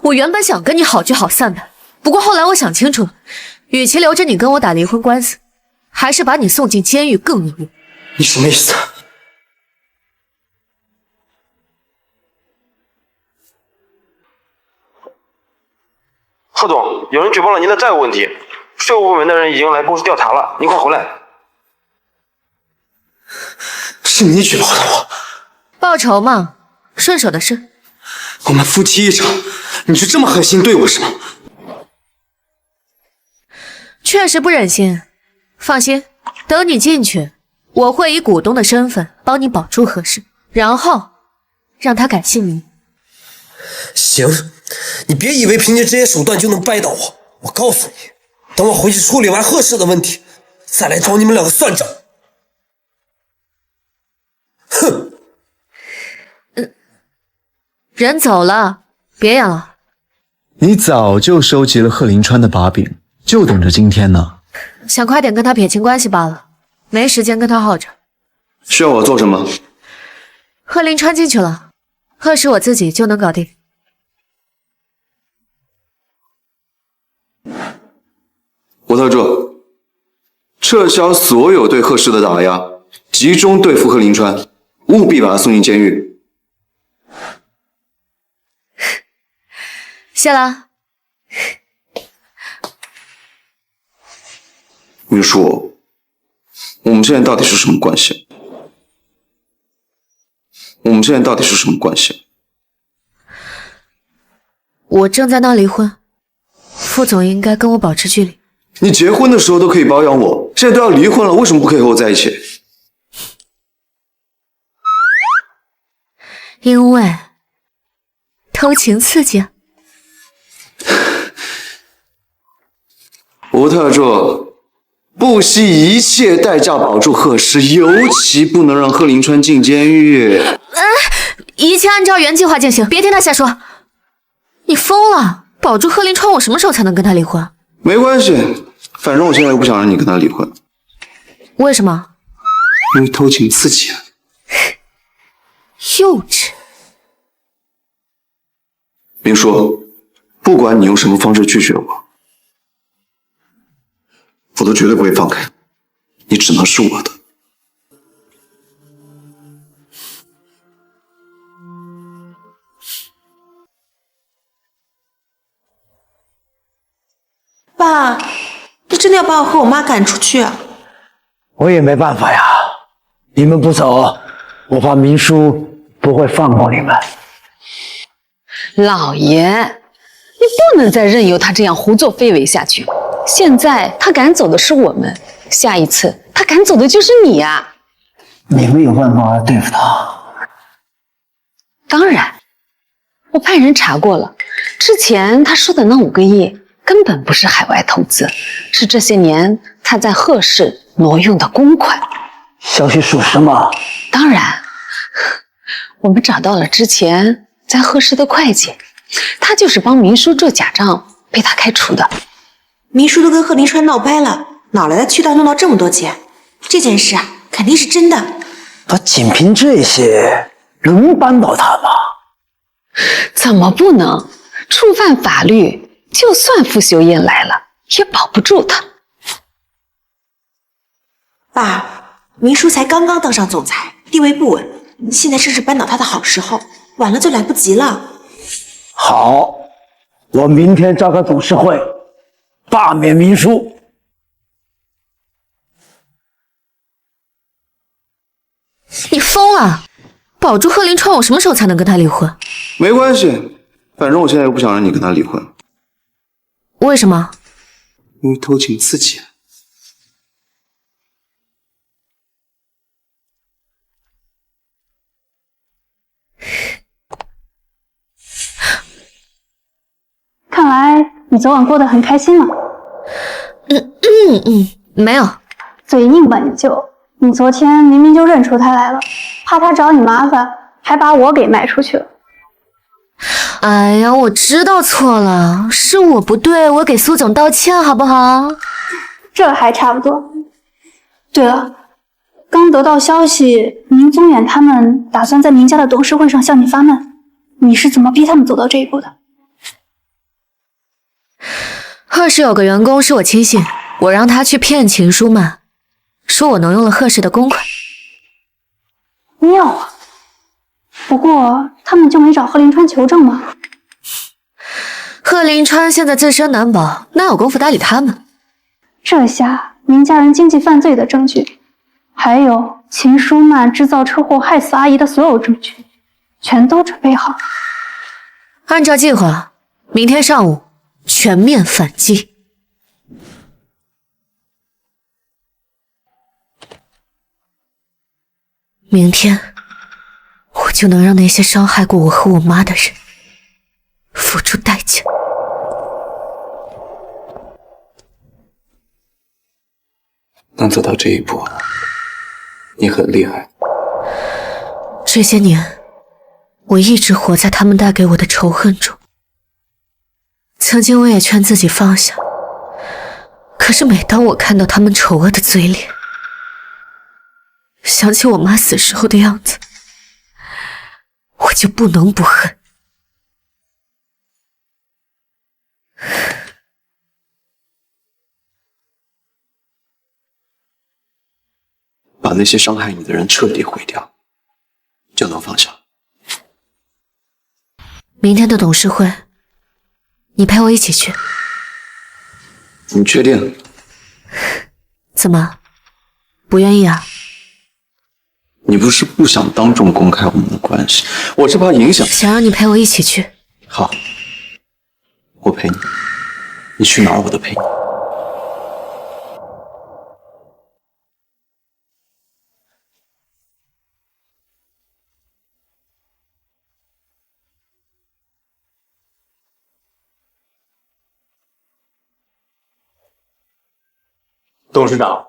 [SPEAKER 4] 我原本想跟你好聚好散的，不过后来我想清楚了，与其留着你跟我打离婚官司，还是把你送进监狱更容易。
[SPEAKER 9] 你什么意思？
[SPEAKER 11] 贺总，有人举报了您的债务问题，税务部门的人已经来公司调查了，您快回来。
[SPEAKER 9] 是你举报的我，
[SPEAKER 4] 报仇嘛，顺手的事。
[SPEAKER 9] 我们夫妻一场，你就这么狠心对我是吗？
[SPEAKER 4] 确实不忍心。放心，等你进去，我会以股东的身份帮你保住贺氏，然后让他改姓名。
[SPEAKER 9] 行，你别以为凭借这些手段就能掰倒我。我告诉你，等我回去处理完贺氏的问题，再来找你们两个算账。哼！
[SPEAKER 4] 人走了，别演了。
[SPEAKER 10] 你早就收集了贺林川的把柄，就等着今天呢。
[SPEAKER 4] 想快点跟他撇清关系罢了，没时间跟他耗着。
[SPEAKER 11] 需要我做什么？
[SPEAKER 4] 贺林川进去了，贺氏我自己就能搞定。
[SPEAKER 11] 吴特助，撤销所有对贺氏的打压，集中对付贺林川，务必把他送进监狱。
[SPEAKER 4] 谢了。
[SPEAKER 11] 明叔，我们现在到底是什么关系？
[SPEAKER 4] 我正在闹离婚，副总应该跟我保持距离。
[SPEAKER 11] 你结婚的时候都可以包养我，现在都要离婚了，为什么不可以和我在一起？
[SPEAKER 4] 因为偷情刺激。
[SPEAKER 11] 吴特助，不惜一切代价保住贺氏，尤其不能让贺林川进监狱。
[SPEAKER 4] 一切按照原计划进行，别听他瞎说。你疯了？保住贺林川，我什么时候才能跟他离婚？
[SPEAKER 11] 没关系，反正我现在又不想让你跟他离婚。
[SPEAKER 4] 为什么？
[SPEAKER 11] 因为偷情刺激啊。
[SPEAKER 4] 幼稚。
[SPEAKER 11] 明叔，不管你用什么方式拒绝我都绝对不会放开你，只能是我的。
[SPEAKER 8] 爸，你真的要把我和我妈赶出去啊？
[SPEAKER 6] 我也没办法呀，你们不走，我怕明叔不会放过你们。
[SPEAKER 7] 老爷，你不能再任由他这样胡作非为下去。现在他赶走的是我们，下一次他赶走的就是你啊！
[SPEAKER 6] 你们有办法对付他？
[SPEAKER 7] 当然，我派人查过了，之前他说的那5个亿根本不是海外投资，是这些年他在贺氏挪用的公款。
[SPEAKER 6] 消息属实吗？
[SPEAKER 7] 当然，我们找到了之前在贺氏的会计，他就是帮明叔做假账被他开除的。
[SPEAKER 8] 明叔都跟贺林川闹掰了，哪来的渠道弄到这么多钱？这件事啊，肯定是真的。
[SPEAKER 6] 他仅凭这些能扳倒他吗？
[SPEAKER 7] 怎么不能？触犯法律，就算傅修燕来了，也保不住他。
[SPEAKER 8] 爸，明叔才刚刚当上总裁，地位不稳，现在正是扳倒他的好时候，晚了就来不及了。
[SPEAKER 6] 好，我明天召开董事会，罢免明叔。
[SPEAKER 4] 你疯了？保住贺林川，我什么时候才能跟他离婚？
[SPEAKER 11] 没关系，反正我现在又不想让你跟他离婚。
[SPEAKER 4] 为什么？
[SPEAKER 11] 因为偷情刺激。
[SPEAKER 17] 看来你昨晚过得很开心了。
[SPEAKER 4] 没有。
[SPEAKER 17] 嘴硬吧你就。你昨天明明就认出他来了，怕他找你麻烦，还把我给卖出去了。
[SPEAKER 4] 哎呀，我知道错了，是我不对，我给苏总道歉好不好？
[SPEAKER 17] 这还差不多。对了，刚得到消息，明宗远他们打算在明家的董事会上向你发难，你是怎么逼他们走到这一步的？
[SPEAKER 4] 贺氏有个员工是我亲信，我让他去骗秦舒曼，说我挪用了贺氏的公款。
[SPEAKER 17] 妙啊！不过他们就没找贺林川求证吗？
[SPEAKER 4] 贺林川现在自身难保，哪有功夫搭理他们？
[SPEAKER 17] 这下明家人经济犯罪的证据，还有秦舒曼制造车祸害死阿姨的所有证据，全都准备好了。
[SPEAKER 4] 按照计划，明天上午全面反击。明天，我就能让那些伤害过我和我妈的人付出代价。
[SPEAKER 11] 能走到这一步，你很厉害。
[SPEAKER 4] 这些年，我一直活在他们带给我的仇恨中。曾经我也劝自己放下，可是每当我看到他们丑恶的嘴脸，想起我妈死时候的样子，我就不能不恨。
[SPEAKER 11] 把那些伤害你的人彻底毁掉，就能放下。
[SPEAKER 4] 明天的董事会，你陪我一起去。
[SPEAKER 11] 你确定？
[SPEAKER 4] 怎么，不愿意啊？
[SPEAKER 11] 你不是不想当众公开我们的关系，我是怕影响。
[SPEAKER 4] 想让你陪我一起去。
[SPEAKER 11] 好，我陪你，你去哪儿我都陪你。
[SPEAKER 14] 董事长，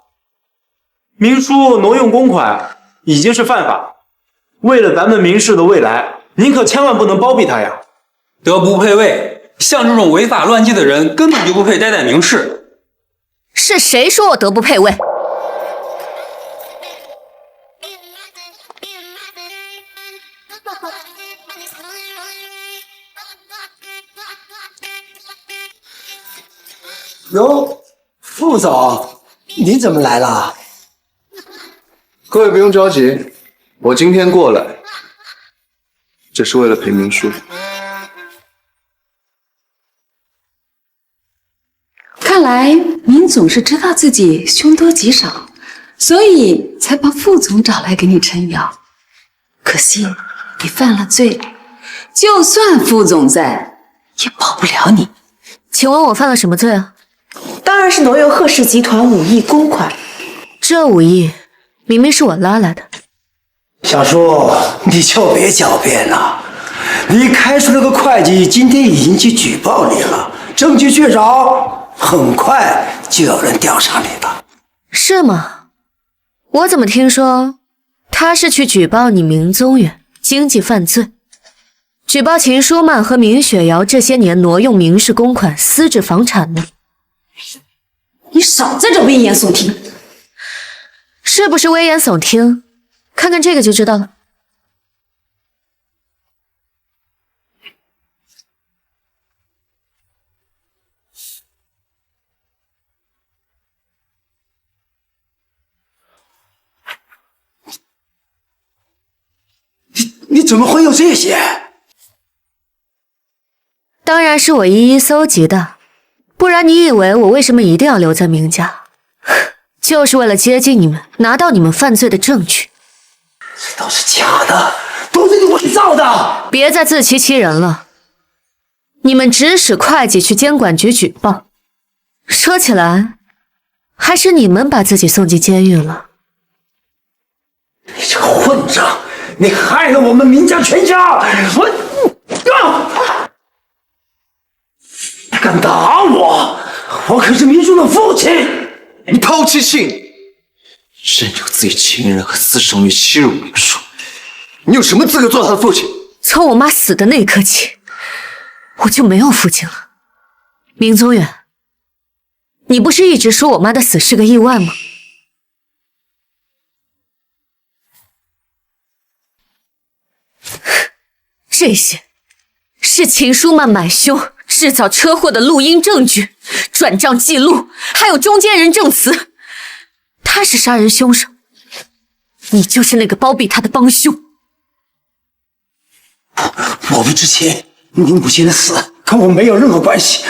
[SPEAKER 14] 明叔挪用公款已经是犯法，为了咱们明氏的未来，您可千万不能包庇他呀！
[SPEAKER 2] 德不配位，像这种违法乱纪的人，根本就不配待在明氏。
[SPEAKER 4] 是谁说我德不配位？
[SPEAKER 6] 哟，副总，您怎么来了？
[SPEAKER 11] 各位不用着急，我今天过来，只是为了陪明叔。
[SPEAKER 7] 看来您总是知道自己凶多吉少，所以才把副总找来给你撑腰。可惜你犯了罪，就算副总在，也保不了你。
[SPEAKER 4] 请问我犯了什么罪啊？
[SPEAKER 18] 当然是挪用贺氏集团5亿公款。
[SPEAKER 4] 这5亿明明是我拉来的。
[SPEAKER 6] 小叔，你就别狡辩了。你开除那个会计今天已经去举报你了，证据确凿，很快就有人调查你了。
[SPEAKER 4] 是吗？我怎么听说他是去举报你明宗远经济犯罪，举报秦舒曼和明雪瑶这些年挪用明氏公款私置房产呢？
[SPEAKER 7] 你少在这危言耸听。
[SPEAKER 4] 是不是危言耸听？看看这个就知道了。
[SPEAKER 6] 你怎么会有这些？
[SPEAKER 4] 当然是我一一搜集的，不然你以为我为什么一定要留在明家？就是为了接近你们，拿到你们犯罪的证据。
[SPEAKER 6] 这都是假的，都是你伪造的！
[SPEAKER 4] 别再自欺欺人了。你们指使会计去监管局举报，说起来，还是你们把自己送进监狱了。
[SPEAKER 6] 你这个混账！你害了我们明家全家！你敢打我！我可是明叔的父亲！
[SPEAKER 11] 你抛弃亲，任由自己亲人和私生女欺辱明叔，你有什么资格做他的父亲？
[SPEAKER 4] 从我妈死的那一刻起，我就没有父亲了。明宗远，你不是一直说我妈的死是个意外吗？这些是秦舒曼买凶、制造车祸的录音证据、转账记录，还有中间人证词。他是杀人凶手，你就是那个包庇他的帮凶。
[SPEAKER 6] 我们之前你母亲的死跟我没有任何关系，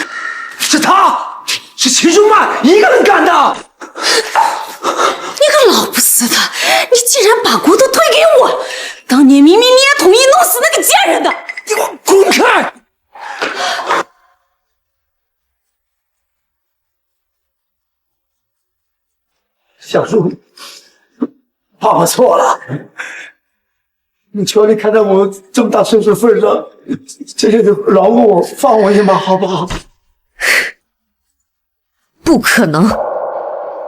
[SPEAKER 6] 是他，是秦舒曼一个人干的。
[SPEAKER 15] 你个老不死的，你竟然把锅都推给我！当年明明你也同意弄死那个贱人的，
[SPEAKER 6] 你给我滚开！小叔，爸爸错了，你求你看在我这么大岁数份上，这就饶过我，放我一马好不好？
[SPEAKER 4] 不可能，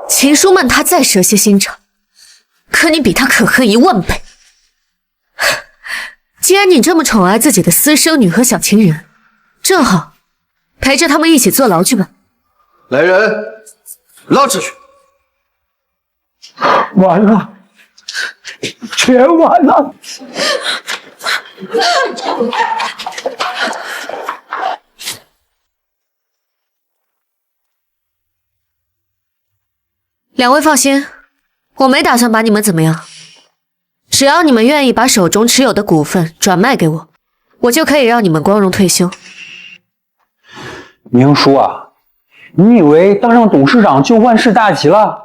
[SPEAKER 4] 秦舒曼他再蛇蝎心肠，可你比他可恨10000倍。既然你这么宠爱自己的私生女和小情人，正好陪着他们一起坐牢去吧。
[SPEAKER 11] 来人，拉出去！
[SPEAKER 6] 完了，全完了！
[SPEAKER 4] 两位放心，我没打算把你们怎么样。只要你们愿意把手中持有的股份转卖给我，我就可以让你们光荣退休。
[SPEAKER 2] 明叔啊，你以为当上董事长就万事大吉了？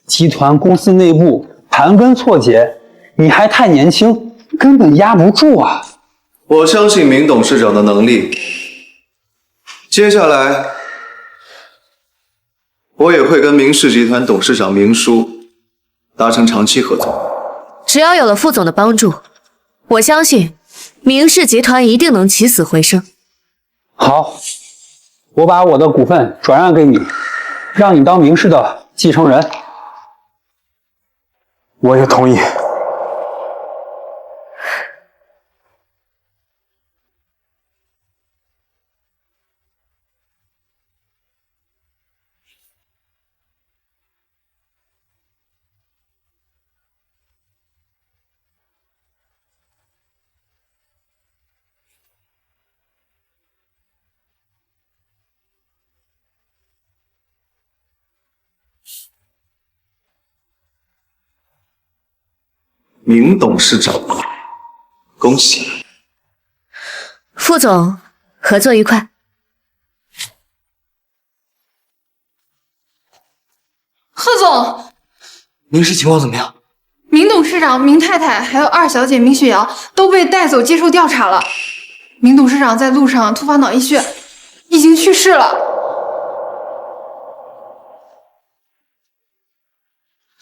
[SPEAKER 2] 集团公司内部盘根错节，你还太年轻，根本压不住啊！
[SPEAKER 11] 我相信明董事长的能力。接下来，我也会跟明氏集团董事长明叔达成长期合作。
[SPEAKER 4] 只要有了副总的帮助，我相信明氏集团一定能起死回生。
[SPEAKER 2] 好，我把我的股份转让给你，让你当明氏的继承人。
[SPEAKER 14] 我也同意。
[SPEAKER 11] 明董事长，恭喜！
[SPEAKER 4] 副总，合作愉快。
[SPEAKER 21] 贺总，
[SPEAKER 12] 明氏情况怎么样？
[SPEAKER 21] 明董事长、明太太还有二小姐明雪瑶都被带走接受调查了。明董事长在路上突发脑溢血，已经去世了。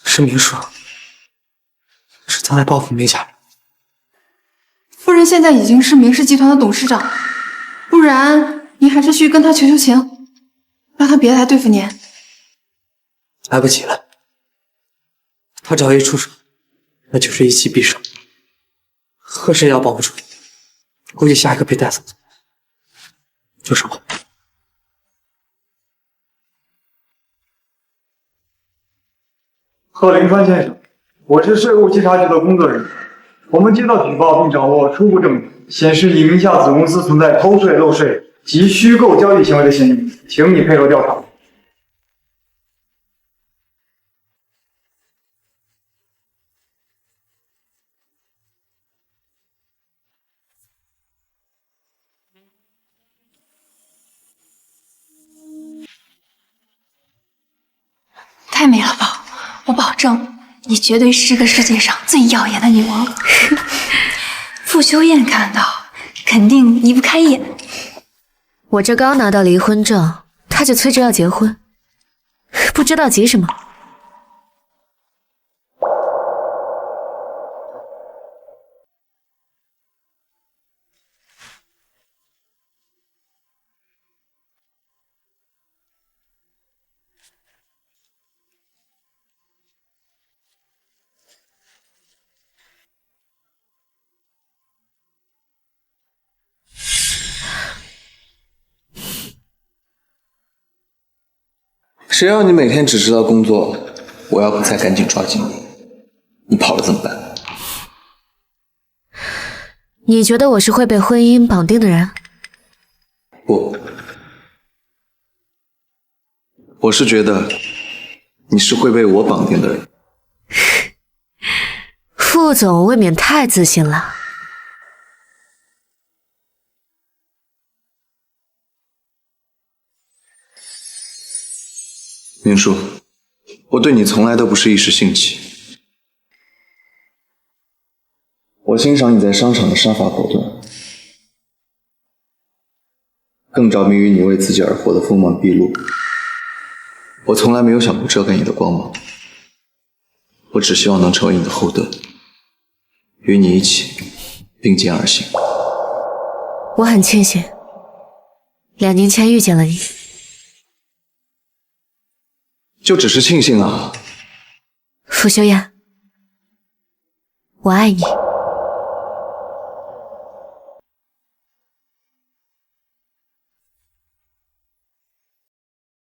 [SPEAKER 12] 是明叔，是他在报复明家人。
[SPEAKER 21] 夫人现在已经是明氏集团的董事长，不然您还是去跟他求求情，让他别来对付您。
[SPEAKER 12] 来不及了，他只要一出手，那就是一击必胜。贺氏要保不住，估计下一个被带走的就是我。
[SPEAKER 16] 贺林川先生，我是税务稽查局的工作人员。我们接到举报并掌握初步证据，显示你名下子公司存在偷税漏税及虚构交易行为的嫌疑，请你配合调查。
[SPEAKER 5] 太美了，宝，我保证你绝对是个世界上最耀眼的女王。傅修燕看到肯定移不开眼。
[SPEAKER 4] 我这刚拿到离婚证，他就催着要结婚，不知道急什么。
[SPEAKER 11] 谁让你每天只知道工作？我要不再赶紧抓紧你，你跑了怎么办？
[SPEAKER 4] 你觉得我是会被婚姻绑定的人？
[SPEAKER 11] 不，我是觉得你是会被我绑定的人。
[SPEAKER 4] 副总未免太自信了。
[SPEAKER 11] 明叔，我对你从来都不是一时兴起。我欣赏你在商场的杀伐果断，更着迷于你为自己而活的锋芒毕露。我从来没有想过遮盖你的光芒，我只希望能成为你的后盾，与你一起并肩而行。
[SPEAKER 4] 我很庆幸2年前遇见了你。
[SPEAKER 11] 就只是庆幸啊。
[SPEAKER 4] 傅修燕，我爱你。